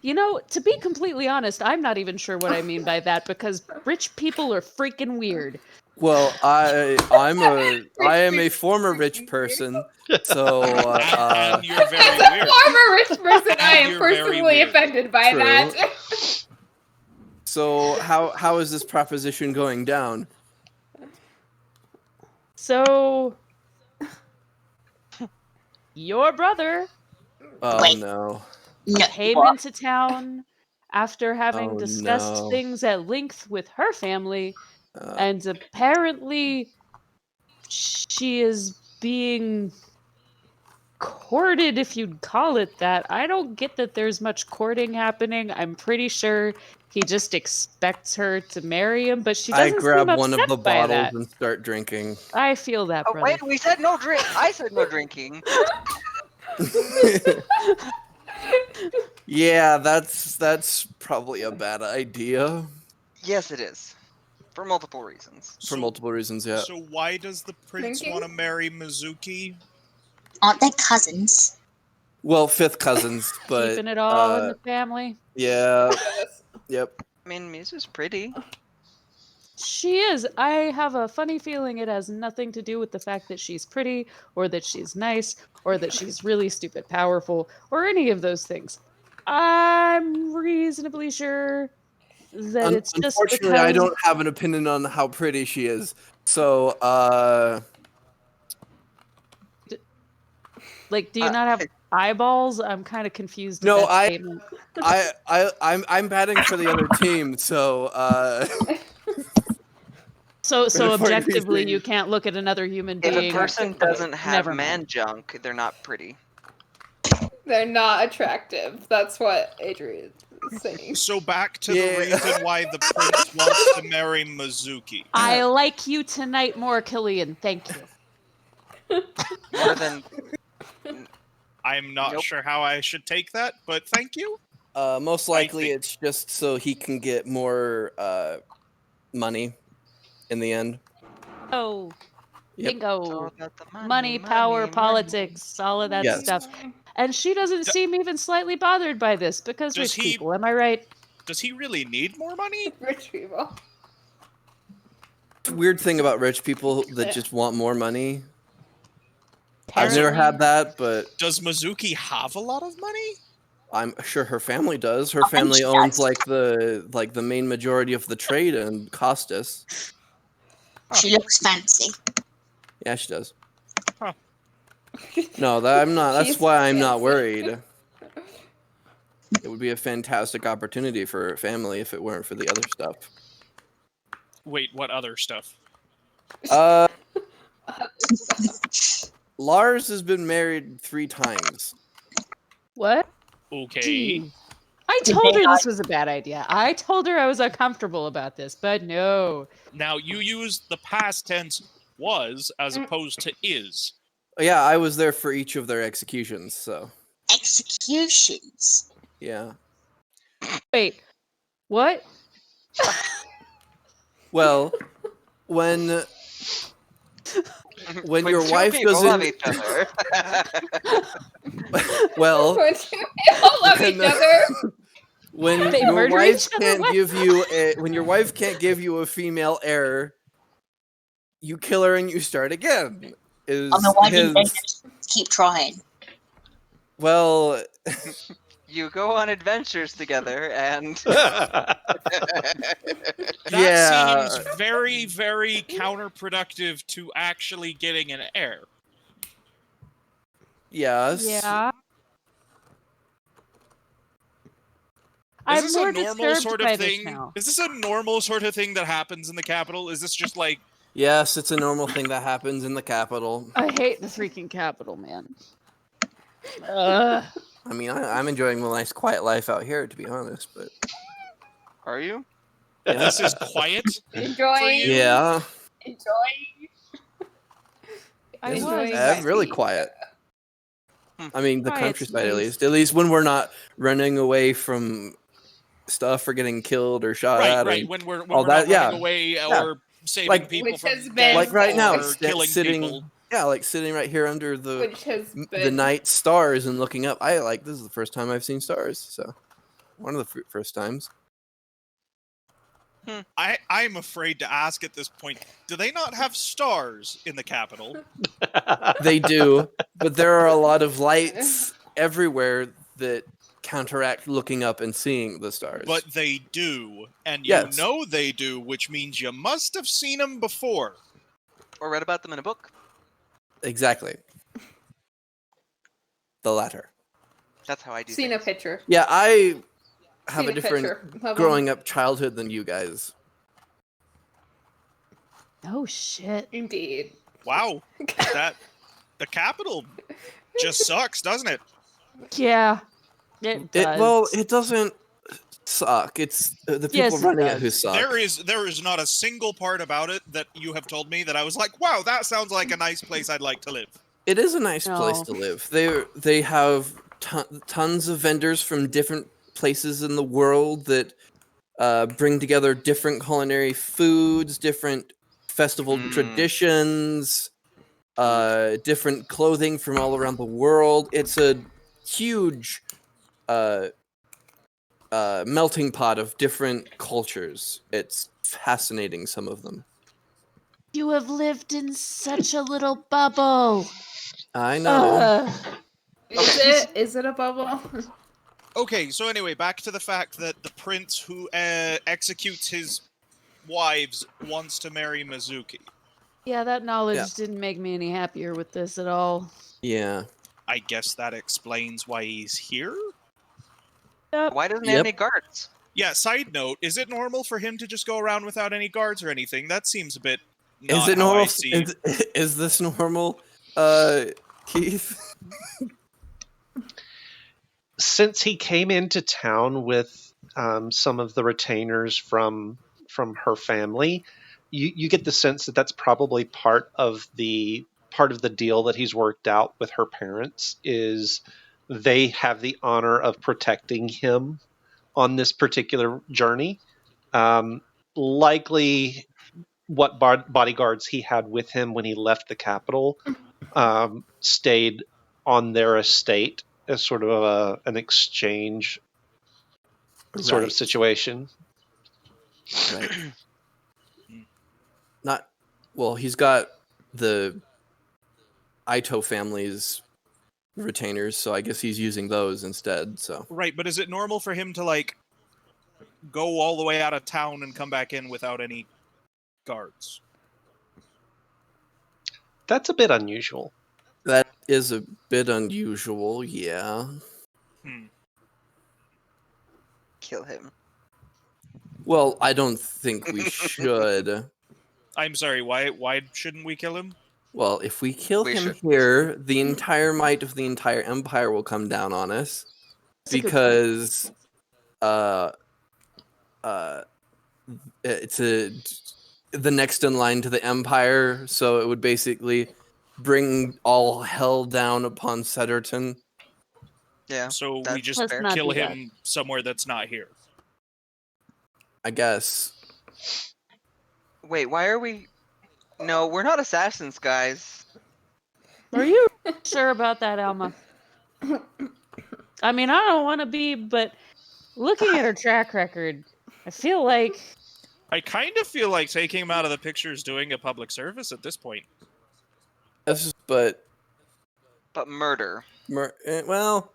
You know, to be completely honest, I'm not even sure what I mean by that because rich people are freaking weird. Well, I am a former rich person, so And you're very As a weird. former rich person, I am You're very personally weird. offended by True. that. so how is this proposition going down? So, your brother Oh Wait. no. No, came what? into town after having Oh, discussed no. things at length with her family, Uh, and apparently she is being courted, if you'd call it that. I don't get that there's much courting happening. I'm pretty sure he just expects her to marry him, but she I doesn't grab seem one of upset the by bottles that. and start drinking. I feel that, Oh brother. wait, we said no drink. I said no drinking. Yeah, that's probably a bad idea Yes, it is, for multiple reasons. for multiple reasons. Yeah. So why does the prince Thinking? want to marry Mizuki? Aren't they cousins? Well, fifth cousins, but Keeping it all in the family. yeah. Yep. I mean, Mizu's pretty. She is. I have a funny feeling it has nothing to do with the fact that she's pretty, or that she's nice, or that she's really stupid powerful, or any of those things. I'm reasonably sure that it's just Unfortunately, because I don't have an opinion on how pretty she is. So, like, do you not have eyeballs? I'm kind of confused. No, with that I- statement. I'm batting for the other team. So, So for objectively, reason. you can't look at another human If being. a person doesn't have Never man mind. junk, they're not pretty. They're not attractive. That's what Adrian is saying. So back to Yeah. the reason why the prince wants to marry Mizuki. I like you tonight more, Killian. Thank you. More than I'm not Nope. sure how I should take that, but thank you. Most likely, think- it's just so he can get more money in the end. Oh, Yep. It's all bingo. about the Money, power, politics, all of that Yes. stuff. And she doesn't seem even slightly bothered by this because Does rich he- people, am I right? Does he really need more money? Rich people. Weird thing about rich people that just want more money. I've Apparently. never had that, but Does Mizuki have a lot of money? I'm sure her family does. Her I think family she owns does. like the main majority of the trade in Costas. She looks fancy. Yeah, she does. Huh. No, I'm not. That's She's why I'm not fancy. worried. It would be a fantastic opportunity for her family if it weren't for the other stuff. Wait, what other stuff? Uh, Lars has been married 3 times. What? Okay. Gee. I told her this was a bad idea. I told her I was uncomfortable about this, but no. Now you use the past tense was as opposed to is. Yeah, I was there for each of their executions, so Executions. yeah. Wait, what? Well, when When your two wife people love doesn't, each other. well, When you all love each when, other. when They your murder wife each other? can't What? give you when your wife can't give you a female heir, you kill her and you start again. Is I mean, why didn't they his just keep trying? well? You go on adventures together, and That Yeah. seems very, very counterproductive to actually getting an heir. Yes. Yeah. Is I'm this more a normal disturbed sort by of this thing? now. Is this a normal sort of thing that happens in the capital? Is this just like Yes, it's a normal thing that happens in the capital. I hate the freaking capital, man. Ugh. I mean, I'm enjoying the nice quiet life out here, to be honest. But are you? this is quiet? Enjoying. you? yeah, Enjoying. I it's Enjoying was. my really peace. quiet. I mean, the Quiet's countryside at nice. least. At least when we're not running away from stuff or getting killed or shot Right, at. right. and When we're all not that, yeah. running away Yeah. or saving Like- people Which from has been death like right now, or killing sitting. people. Yeah, like sitting right here under Which has the been night stars and looking up. This is the first time I've seen stars, so one of the first times. I'm afraid to ask at this point. Do they not have stars in the capital? They do, but there are a lot of lights everywhere that counteract looking up and seeing the stars. But they do, and you Yes. know they do, which means you must have seen them before. Or read about them in a book? Exactly. The latter. That's how I do seen a things. picture. Yeah, I have Seen a different picture of growing up childhood than you guys. Oh shit. Indeed. Wow, that the capital just sucks, doesn't it? Yeah. It does. Well, it doesn't suck. It's the people Yes, it running it does. who suck. There is not a single part about it that you have told me that I was like, wow, that sounds like a nice place I'd like to live. It is a nice place No. to live. They have tons of vendors from different places in the world that bring together different culinary foods, different festival traditions, different clothing from all around the world. It's a huge melting pot of different cultures. It's fascinating, some of them. You have lived in such a little bubble. I know. Is it a bubble? Okay, so anyway, back to the fact that the prince who executes his wives wants to marry Mizuki. Yeah, that knowledge Yeah. didn't make me any happier with this at all. Yeah. I guess that explains why he's here? Why doesn't he have Yep. any guards? Yeah, side note, is it normal for him to just go around without any guards or anything? That seems a bit not Is it how I normal? see- Is this normal, Keith? Since he came into town with some of the retainers from her family, you get the sense that that's probably part of the part of the deal that he's worked out with her parents is they have the honor of protecting him on this particular journey. Likely what bodyguards he had with him when he left the capital stayed on their estate as sort of an exchange sort of Right. situation. Right. Not well. He's got the Ito family's retainers, so I guess he's using those instead. So Right, but is it normal for him to like go all the way out of town and come back in without any guards? That's a bit unusual. that is a bit unusual. Yeah. Kill him. Well, I don't think we should. I'm sorry, why shouldn't we kill him? Well, if we kill We him should. here, the entire might of the entire empire will come down on us That's a good point. because it's the next in line to the empire, so it would basically bring all hell down upon Sederton. Yeah. So we that's just Let's fair. not kill do that. him somewhere that's not here. I guess. Wait, why are we? No, we're not assassins, guys. Are you sure about that, Alma? I mean, I don't want to be, but looking at her track record, I feel like I kind of feel like taking him out of the picture is doing a public service at this point. But But murder. well,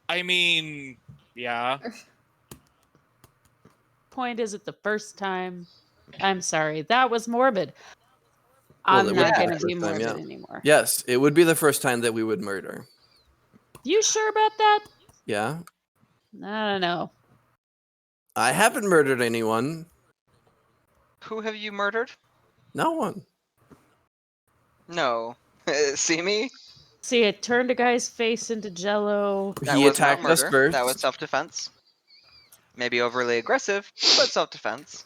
I mean, yeah. point is it the first time. I'm sorry, that was morbid. Well, I'm it not would be going the to be first time, morbid yeah. anymore. yes, it would be the first time that we would murder. You sure about that? Yeah, I don't know. I haven't murdered anyone. Who have you murdered? No one. No. See me? See, it turned a guy's face into jello. That He was not attacked us murder. first. That was self-defense. Maybe overly aggressive, but self-defense.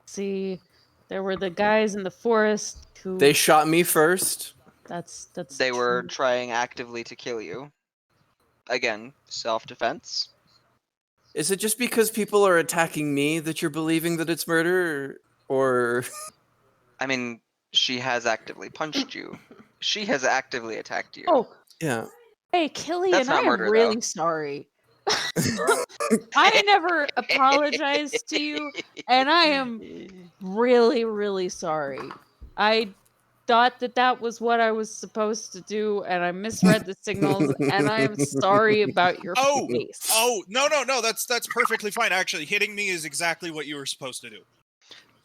See, there were the guys in the forest who. They shot me first. That's They were true. trying actively to kill you. Again, self-defense. Is it just because people are attacking me that you're believing that it's murder, or I mean, she has actively punched you. She has actively attacked you. Oh, yeah? hey, Killian, That's I not am murder, though. really sorry. I never apologized to you, and I am really, really sorry. I thought that was what I was supposed to do, and I misread the signals, and I am sorry about your face. Oh, no, that's perfectly fine. Actually, hitting me is exactly what you were supposed to do.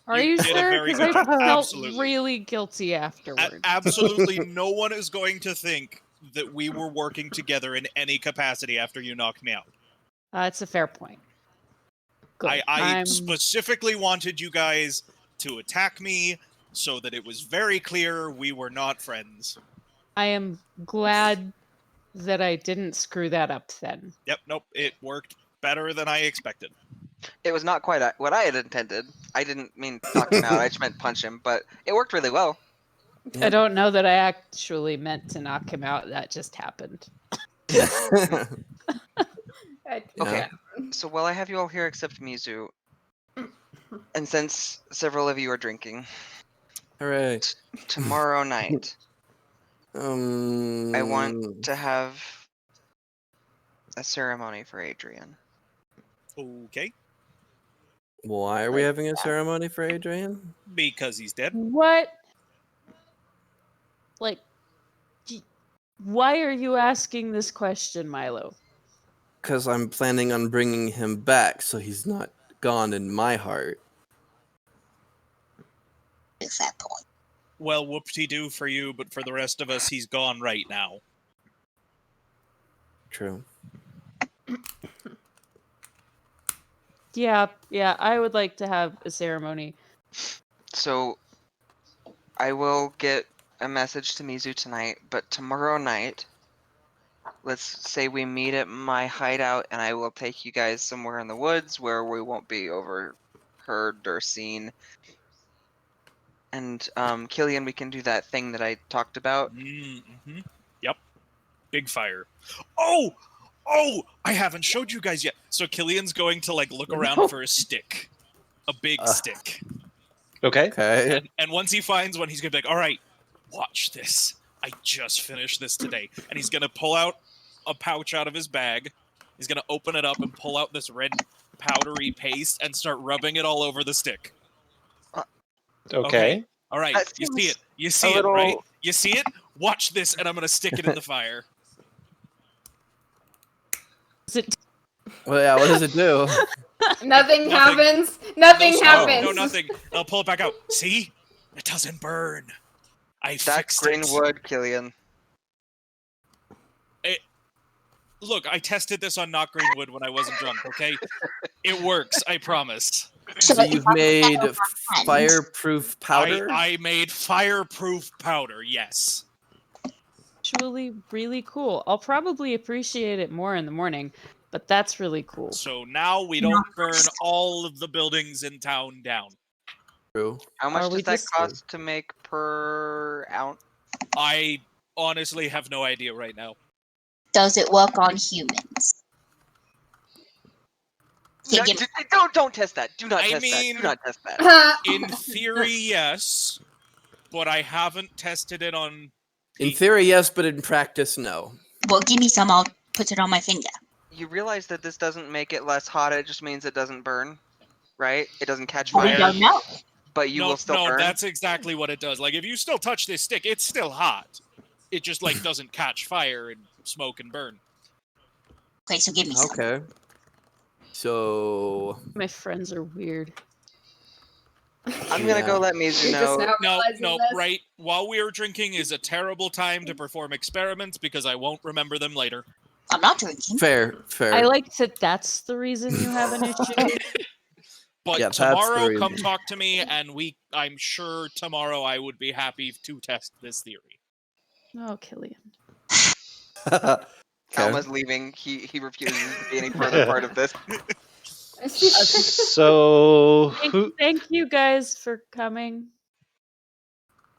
Are you you did a sure? very Because good I job. felt Absolutely. really guilty afterwards. Absolutely no one is going to think that we were working together in any capacity after you knocked me out. It's a fair point. Good. I I'm- specifically wanted you guys to attack me so that it was very clear we were not friends. I am glad that I didn't screw that up then. Yep, nope, it worked better than I expected. It was not quite what I had intended. I didn't mean knock him out. I just meant punch him, but it worked really well. I don't know that I actually meant to knock him out. That just happened. Okay, so while I have you all here except Mizu, and since several of you are drinking, Hooray! tomorrow night I want to have a ceremony for Adrian. Okay, Why are we having a ceremony for Adrian? because he's dead. What? Like, why are you asking this question, Milo? Because I'm planning on bringing him back, so he's not gone in my heart. At that point. Well, whoop-de-doo for you, but for the rest of us, he's gone right now. True. Yeah, I would like to have a ceremony. So I will get a message to Mizu tonight, but tomorrow night, let's say we meet at my hideout and I will take you guys somewhere in the woods where we won't be overheard or seen. And Killian, we can do that thing that I talked about. Mm-hmm. Yep. Big fire. Oh! I haven't showed you guys yet. So Killian's going to like look around for a stick. A big stick. Okay. Okay. And once he finds one, he's gonna be like, all right, watch this. I just finished this today. And he's gonna pull out a pouch out of his bag. He's gonna open it up and pull out this red powdery paste and start rubbing it all over the stick. Okay. All right, That you see seems it. You see it, little- right? You see it? Watch this, and I'm gonna stick it in the fire. Is it Well, yeah. What does it do? Nothing Nothing. happens. Nothing No, happens. No, nothing. I'll pull it back out. See? It doesn't burn. I That's fixed green it. wood, Killian. Look, I tested this on not green wood when I wasn't drunk, okay? It works, I promise. So like, you've if I made put that on my fireproof powder. I made fireproof powder, yes. actually really cool? I'll probably appreciate it more in the morning, but that's really cool. So now we don't burn all of the buildings in town down. True. How much Are we does that just- cost to make per ounce? I honestly have no idea right now. Does it work on humans? No, Give- don't test that. Do not I test that. mean- Do not test that. In theory, yes, but I haven't tested it on. In theory, yes, but in practice, no. Well, give me some. I'll put it on my finger. You realize that this doesn't make it less hot. It just means it doesn't burn, right? It doesn't catch We fire, don't know. but you no, will still no, burn. that's exactly what it does. Like if you still touch this stick, it's still hot. It just like doesn't catch fire and smoke and burn. Okay, so give me some. Okay. So My friends are weird. I'm gonna go Yeah. let Mizu You're just know. now No, realizing no, this? right. While we are drinking is a terrible time to perform experiments because I won't remember them later. I'm not drinking. fair. I like that that's the reason you have an issue. But Yeah, that's the tomorrow, come reason. talk to me, and I'm sure tomorrow I would be happy to test this theory. Oh, Killian. Alma's leaving. He refuses to be any further part of this. So who? Thank you guys for coming.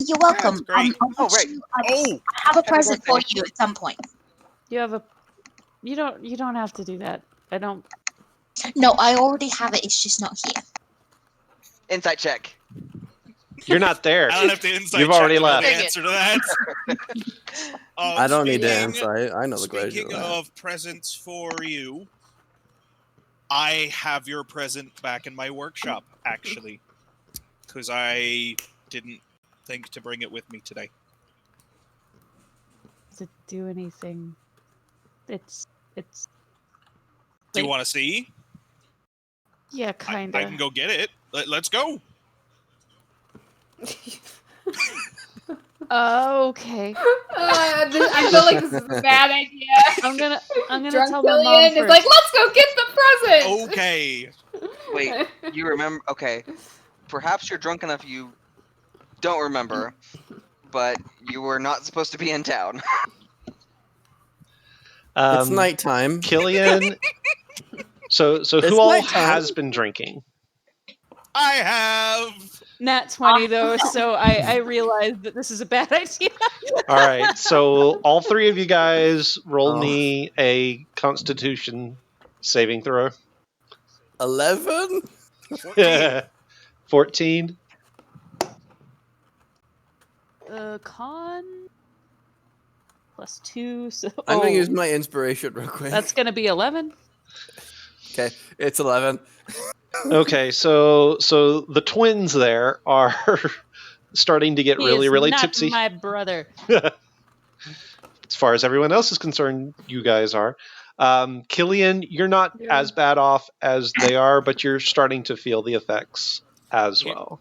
You're welcome. great. I'll Oh, let right. you- Oh, I have a present for birthday. you at some point. You have a. You don't have to do that. I don't. No, I already have it. It's just not here. Insight check. You're not there. I don't have to insight. You've check already to know left. the answer to that. I don't need to Speaking- answer. I know the question. Speaking of presents for you, I have your present back in my workshop, actually, because I didn't think to bring it with me today. Does it do anything? It's. Do you Wait. want to see? Yeah, I kinda. can go get it. Let's go. Okay. I feel like this is a bad idea. I'm gonna Drunk tell my mom Killian is first. like, let's go get the present. Okay. Wait, you remember? Okay, perhaps you're drunk enough you don't remember, but you were not supposed to be in town. It's nighttime. Killian. So It's who all nighttime. has been drinking? I have. Nat 20 though, so I realized that this is a bad idea. All right. So all three of you guys roll Oh. me a Constitution saving throw. 11. 14. Con +2, so I'm gonna use my inspiration real quick. that's gonna be 11. Okay, it's 11. Okay, so the twins there are starting to get He really, is really not tipsy. my brother. As far as everyone else is concerned, you guys are. Killian, you're not Yeah. as bad off as they are, but you're starting to feel the effects as Yeah. well.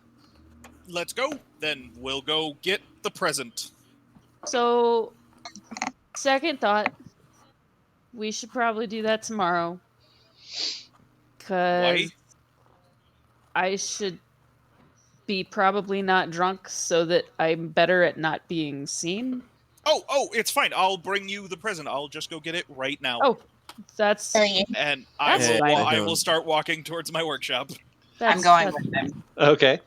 Let's go. Then we'll go get the present. So, second thought, we should probably do that tomorrow. Why? Cause I should be probably not drunk so that I'm better at not being seen. Oh, it's fine. I'll bring you the present. I'll just go get it right now. Oh. That's So yeah, And That's fine. I will start walking towards my workshop. I'm going with him. Okay.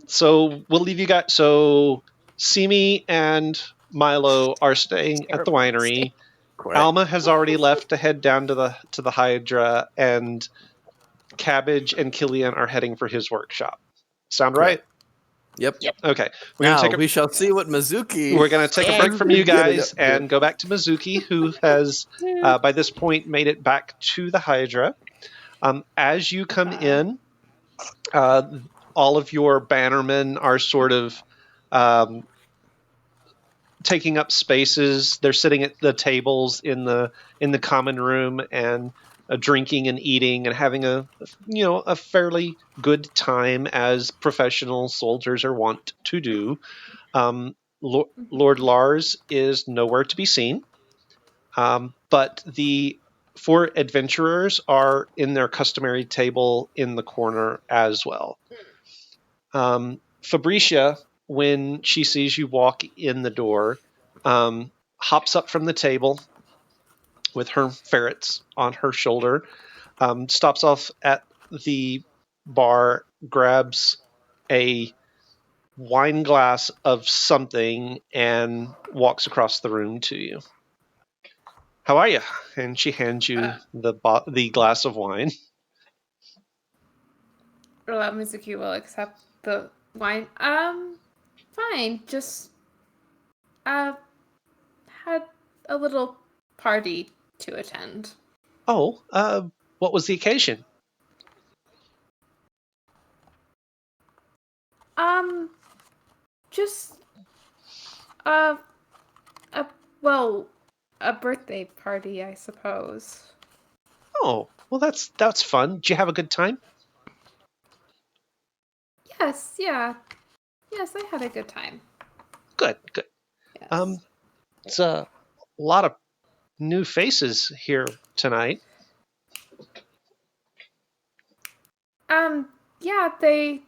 So we'll leave you guys. So Simi and Milo are staying at the winery. Quick. Alma has already left to head down to the Hydra, and Cabbage and Killian are heading for his workshop. Sound right? Yep. Okay. Now we shall see what Mizuki. We're going to take a break from you Get it guys up here. and go back to Mizuki, who has by this point made it back to the Hydra. As you come in, all of your bannermen are sort of taking up spaces. They're sitting at the tables in the common room and drinking and eating and having a fairly good time, as professional soldiers are wont to do. Lord Lars is nowhere to be seen, but the 4 adventurers are in their customary table in the corner as well. Fabricia, when she sees you walk in the door, hops up from the table with her ferrets on her shoulder, stops off at the bar, grabs a wine glass of something, and walks across the room to you. How are you? And she hands you the glass of wine. Mizuki will accept the wine. Fine. Just had a little party to attend. Oh, what was the occasion? Just a birthday party, I suppose. Oh, well, that's fun. Did you have a good time? Yes, yeah. Yes, I had a good time. Good. Yes. It's a lot of new faces here tonight. Yeah, they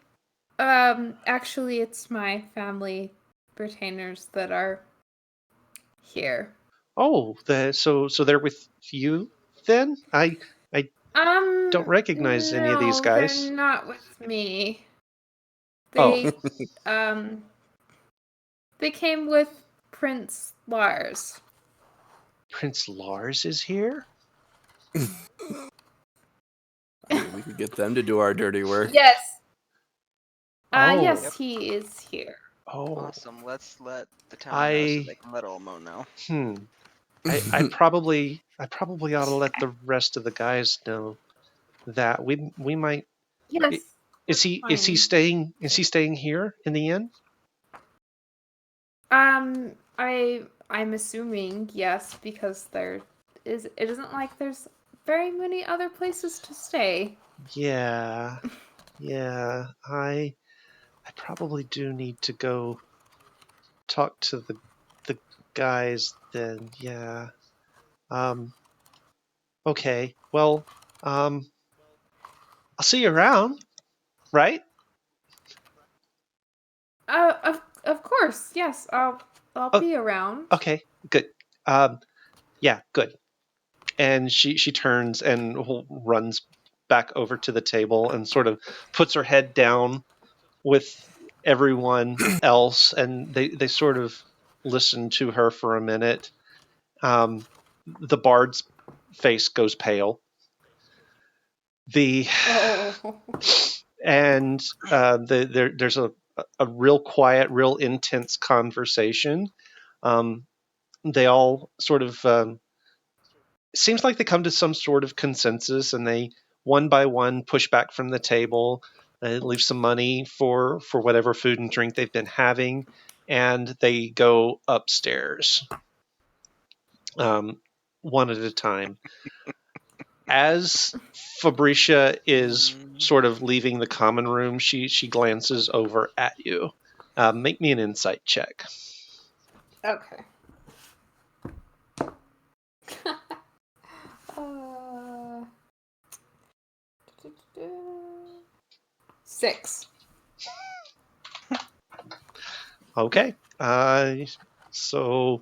actually it's my family retainers that are here. Oh, so they're with you then? I don't recognize any of these guys. They're not with me. They they came with Prince Lars. Prince Lars is here? We could get them to do our dirty work. Yes. Oh. Yes, he is here. Oh, Awesome. Let's let the town know so they can let Olmo know. I probably ought to let the rest of the guys know that we might. Yes. Is he fine. staying here in the inn? I'm assuming yes, because it isn't like there's very many other places to stay. Yeah. I probably do need to go talk to the guys then. Yeah. Okay. Well, I'll see you around, right? Of course, yes. I'll be around. Okay. Good. Yeah. Good. And she turns and runs back over to the table and sort of puts her head down with everyone else, and they sort of listen to her for a minute. The bard's face goes pale. And there's a real quiet, real intense conversation. They all sort of seems like they come to some sort of consensus, and they one by one push back from the table, leave some money for whatever food and drink they've been having, and they go upstairs, one at a time. As Fabricia is sort of leaving the common room, she glances over at you. Make me an insight check. Okay. 6. Okay. So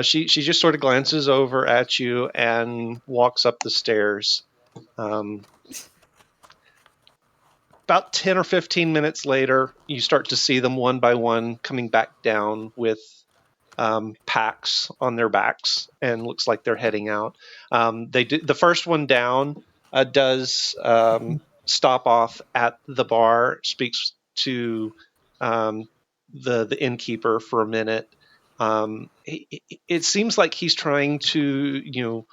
she just sort of glances over at you and walks up the stairs. about 10 or 15 minutes later, you start to see them one by one coming back down with packs on their backs, and looks like they're heading out. The first one down does stop off at the bar, speaks to the innkeeper for a minute. It seems like he's trying to,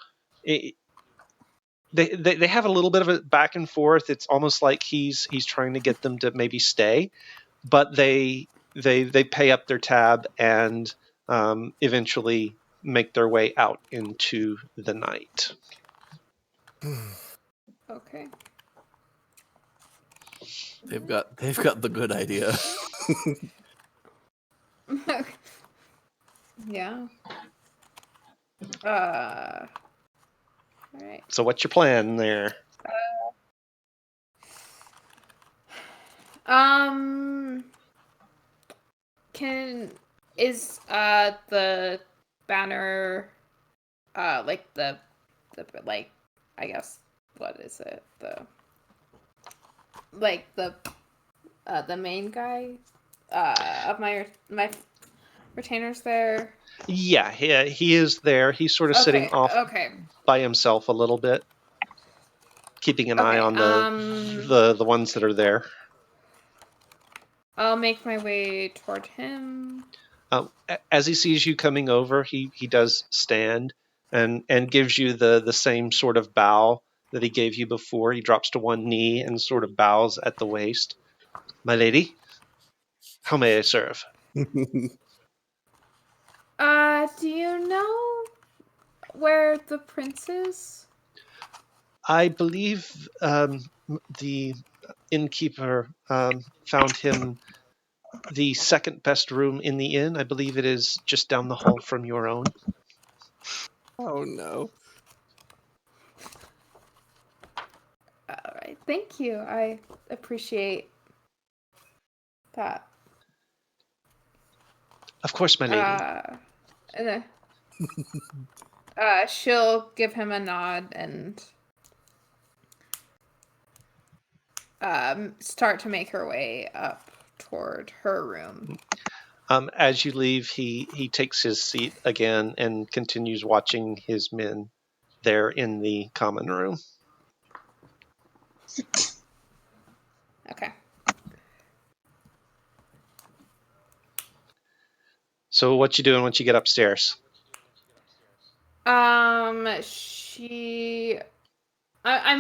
they have a little bit of a back and forth. It's almost like he's trying to get them to maybe stay, but they pay up their tab and eventually make their way out into the night. Okay. They've got the good idea. Yeah. All right. So what's your plan there? Is the banner like the like, I guess, what is it, the main guy of my retainers there? Yeah, he is there. He's sort of sitting off Okay. by himself a little bit, keeping an eye on the ones that are there. I'll make my way toward him. As he sees you coming over, he does stand and gives you the same sort of bow that he gave you before. He drops to one knee and sort of bows at the waist. My lady, how may I serve? Do you know where the prince is? I believe the innkeeper found him the second best room in the inn. I believe it is just down the hall from your own. Oh no. All right, thank you. I appreciate that. Of course, my lady. And then, she'll give him a nod and start to make her way up toward her room. As you leave, he takes his seat again and continues watching his men there in the common room. Okay. So what you doing once you get upstairs? I'm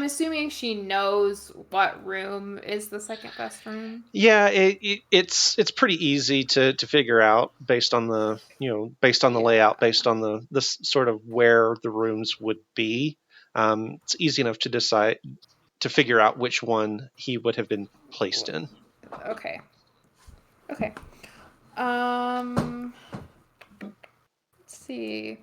assuming she knows what room is the second best room. Yeah, it's pretty easy to figure out based on the layout, based on the sort of where the rooms would be. It's easy enough to decide to figure out which one he would have been placed in. Okay. Let's see.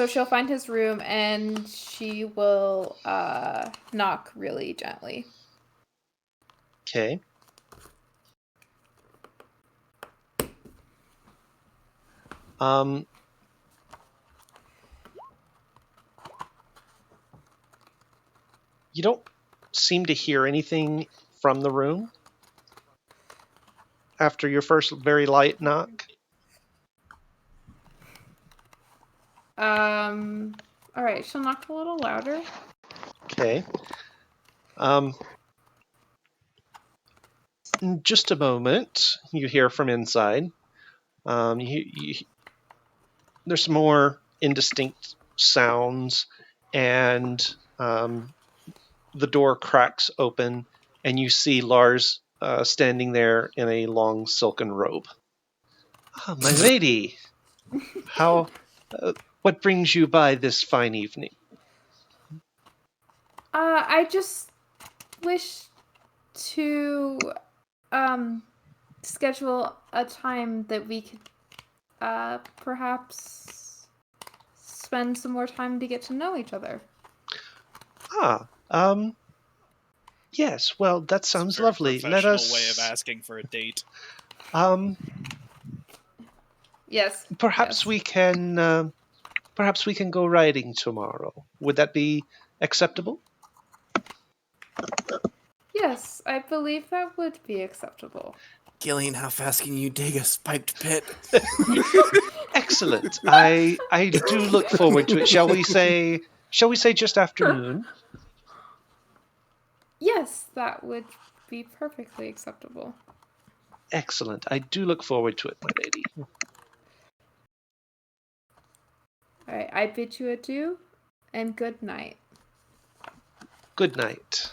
She'll find his room and she will knock really gently. Okay. You don't seem to hear anything from the room after your first very light knock. All right, she'll knock a little louder. Okay. In just a moment, you hear from inside. There's some more indistinct sounds, and the door cracks open, and you see Lars standing there in a long silken robe. Ah, my lady, how? What brings you by this fine evening? I just wish to schedule a time that we could perhaps spend some more time to get to know each other. Yes, well, that It's a sounds very lovely. Let professional us. way of asking for a date. Yes. Perhaps yes. we can. Perhaps we can go riding tomorrow. Would that be acceptable? Yes, I believe that would be acceptable. Gillian, how fast can you dig a spiked pit? Excellent. I do look forward to it. Shall we say just afternoon? Yes, that would be perfectly acceptable. Excellent. I do look forward to it, my lady. All right, I bid you adieu and good night. Good night.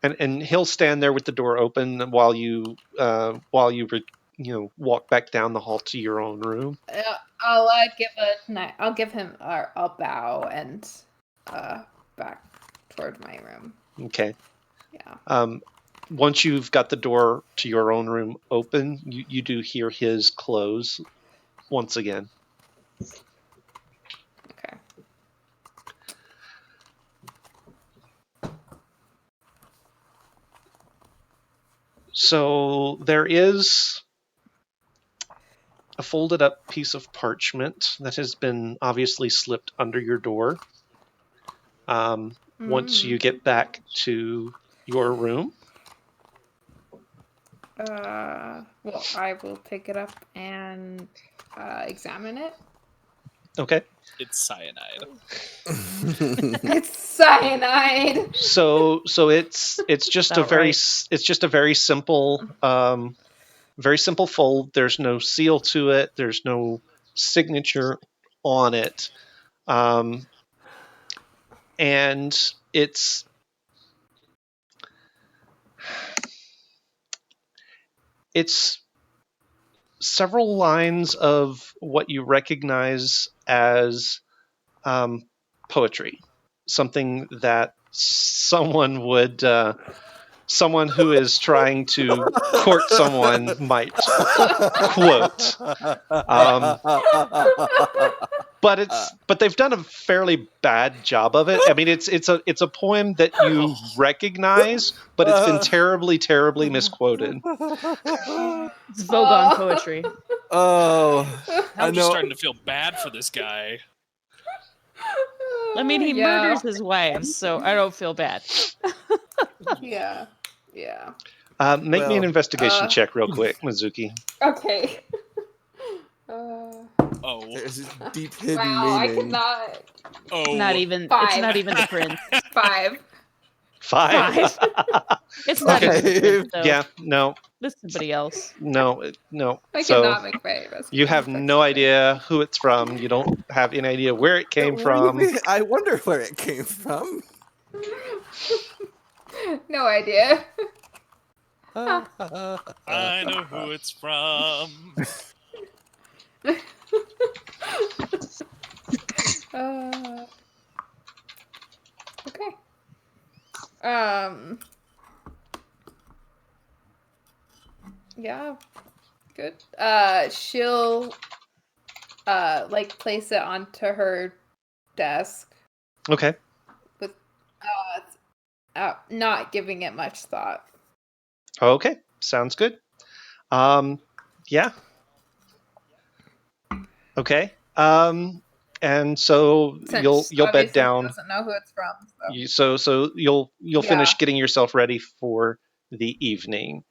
And he'll stand there with the door open while you walk back down the hall to your own room. I'll I'll give him a bow and back toward my room. Okay. Yeah. Once you've got the door to your own room open, you do hear his close once again. Okay. So there is a folded up piece of parchment that has been obviously slipped under your door. Once you get back to your room. Well, I will pick it up and examine it. Okay. It's cyanide. It's cyanide. So it's just a About very right. it's just a very simple fold. There's no seal to it. There's no signature on it. And it's several lines of what you recognize as poetry, something that someone who is trying to court someone might quote. But they've done a fairly bad job of it. I mean, it's a poem that you recognize, but it's been terribly misquoted. It's Vogon poetry. Oh, I I'm just know. starting to feel bad for this guy. I mean, he Yeah. murders his wives, so I don't feel bad. Yeah. Yeah. Make me an Well, investigation check real quick, Mizuki. Okay. Oh. There's a deep hidden Wow, I meaning. cannot. Oh. Not even. It's Five. not even the prince. 5. 5. It's not even the prince, though. Yeah, no, It's somebody else. no. I So cannot make my investigation. you have no idea who it's from. You don't have any idea where it came What do you from. mean? I wonder where it came from. No idea. I know who it's from. Okay. Yeah. Good. She'll like place it onto her desk Okay. with not giving it much thought. Okay. Sounds good. Yeah. Okay. And so Since you'll bed obviously down. She doesn't know who it's from. So you'll finish Yeah. getting yourself ready for the evening.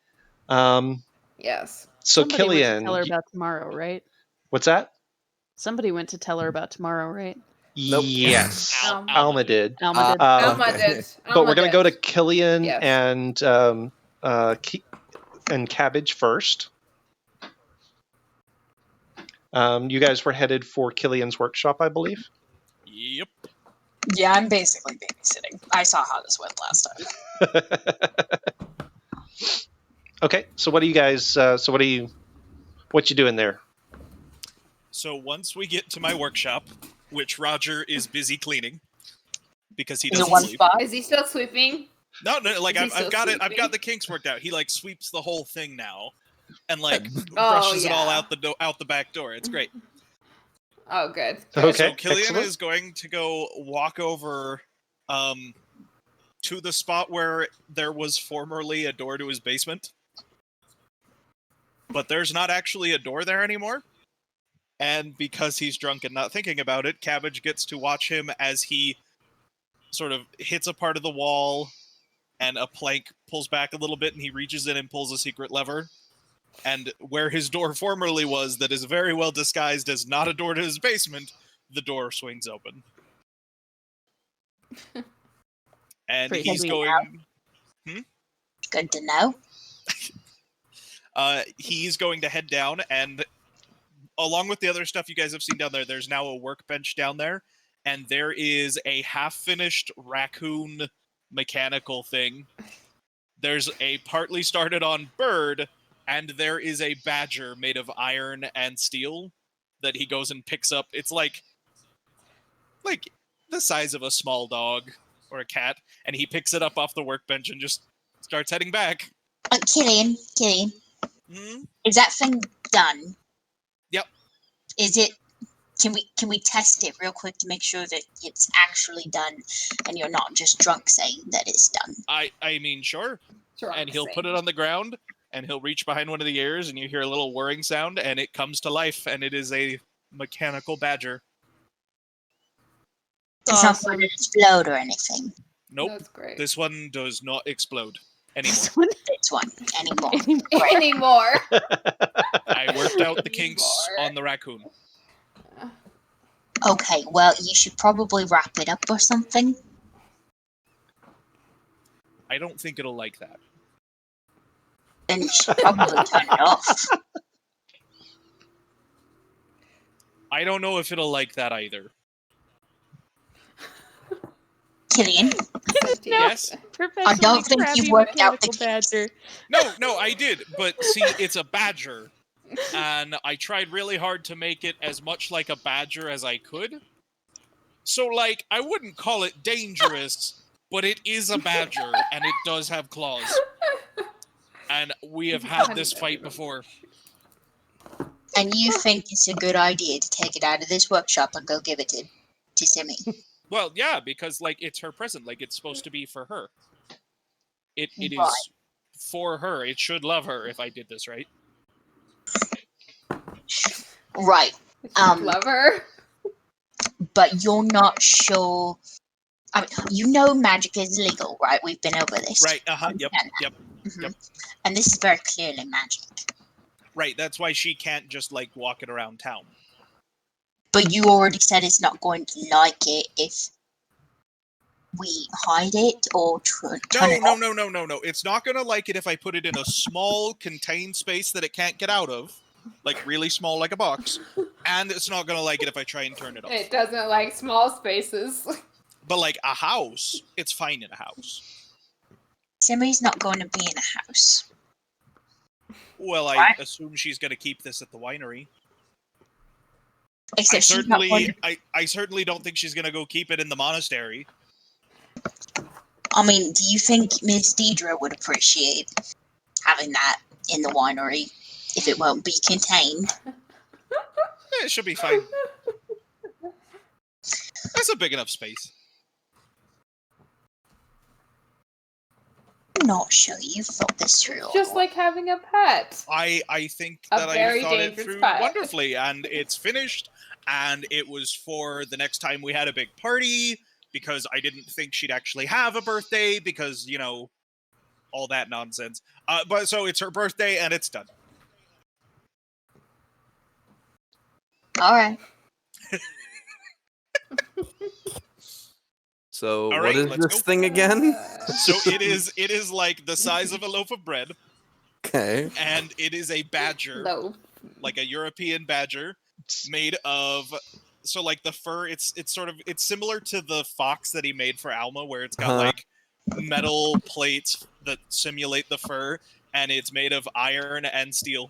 Yes. So Somebody went to Killian, tell her about tomorrow, right? what's that? Somebody went to tell her about tomorrow, right? Nope. Yes, Alma. Alma did. Alma did. Alma Okay. did. But we're gonna go to Killian Yes. and Cabbage first. You guys were headed for Killian's workshop, I believe. Yep. Yeah, I'm basically babysitting. I saw how this went last time. Okay, so what do you guys? What you doing there? So once we get to my workshop, which Roger is busy cleaning because he Is it doesn't one sleep. spot? Is he still sweeping? No, like Is he I've still got it. I've sleeping? got the kinks worked out. He like sweeps the whole thing now, and like Oh, brushes it all yeah. out the back door. It's great. Oh, good. Okay, So Killian excellent. is going to go walk over to the spot where there was formerly a door to his basement. But there's not actually a door there anymore. And because he's drunk and not thinking about it, Cabbage gets to watch him as he sort of hits a part of the wall, and a plank pulls back a little bit, and he reaches in and pulls a secret lever. And where his door formerly was, that is very well disguised as not a door to his basement, the door swings open. And Pretty he's heavy going... Good to know. He's going to head down, and along with the other stuff you guys have seen down there, there's now a workbench down there, and there is a half-finished raccoon mechanical thing. There's a partly started on bird, and there is a badger made of iron and steel that he goes and picks up. It's like the size of a small dog or a cat, and he picks it up off the workbench and just starts heading back. Killian, Hmm? is that thing done? Yep. Is it? Can we test it real quick to make sure that it's actually done, and you're not just drunk saying that it's done? I mean, sure. Drunk And he'll put saying. it on the ground, and he'll reach behind one of the ears, and you hear a little whirring sound, and it comes to life, and it is a mechanical badger. It's not Awesome. going to explode or anything. Nope, That's great. this one does not explode anymore. This one This one anymore. anymore. Anymore. I worked out the kinks on the raccoon. Okay, well, you should probably wrap it up or something. I don't think it'll like that. Then you should probably turn it off. I don't know if it'll like that either. Killian, Yes? I don't think you worked out the badger. No, I did. But see, it's a badger. And I tried really hard to make it as much like a badger as I could. So, like, I wouldn't call it dangerous, but it is a badger, and it does have claws. And we have had this fight before. and you think it's a good idea to take it out of this workshop and go give it to Simi? Well, yeah, because, like, it's her present. Like, it's supposed to be for her. It Right. is for her. It should love her if I did this right. Right, Lover. but you're not sure. I mean, you know magic is legal, right? We've been over this. Right, uh-huh, yep, Understand that. yep. Mhm. yep. And this is very clearly magic. Right, that's why she can't just, like, walk it around town. But you already said it's not going to like it if we hide it or turn it off. No. It's not gonna like it if I put it in a small, contained space that it can't get out of. Like, really small, like a box. And it's not gonna like it if I try and turn it off. It doesn't like small spaces. But, like, a house, it's fine in a house. Simi's not going to be in a house. Well, I What? assume she's gonna keep this at the winery. Except she's not going to, I certainly don't think she's gonna go keep it in the monastery. I mean, do you think Miss Deidre would appreciate having that in the winery if it won't be contained? It should be fine. That's a big enough space. I'm not sure you've thought this through. Just like having a pet. I think A that I very thought it dangerous through pet. wonderfully, and it's finished. And it was for the next time we had a big party, because I didn't think she'd actually have a birthday, because, you know, all that nonsense. But so it's her birthday, and it's done. All right. So All what right, is let's this go. thing again? So it is like the size of a loaf of bread, Okay. and it is a badger, Loaf. like a European badger, made of. So like the fur, it's similar to the fox that he made for Alma, where it's got Uh-huh. like metal plates that simulate the fur, and it's made of iron and steel,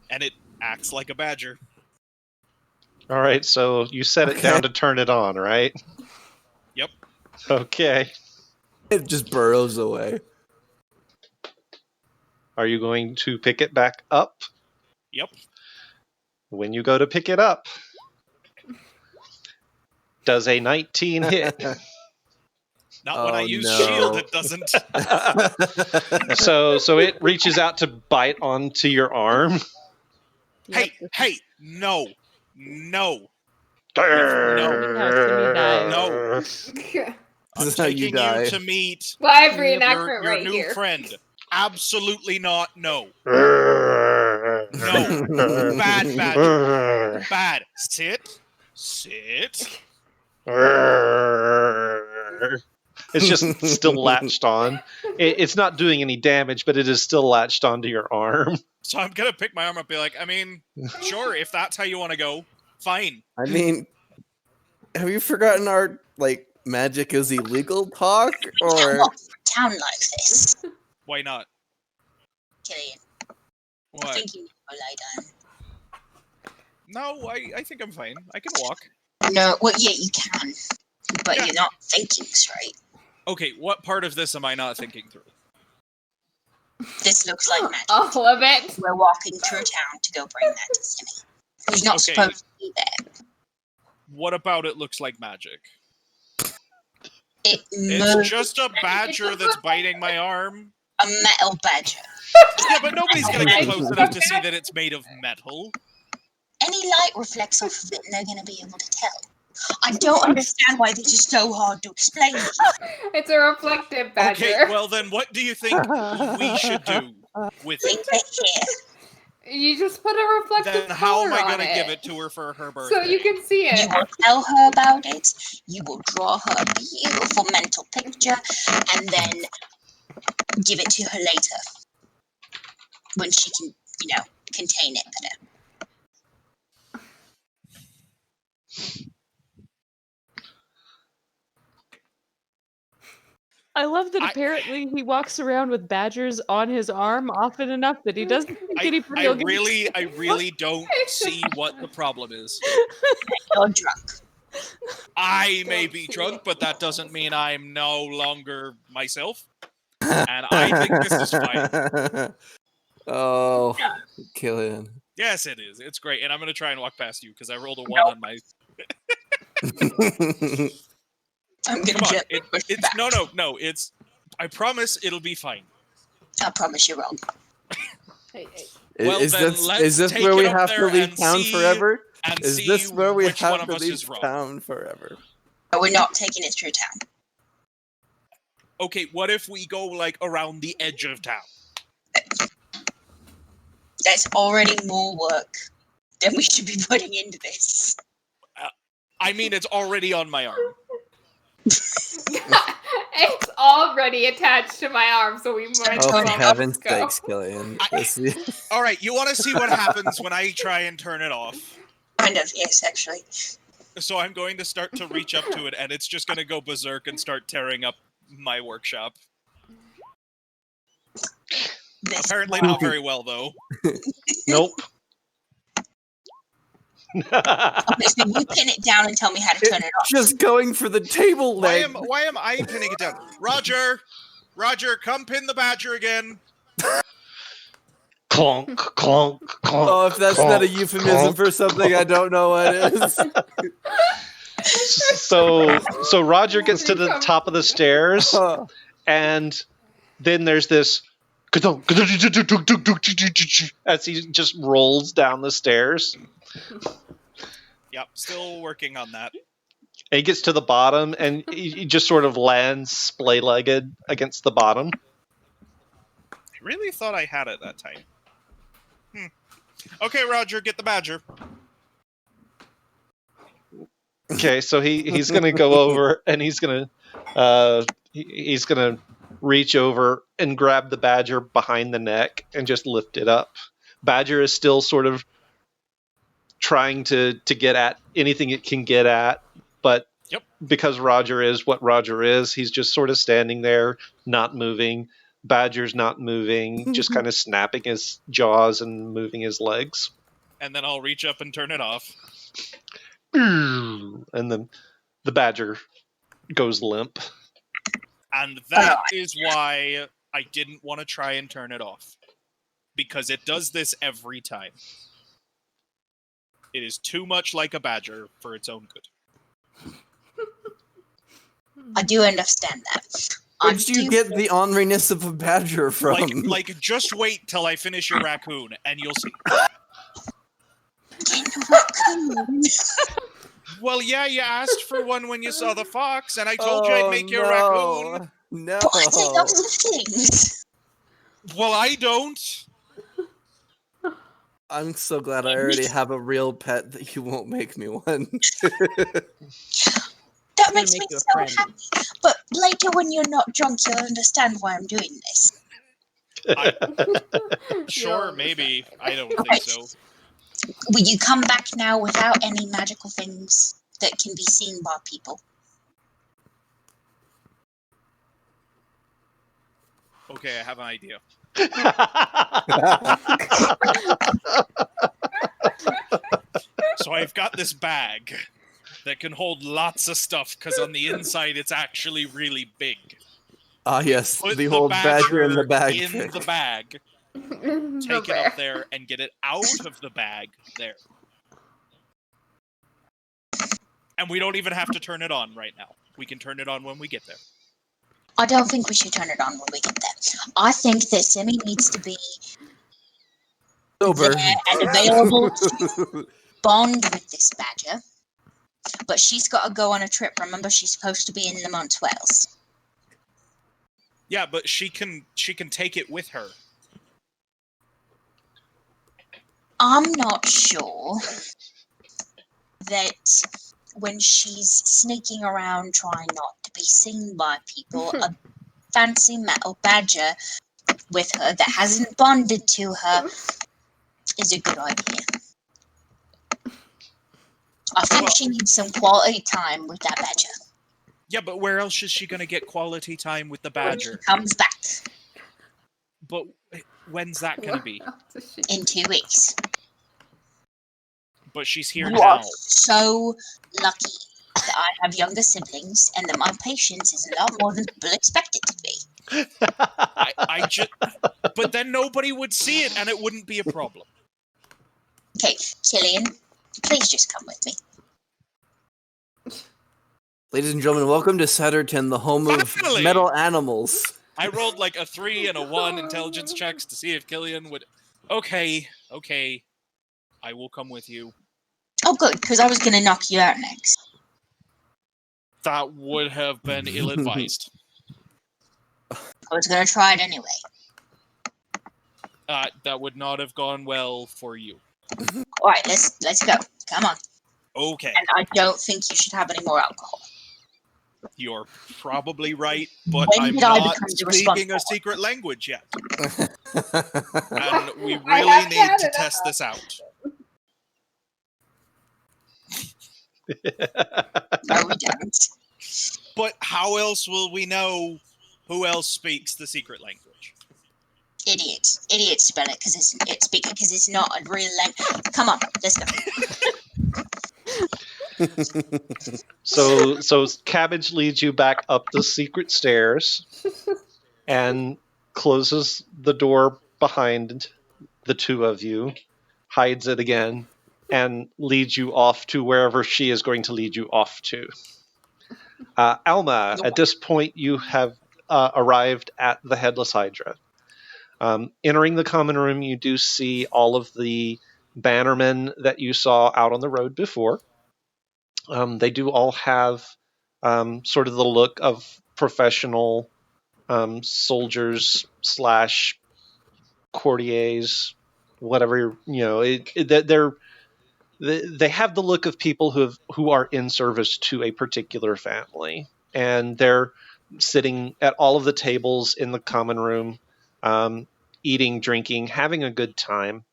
and it acts like a badger. All right, so you set it down Okay. to turn it on, right? Yep. Okay. It just burrows away. Are you going to pick it back up? Yep. When you go to pick it up, does a 19 hit? Not when I Oh, use no. shield, it doesn't. So it reaches out to bite onto your arm. Yep. Hey, no. No, Timmy died. No. I'm This is how you taking die. you to meet Well, I have Yep. reenactment your right new here. friend. Absolutely not. No. No. Bad badger. Bad. Sit. It's just still latched on. It's not doing any damage, but it is still latched onto your arm. So I'm gonna pick my arm up and be like, I mean, sure, if that's how you want to go, fine. I mean, have you forgotten our magic is illegal talk? Can't Or walk through town like this. Why not? Killian, I What? think you need to lie down. No, I think I'm fine. I can walk. No, well, yeah, you can, but Yeah. you're not thinking straight. Okay, what part of this am I not thinking through? This looks like magic. All of it. We're walking through town to go bring that to Timmy, who's not Okay. supposed to be there. What about it looks like magic? It It's moves just a badger that's biting my arm. a metal badger. Yeah, but nobody's gonna get close enough to see that it's made of metal. Any light reflects off of it, and they're going to be able to tell. I don't understand why this is so hard to explain. It's a reflective badger. Okay, well then what do you think we should do with Leave it? it here. You just put a reflective Then how am I color gonna on give it to her for her birthday? so you can see You it. will tell her about it. You will draw her a beautiful mental picture, and then give it to her later when she can, contain it better. I love that I- apparently he walks around with badgers on his arm often enough that he doesn't think anybody I will get really don't see what the problem is. You're drunk. I may be drunk, but that doesn't mean I'm no longer myself. And I think this is fine. Oh, Killian. Yes, it is. It's great. And I'm going to try and walk past you because I rolled a 1 on my... I'm going Come to on. gently push It's back. No. It's... I promise it'll be fine. I promise you're wrong. Hey, hey. Well, is then this, let's is this take where it we up have to there leave and town see- forever? And Is see this where we which one have of to us leave is wrong. town forever? But we're not taking it through town. Okay, what if we go, around the edge of town? That's already more work than we should be putting into this. I mean, it's already on my arm. It's already attached to my arm, so we might as Oh, well for heaven's go. sakes, Killian. All right, you want to see what happens when I try and turn it off? Kind of, yes, actually. So I'm going to start to reach up to it, and it's just going to go berserk and start tearing up my workshop. This Apparently not very well, though. Nope. Okay, so you pin it down and tell me how to turn it off. Just going for the table Why leg. am I pinning it down? Roger, come pin the badger again. Clonk, clonk, clonk. Oh, if that's not a euphemism for something, I don't know what is. So Roger gets to the top of the stairs, and then there's this as he just rolls down the stairs. Yep, still working on that. And he gets to the bottom, and he just sort of lands splay-legged against the bottom. I really thought I had it that time. Okay, Roger, get the badger. Okay, so he's gonna go over, and he's gonna reach over and grab the badger behind the neck and just lift it up. Badger is still sort of trying to get at anything it can get at, but Yep. because Roger is what Roger is, he's just sort of standing there, not moving. Badger's not moving, just kind of snapping his jaws and moving his legs. And then I'll reach up and turn it off. And then the badger goes limp. And that is why I didn't want to try and turn it off. Because it does this every time. It is too much like a badger for its own good. I do understand that. Where did you get the orneriness of a badger from? Like, just wait till I finish your raccoon, and you'll see. Well, yeah, you asked for one when you saw the fox, and I told you I'd make you a raccoon. No. But I take lots of things. Well, I don't. I'm so glad I already have a real pet that you won't make me one. That makes make me you a so friend. happy. But later, when you're not drunk, you'll understand why I'm doing this. Sure, maybe. I don't think so. Will you come back now without any magical things that can be seen by people? Okay, I have an idea. So I've got this bag that can hold lots of stuff, because on the inside it's actually really big. Ah, yes, Put the whole badger in the bag in trick. the bag, take it up there, and get it out of the bag there. And we don't even have to turn it on right now. We can turn it on when we get there. I don't think we should turn it on when we get there. I think that Simi needs to be Sober. there and available to bond with this badger. But she's got to go on a trip. Remember, she's supposed to be in Lamont Wells. Yeah, but she can take it with her. I'm not sure that when she's sneaking around trying not to be seen by people, a fancy metal badger with her that hasn't bonded to her is a good idea. I think she needs some quality time with that badger. Yeah, but where else is she going to get quality time with the When she badger? comes back But when's that going to be? in 2 weeks. But she's here You now. are so lucky that I have younger siblings and that my patience is a lot more than people expect it to be. I just... But then nobody would see it, and it wouldn't be a problem. Okay, Killian, please just come with me. Ladies and gentlemen, welcome to Satterton, the home Finally! of metal animals. I rolled like a 3 and a 1 intelligence checks to see if Killian would... Okay. I will come with you. Oh, good, because I was going to knock you out next. That would have been ill-advised. I was going to try it anyway. That would not have gone well for you. All right, let's go. Come on. Okay. And I don't think you should have any more alcohol. You're probably right, but When I'm did I not become the speaking responsible a secret language yet. And we I really have need had to enough. test this out. No, we don't. But how else will we know who else speaks the secret language? Idiots spell it because it's not a real language. Come on, let's go. So Cabbage leads you back up the secret stairs and closes the door behind the two of you, hides it again, and leads you off to wherever she is going to lead you off to. Alma, at this point, you have arrived at the Headless Hydra. Entering the common room, you do see all of the bannermen that you saw out on the road before. They do all have sort of the look of professional soldiers / courtiers, whatever, they have the look of people who are in service to a particular family, and they're sitting at all of the tables in the common room, eating, drinking, having a good time.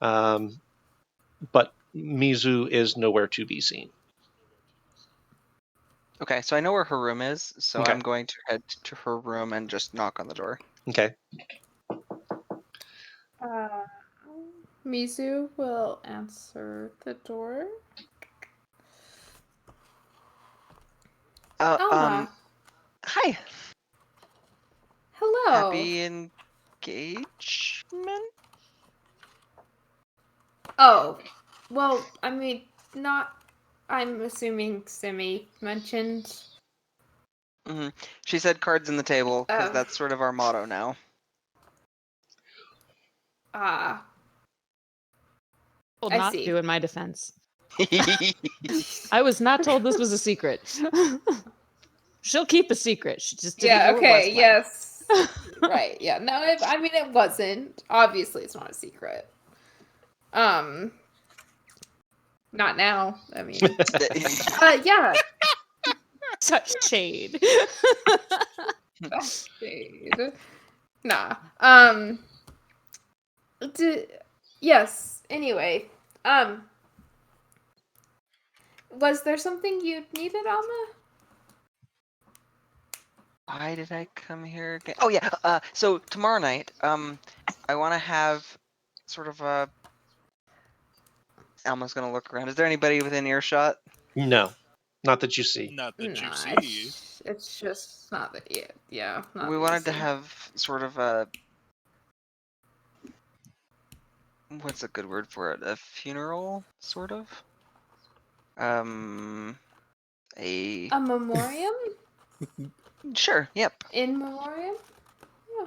But Mizu is nowhere to be seen. Okay, so I know where her room is, so Okay. I'm going to head to her room and just knock on the door. Okay. Mizu will answer the door. Alma. Hi. Hello. Happy engagement? Oh, well, I mean, not. I'm assuming Simi mentioned She said cards on the table because Oh. that's sort of our motto now. Ah, Will I not see. do in my defense. I was not told this was a secret. She'll keep a secret. She just didn't yeah. know it was Okay. one. Yes. Right. Yeah. No. I mean, it wasn't. Obviously, it's not a secret. Not now. I mean. Yeah. Such shade. Shade. Nah. Yes. Anyway. Was there something you needed, Alma? Why did I come here again? Oh yeah. So tomorrow night, I want to have sort of a. Alma's gonna look around. Is there anybody within earshot? No, not that you see. Not that you Nah, see. it's just not that. Yeah. Not We that wanted to easy. have sort of a. What's a good word for it? A funeral, sort of. A. A memoriam Sure. Yep. in memoriam. Yeah.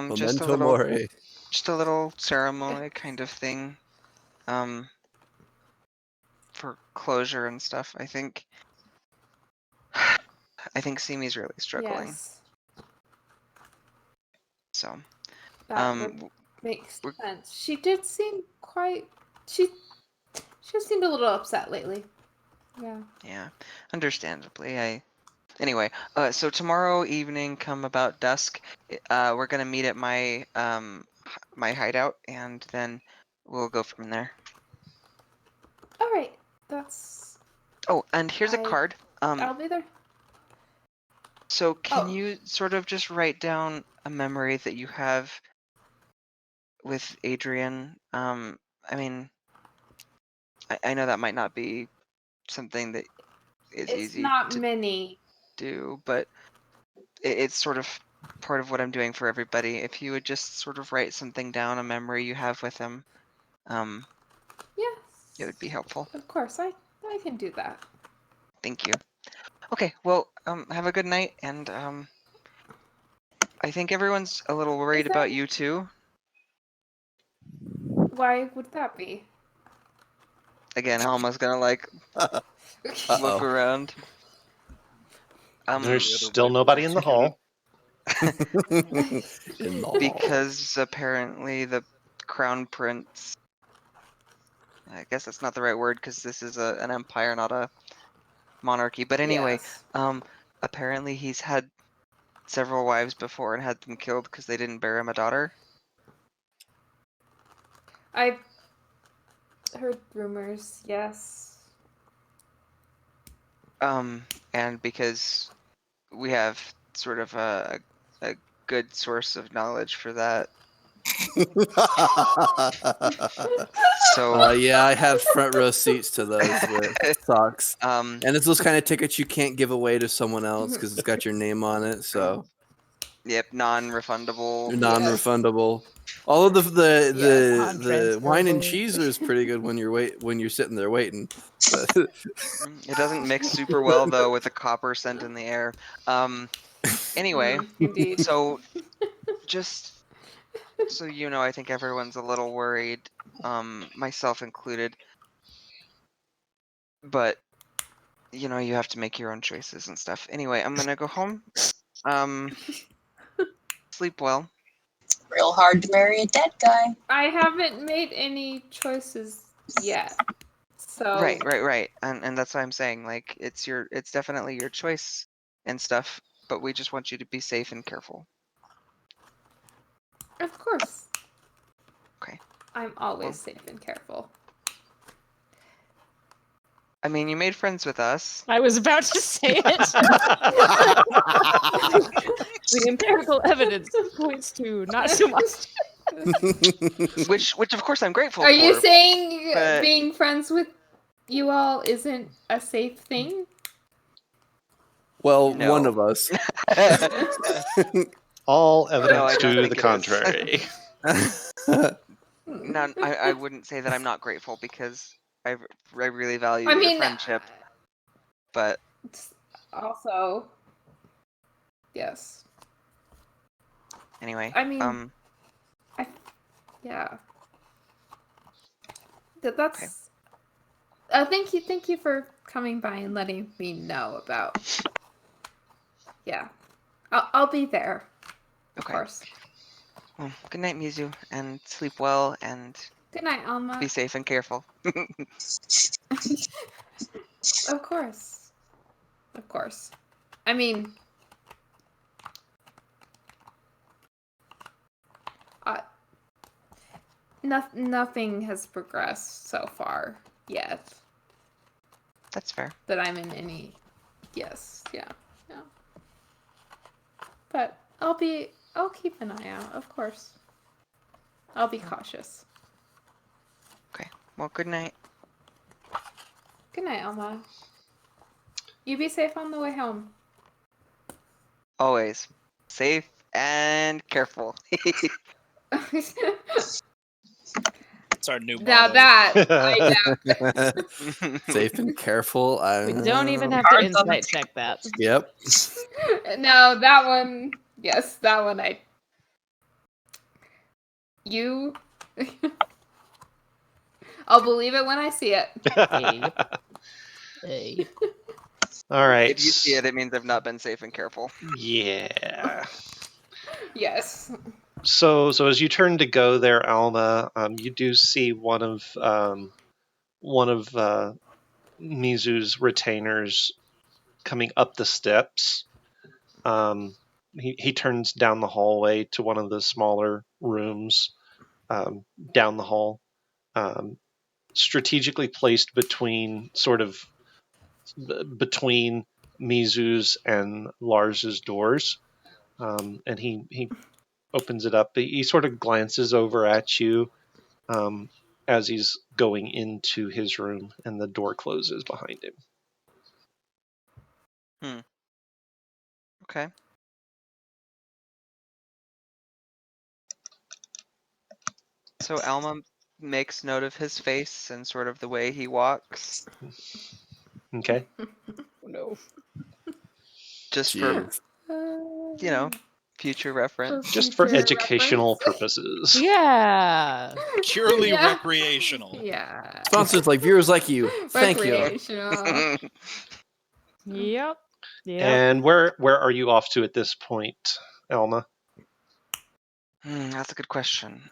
Okay. Just a Memento little. mori. Just a little ceremony kind of thing. For closure and stuff. I think Simi's really struggling. Yes. So That would w- make we're- sense. She did seem quite. She just seemed a little upset lately. Yeah. yeah, understandably. Anyway, so tomorrow evening, come about dusk, we're gonna meet at my my hideout, and then we'll go from there. All right. That's. Oh, and here's a card. I'll be there. So can Oh. you sort of just write down a memory that you have with Adrian? I mean, I know that might not be something that is It's easy not to many. do, but it's sort of part of what I'm doing for everybody. If you would just sort of write something down, a memory you have with him, Yes. it would be helpful. Of course, I can do that. Thank you. Okay, well, have a good night, and I think everyone's a little worried about you too. Why would that be? Again, Alma's gonna like look Uh-oh. around. There's still nobody in the hall. In the hall. Because apparently the crown prince. I guess that's not the right word because this is an empire, not a monarchy. But anyway, Yes. apparently he's had several wives before and had them killed because they didn't bear him a daughter. I've heard rumors. Yes. And because we have sort of a good source of knowledge for that. So yeah, I have front row seats to those. That sucks. And it's those kind of tickets you can't give away to someone else because it's got your name on it. So yep, non-refundable. non-refundable. All of the Non-transferable. wine and cheese is pretty good when you're sitting there waiting. It doesn't mix super well though with the copper scent in the air. Anyway, Indeed. so just so you know, I think everyone's a little worried, myself included. But you know, you have to make your own choices and stuff. Anyway, I'm gonna go home. Sleep well. Real hard to marry a dead guy. I haven't made any choices yet. So Right. And that's why I'm saying, like, it's definitely your choice and stuff, but we just want you to be safe and careful. Of course. Okay. I'm always safe and careful. I mean, you made friends with us. I was about to say it. The empirical evidence points to not so much. which of course I'm grateful Are for. you saying but- being friends with you all isn't a safe thing? Well, No. one of us. All I evidence don't to think the it is. contrary. No, I wouldn't say that I'm not grateful because I really value I your mean, friendship. But also, Yes. Anyway, I mean, yeah. That's. Thank you for coming by and letting me know about. Yeah, I'll be there. Of Okay. course. Well, good night, Mizu, and sleep well, and Good night, Alma. be safe and careful. Of course. Of course. I mean, nothing has progressed so far yet That's fair. that I'm in any. Yes, yeah. But I'll keep an eye out, of course. I'll be cautious. Okay. Well, good night. Good night, Alma. You be safe on the way home. Always safe and careful. It's our new Now motto. that I doubt. Safe and careful. We don't even have to Cards on the insight check that. Yep. No, that one. Yes, that one. You. I'll believe it when I see it. Hey. All right. If you see it, it means I've not been safe and careful. Yeah. Yes. So as you turn to go there, Alma, you do see one of Mizu's retainers coming up the steps. He turns down the hallway to one of the smaller rooms down the hall, strategically placed between Mizu's and Lars's doors, and he opens it up. He sort of glances over at you as he's going into his room, and the door closes behind him. Okay. So Alma makes note of his face and sort of the way he walks, Okay. No. just for, Jeez. future reference. Just for future educational reference. purposes. Yeah. Purely Yeah. recreational. Yeah. Sponsors like viewers like you. Thank you. Recreational. Yep. Yep. And where are you off to at this point, Elma? That's a good question.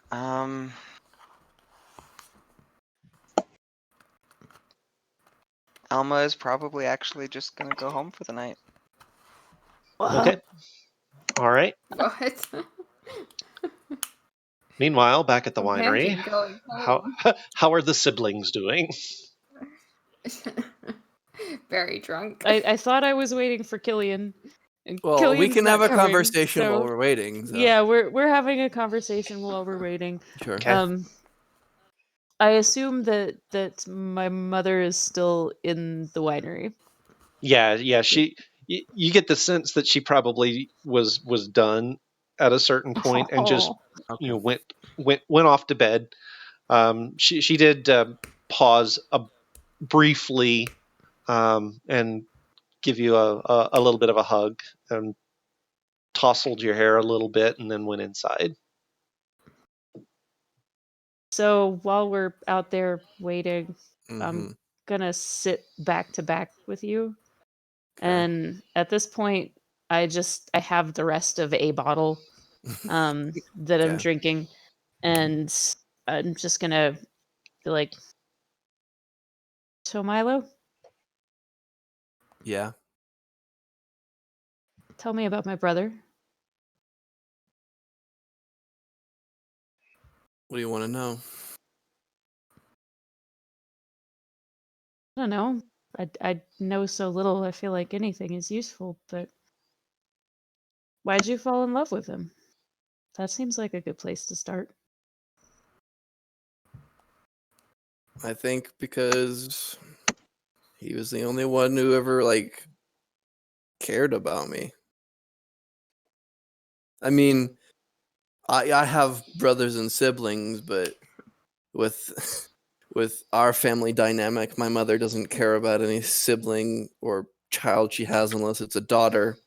Alma is probably actually just gonna go home for the night. Okay. All right. What? Meanwhile, back at the winery, Imagine going home. how are the siblings doing? Very drunk. I thought I was waiting for Killian. And Well, we Killian's can not have a coming, conversation so- while we're waiting. So. Yeah, we're having a conversation while we're waiting. Sure. Okay. I assume that my mother is still in the winery. Yeah. You get the sense that she probably was done at a certain point and just Okay. went off to bed. She did pause briefly and give you a little bit of a hug and tousled your hair a little bit and then went inside. So while we're out there waiting, Mhm. I'm gonna sit back to back with you. Okay. And at this point, I have the rest of a bottle that I'm Okay. drinking, and I'm just gonna be like, "So Milo, Yeah. tell me about my brother." What do you want to know? I don't know. I know so little. I feel like anything is useful, but why'd you fall in love with him? That seems like a good place to start. I think because he was the only one who ever cared about me. I mean, I have brothers and siblings, but with with our family dynamic, my mother doesn't care about any sibling or child she has unless it's a daughter.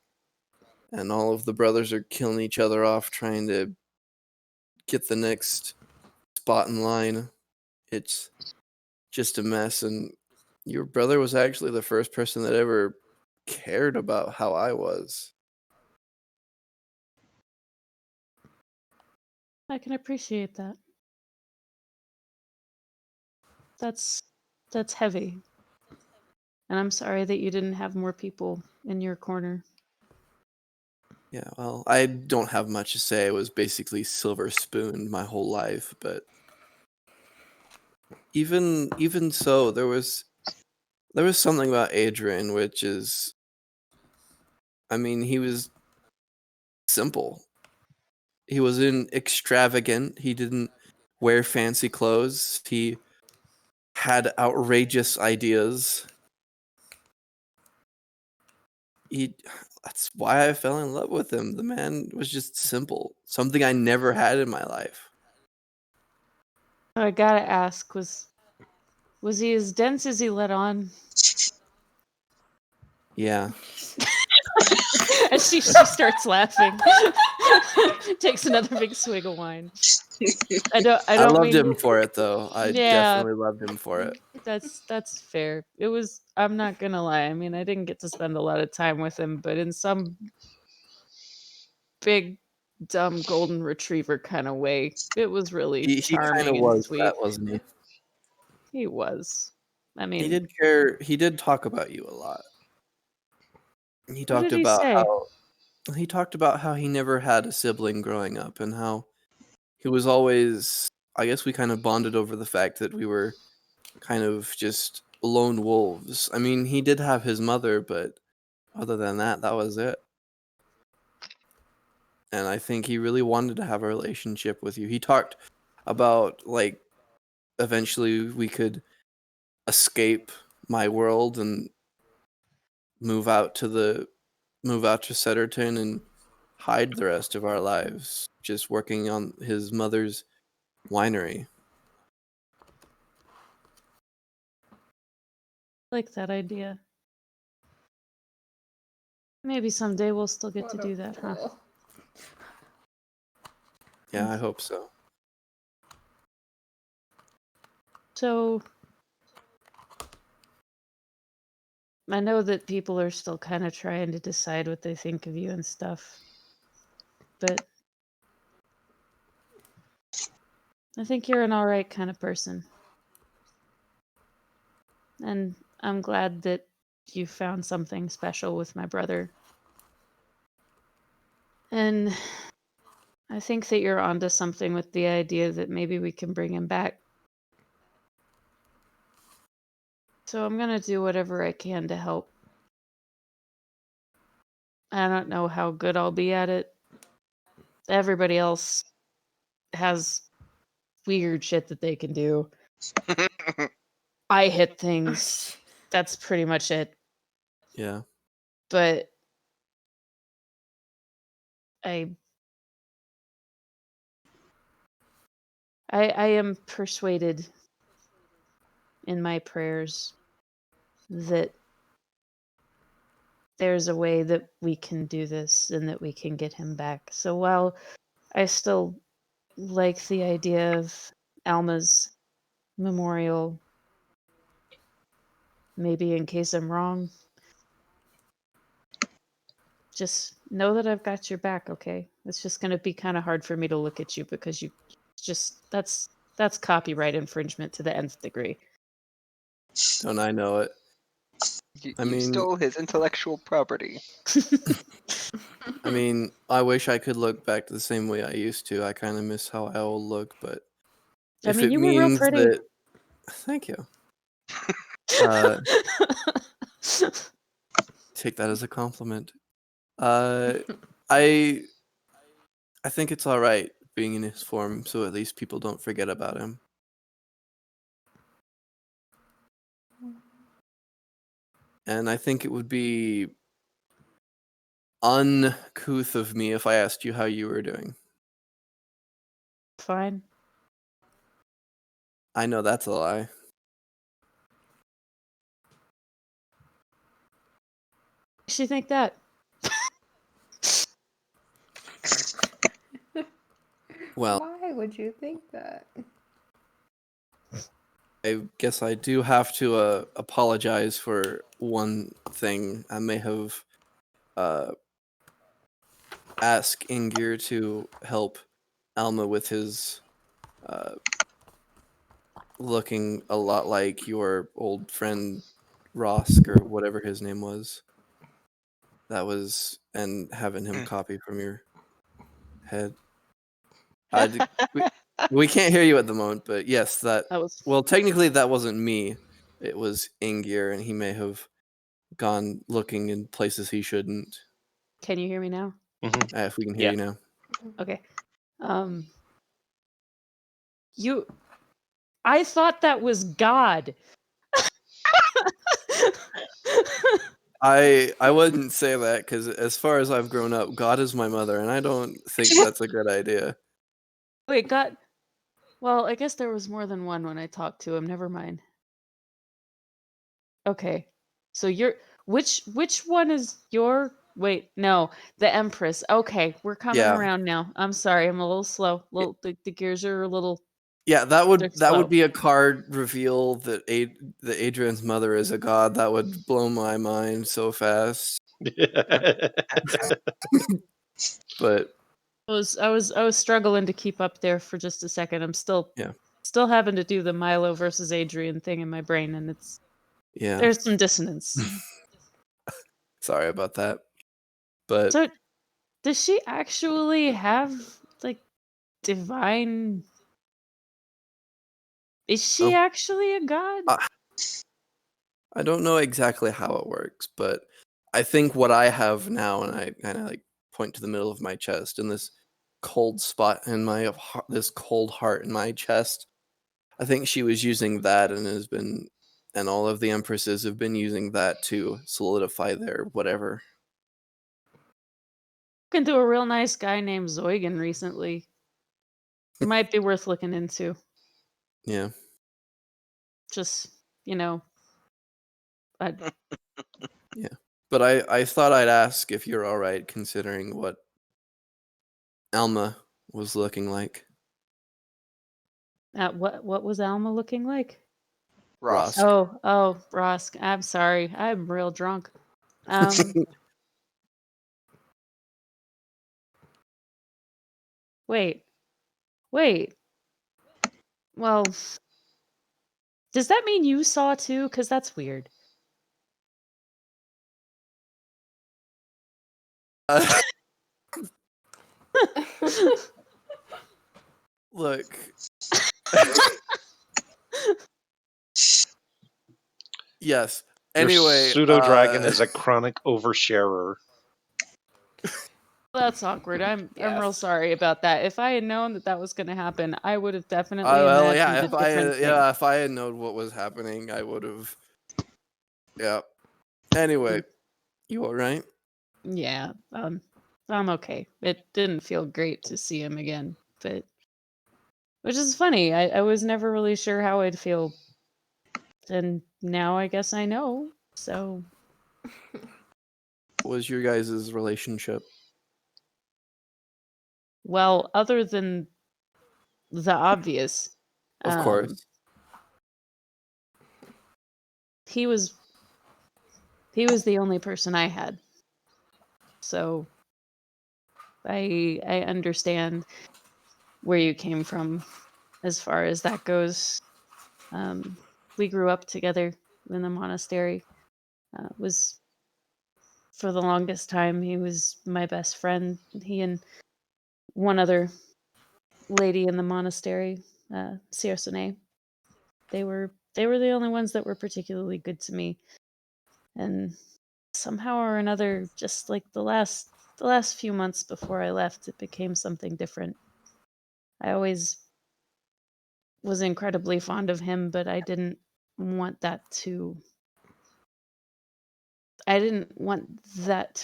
and all of the brothers are killing each other off trying to get the next spot in line. It's just a mess, and your brother was actually the first person that ever cared about how I was. I can appreciate that. That's heavy. And I'm sorry that you didn't have more people in your corner. Yeah, well, I don't have much to say. I was basically silver spooned my whole life, but even so, there was something about Adrian which is, I mean, he was simple. He wasn't extravagant. He didn't wear fancy clothes. He had outrageous ideas. That's why I fell in love with him. The man was just simple. Something I never had in my life. I gotta ask, was he as dense as he let on? Yeah. And she starts laughing. Takes another big swig of wine. I don't loved mean, him for it though. I Yeah. definitely loved him for it. That's fair. It was, I'm not gonna lie. I mean, I didn't get to spend a lot of time with him, but in some big dumb golden retriever kind of way, it was really He kind charming of and was sweet. that, wasn't he? He was. I He mean, did care. He did talk about you a lot. He what talked did he about say? how he never had a sibling growing up, and how he was always, I guess we kind of bonded over the fact that we were kind of just lone wolves. I mean, he did have his mother, but other than that, that was it. And I think he really wanted to have a relationship with you. He talked about, like, eventually we could escape my world and move out to Setterton and hide the rest of our lives just working on his mother's winery. Like that idea. Maybe someday we'll still get to do that, huh? Wonderful. Yeah, I hope so. So, I know that people are still kind of trying to decide what they think of you and stuff, but I think you're an alright kind of person. And I'm glad that you found something special with my brother. And I think that you're onto something with the idea that maybe we can bring him back. So I'm gonna do whatever I can to help. I don't know how good I'll be at it. Everybody else has weird shit that they can do. I hit things. That's pretty much it. Yeah. But I am persuaded in my prayers that there's a way that we can do this and that we can get him back. So while I still like the idea of Alma's memorial, maybe in case I'm wrong, just know that I've got your back, okay? It's just going to be kind of hard for me to look at you because you just, that's copyright infringement to the nth degree. Don't I know it? You, I you mean- stole his intellectual property. I mean, I wish I could look back to the same way I used to. I kind of miss how I will look, but I if mean, it you were real means pretty. that, thank you. Take that as a compliment. I think it's all right being in his form, so at least people don't forget about him. And I think it would be uncouth of me if I asked you how you were doing. Fine. I know that's a lie. She think that. Well, Why would you think that? I guess I do have to apologize for one thing. I may have asked Ingir to help Alma with his looking a lot like your old friend Rosk or whatever his name was. That was, and having him copy from your head. We can't hear you at the moment, but yes, that. That was Well, technically, that wasn't me. It was Ingir, and he may have gone looking in places he shouldn't. Can you hear me now? If we can hear Yeah. you now. Okay. I thought that was God. I wouldn't say that because as far as I've grown up, God is my mother, and I don't think that's a good idea. Wait, God. Well, I guess there was more than one when I talked to him. Never mind. Okay. So which one is your wait, no, the Empress. Okay, we're coming Yeah. around now. I'm sorry, I'm a little slow. The gears are a little Yeah, that They're slow. would be a card reveal that Adrian's mother is a god. That would blow my mind so fast. But I was struggling to keep up there for just a second. I'm still Yeah. still having to do the Milo versus Adrian thing in my brain, and yeah, there's some dissonance. sorry about that. But So does she actually have like divine? Is she Oh. actually a god? I don't know exactly how it works, but I think what I have now, and I kind of like point to the middle of my chest and this cold spot in my this cold heart in my chest. I think she was using that and all of the empresses have been using that to solidify their whatever. Talking to a real nice guy named Zoigan recently. It might be worth looking into. Yeah. Just, I'd, But I thought I'd ask if you're all right considering what Alma was looking like. what was Alma looking like? Ross. Oh, Ross. I'm sorry. I'm real drunk. Wait. Well, does that mean you saw too? Because that's weird. Look. Yes. Anyway, Your pseudo dragon is a chronic oversharer. That's awkward. I'm real Yes. sorry about that. If I had known that was going to happen, I would have definitely well, imagined yeah. a different thing. If I had known what was happening, I would have. Yeah. Anyway, you all right? Yeah, I'm okay. It didn't feel great to see him again, but which is funny. I was never really sure how I'd feel, and now I guess I know. So What was your guys' relationship? well, other than the obvious, Of course. he was the only person I had. So I understand where you came from as far as that goes. We grew up together in the monastery. Was for the longest time he was my best friend. He and one other lady in the monastery, Circene. They were the only ones that were particularly good to me. And somehow or another, just like the last few months before I left, it became something different. I always was incredibly fond of him, but I didn't want that to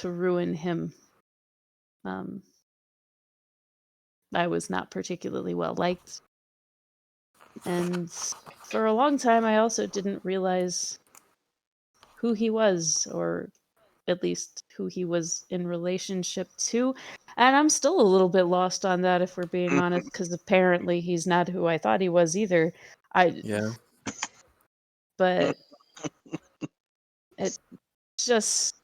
ruin him. I was not particularly well liked. And for a long time, I also didn't realize who he was or at least who he was in relationship to. And I'm still a little bit lost on that, if we're being honest, because apparently he's not who I thought he was either. Yeah. But it just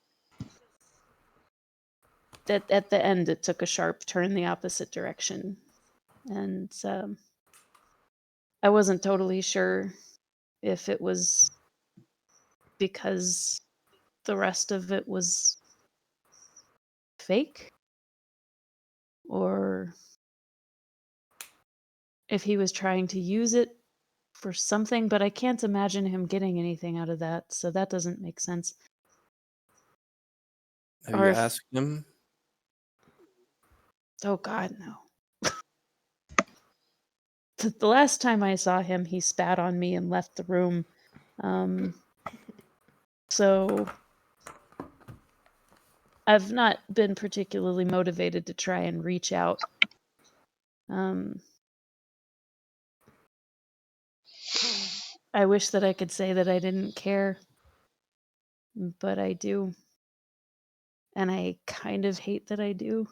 at the end it took a sharp turn the opposite direction, and I wasn't totally sure if it was because the rest of it was fake or if he was trying to use it for something, but I can't imagine him getting anything out of that, so that doesn't make sense. Have Or you if- asked him? Oh God, no. The last time I saw him, he spat on me and left the room. So I've not been particularly motivated to try and reach out. I wish that I could say that I didn't care, but I do. And I kind of hate that I do.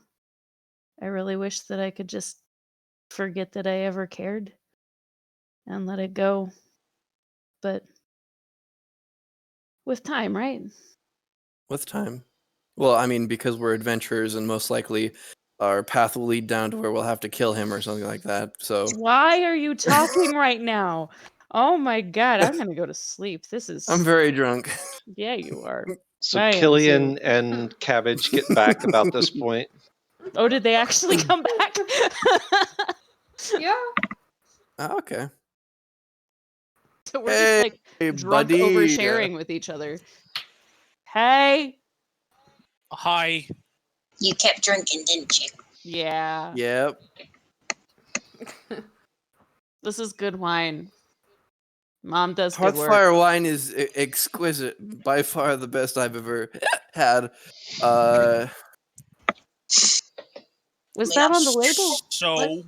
I really wish that I could just forget that I ever cared and let it go. But with time, right? With time. Well, I mean, because we're adventurers and most likely our path will lead down to where we'll have to kill him or something like that. So Why are you talking right now? Oh my God, I'm gonna go to sleep. This is. I'm very drunk. Yeah, you are. So I am Killian too. and Cabbage get back about this point. Oh, did they actually come back? Yeah. Oh, okay. So we're just like Hey, drunk buddy. oversharing with each other. Hey. Hi. You kept drinking, didn't you? Yeah. Yep. This is good wine. Mom does good work. Hearthfire wine is exquisite. By far the best I've ever had. Was that on the label? So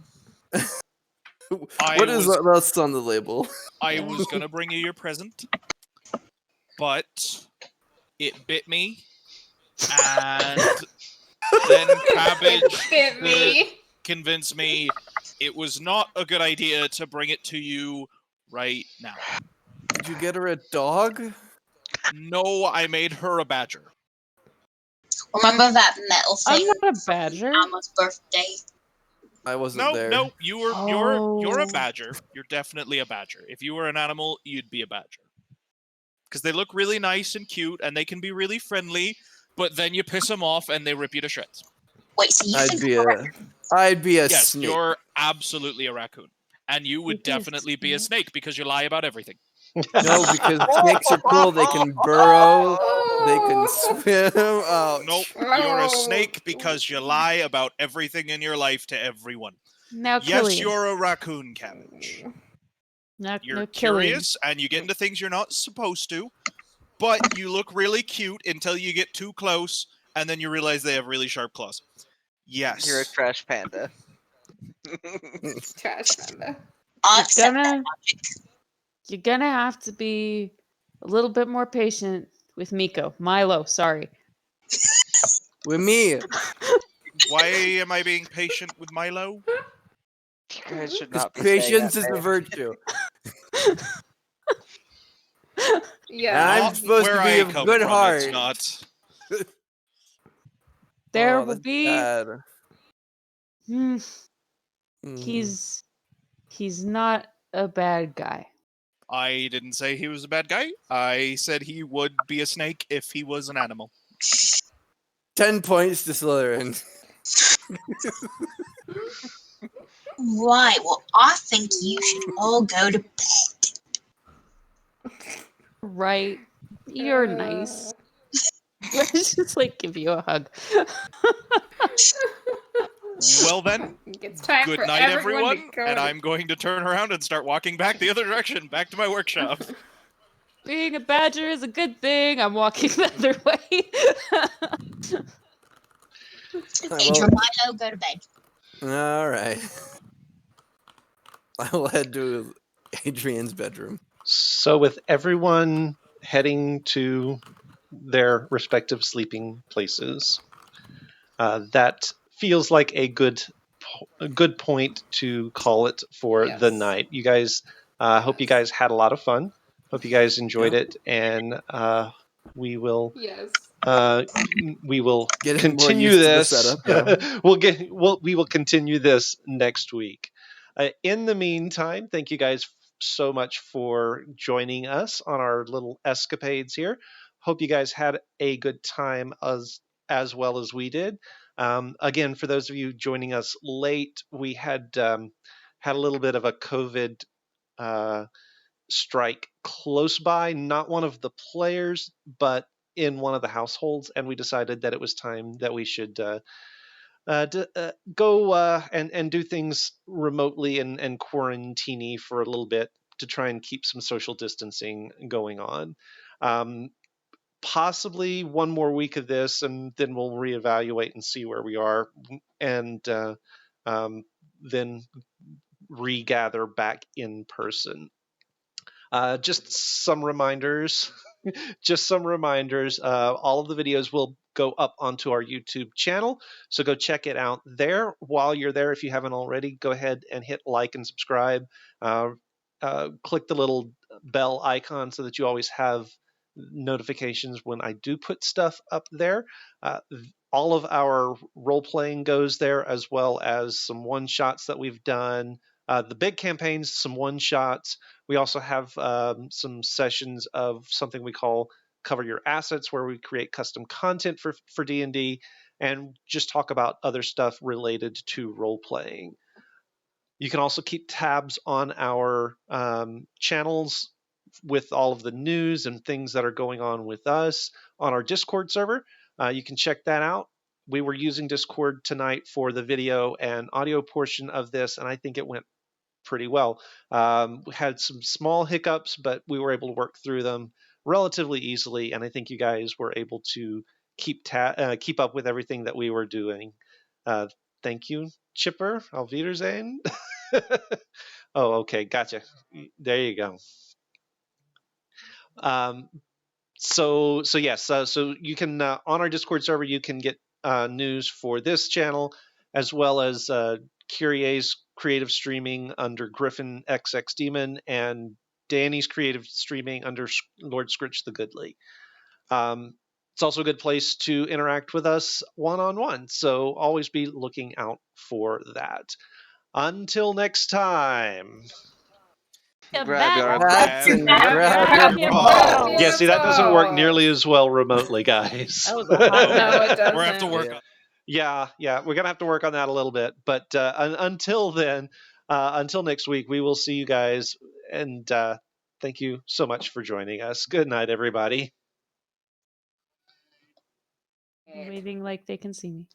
What is that's on the label? I Yeah. was gonna bring you your present, but it bit me, and then Cabbage Bit me. convinced me it was not a good idea to bring it to you right now. Did you get her a dog? No, I made her a badger. Remember that metal I'm thing not a badger. Emma's birthday? I wasn't there. No, you're a Oh. badger. You're definitely a badger. If you were an animal, you'd be a badger. Because they look really nice and cute, and they can be really friendly, but then you piss them off and they rip you to shreds. Wait, so you I'd think be a Yes, snake. you're absolutely a raccoon. And you would You'd be a definitely be a snake because you lie about everything. No, because snakes are cool. They can burrow. They can swim. Oh, Nope, you're a Oh. snake because you lie about everything in your life to everyone. Now Yes, Killian. you're a raccoon, Cabbage. Now You're Killian. curious and you get into things you're not supposed to, but you look really cute until you get too close and then you realize they have really sharp claws. Yes. You're a trash panda. Trash panda. I accept that gonna- logic. You're gonna have to be a little bit more patient with Milo, sorry. with me. Why am I being patient with Milo? You guys should Because not be saying patience that, is a man. virtue. Yeah. I'm Not supposed to where be I of come good from, heart. It's not. There Oh, will that's be bad. Hmm, Mhm. he's not a bad guy. I didn't say he was a bad guy. I said he would be a snake if he was an animal. 10 points to Slytherin. Right, well, I think you should all go to bed. Right. You're nice. Let's just like give you a hug. Well then, It's time good for night everyone everyone, to go. and I'm going to turn around and start walking back the other direction, back to my workshop. Being a badger is a good thing. I'm walking the other way. Adrian Milo, go to bed. All right. I will head to Adrian's bedroom. So with everyone heading to their respective sleeping places. That feels like a good point to call it for the Yes. night. You guys, hope you guys had a lot of fun. Hope you guys enjoyed it, and we will Yes. we will Getting more continue used to the this. setup, yeah. We will continue this next week. In the meantime, thank you guys so much for joining us on our little escapades here. Hope you guys had a good time as well as we did. Again, for those of you joining us late, we had had a little bit of a COVID strike close by, not one of the players, but in one of the households, and we decided that it was time that we should go and do things remotely and quarantine for a little bit to try and keep some social distancing going on. Possibly one more week of this, and then we'll reevaluate and see where we are, and then regather back in person. Just some reminders. All of the videos will go up onto our YouTube channel, so go check it out there. While you're there, if you haven't already, go ahead and hit like and subscribe. Click the little bell icon so that you always have notifications when I do put stuff up there. All of our role playing goes there, as well as some one shots that we've done. The big campaigns, some one shots. We also have some sessions of something we call Cover Your Assets, where we create custom content for D&D and just talk about other stuff related to role playing. You can also keep tabs on our channels with all of the news and things that are going on with us on our Discord server. You can check that out. We were using Discord tonight for the video and audio portion of this, and I think it went pretty well. We had some small hiccups, but we were able to work through them relatively easily, and I think you guys were able to keep up with everything that we were doing. Thank you, Chipper. Auf Wiedersehen. Oh, okay, gotcha. There you go. So yes, so you can on our Discord server you can get news for this channel, as well as Kyrie's creative streaming under Griffin XX Demon, and Danny's creative streaming under Lord Scritch the Goodly. It's also a good place to interact with us one-on-one, so always be looking out for that. Until next time. Grab your That's and Grab grab your your balls. balls. Yeah, see, that doesn't work nearly as well remotely, guys. That was a hot No, it We're gonna have to doesn't. work on. Yeah, we're gonna have to work on that a little bit. But until then, until next week, we will see you guys. And thank you so much for joining us. Good night, everybody. Waving like they can see me.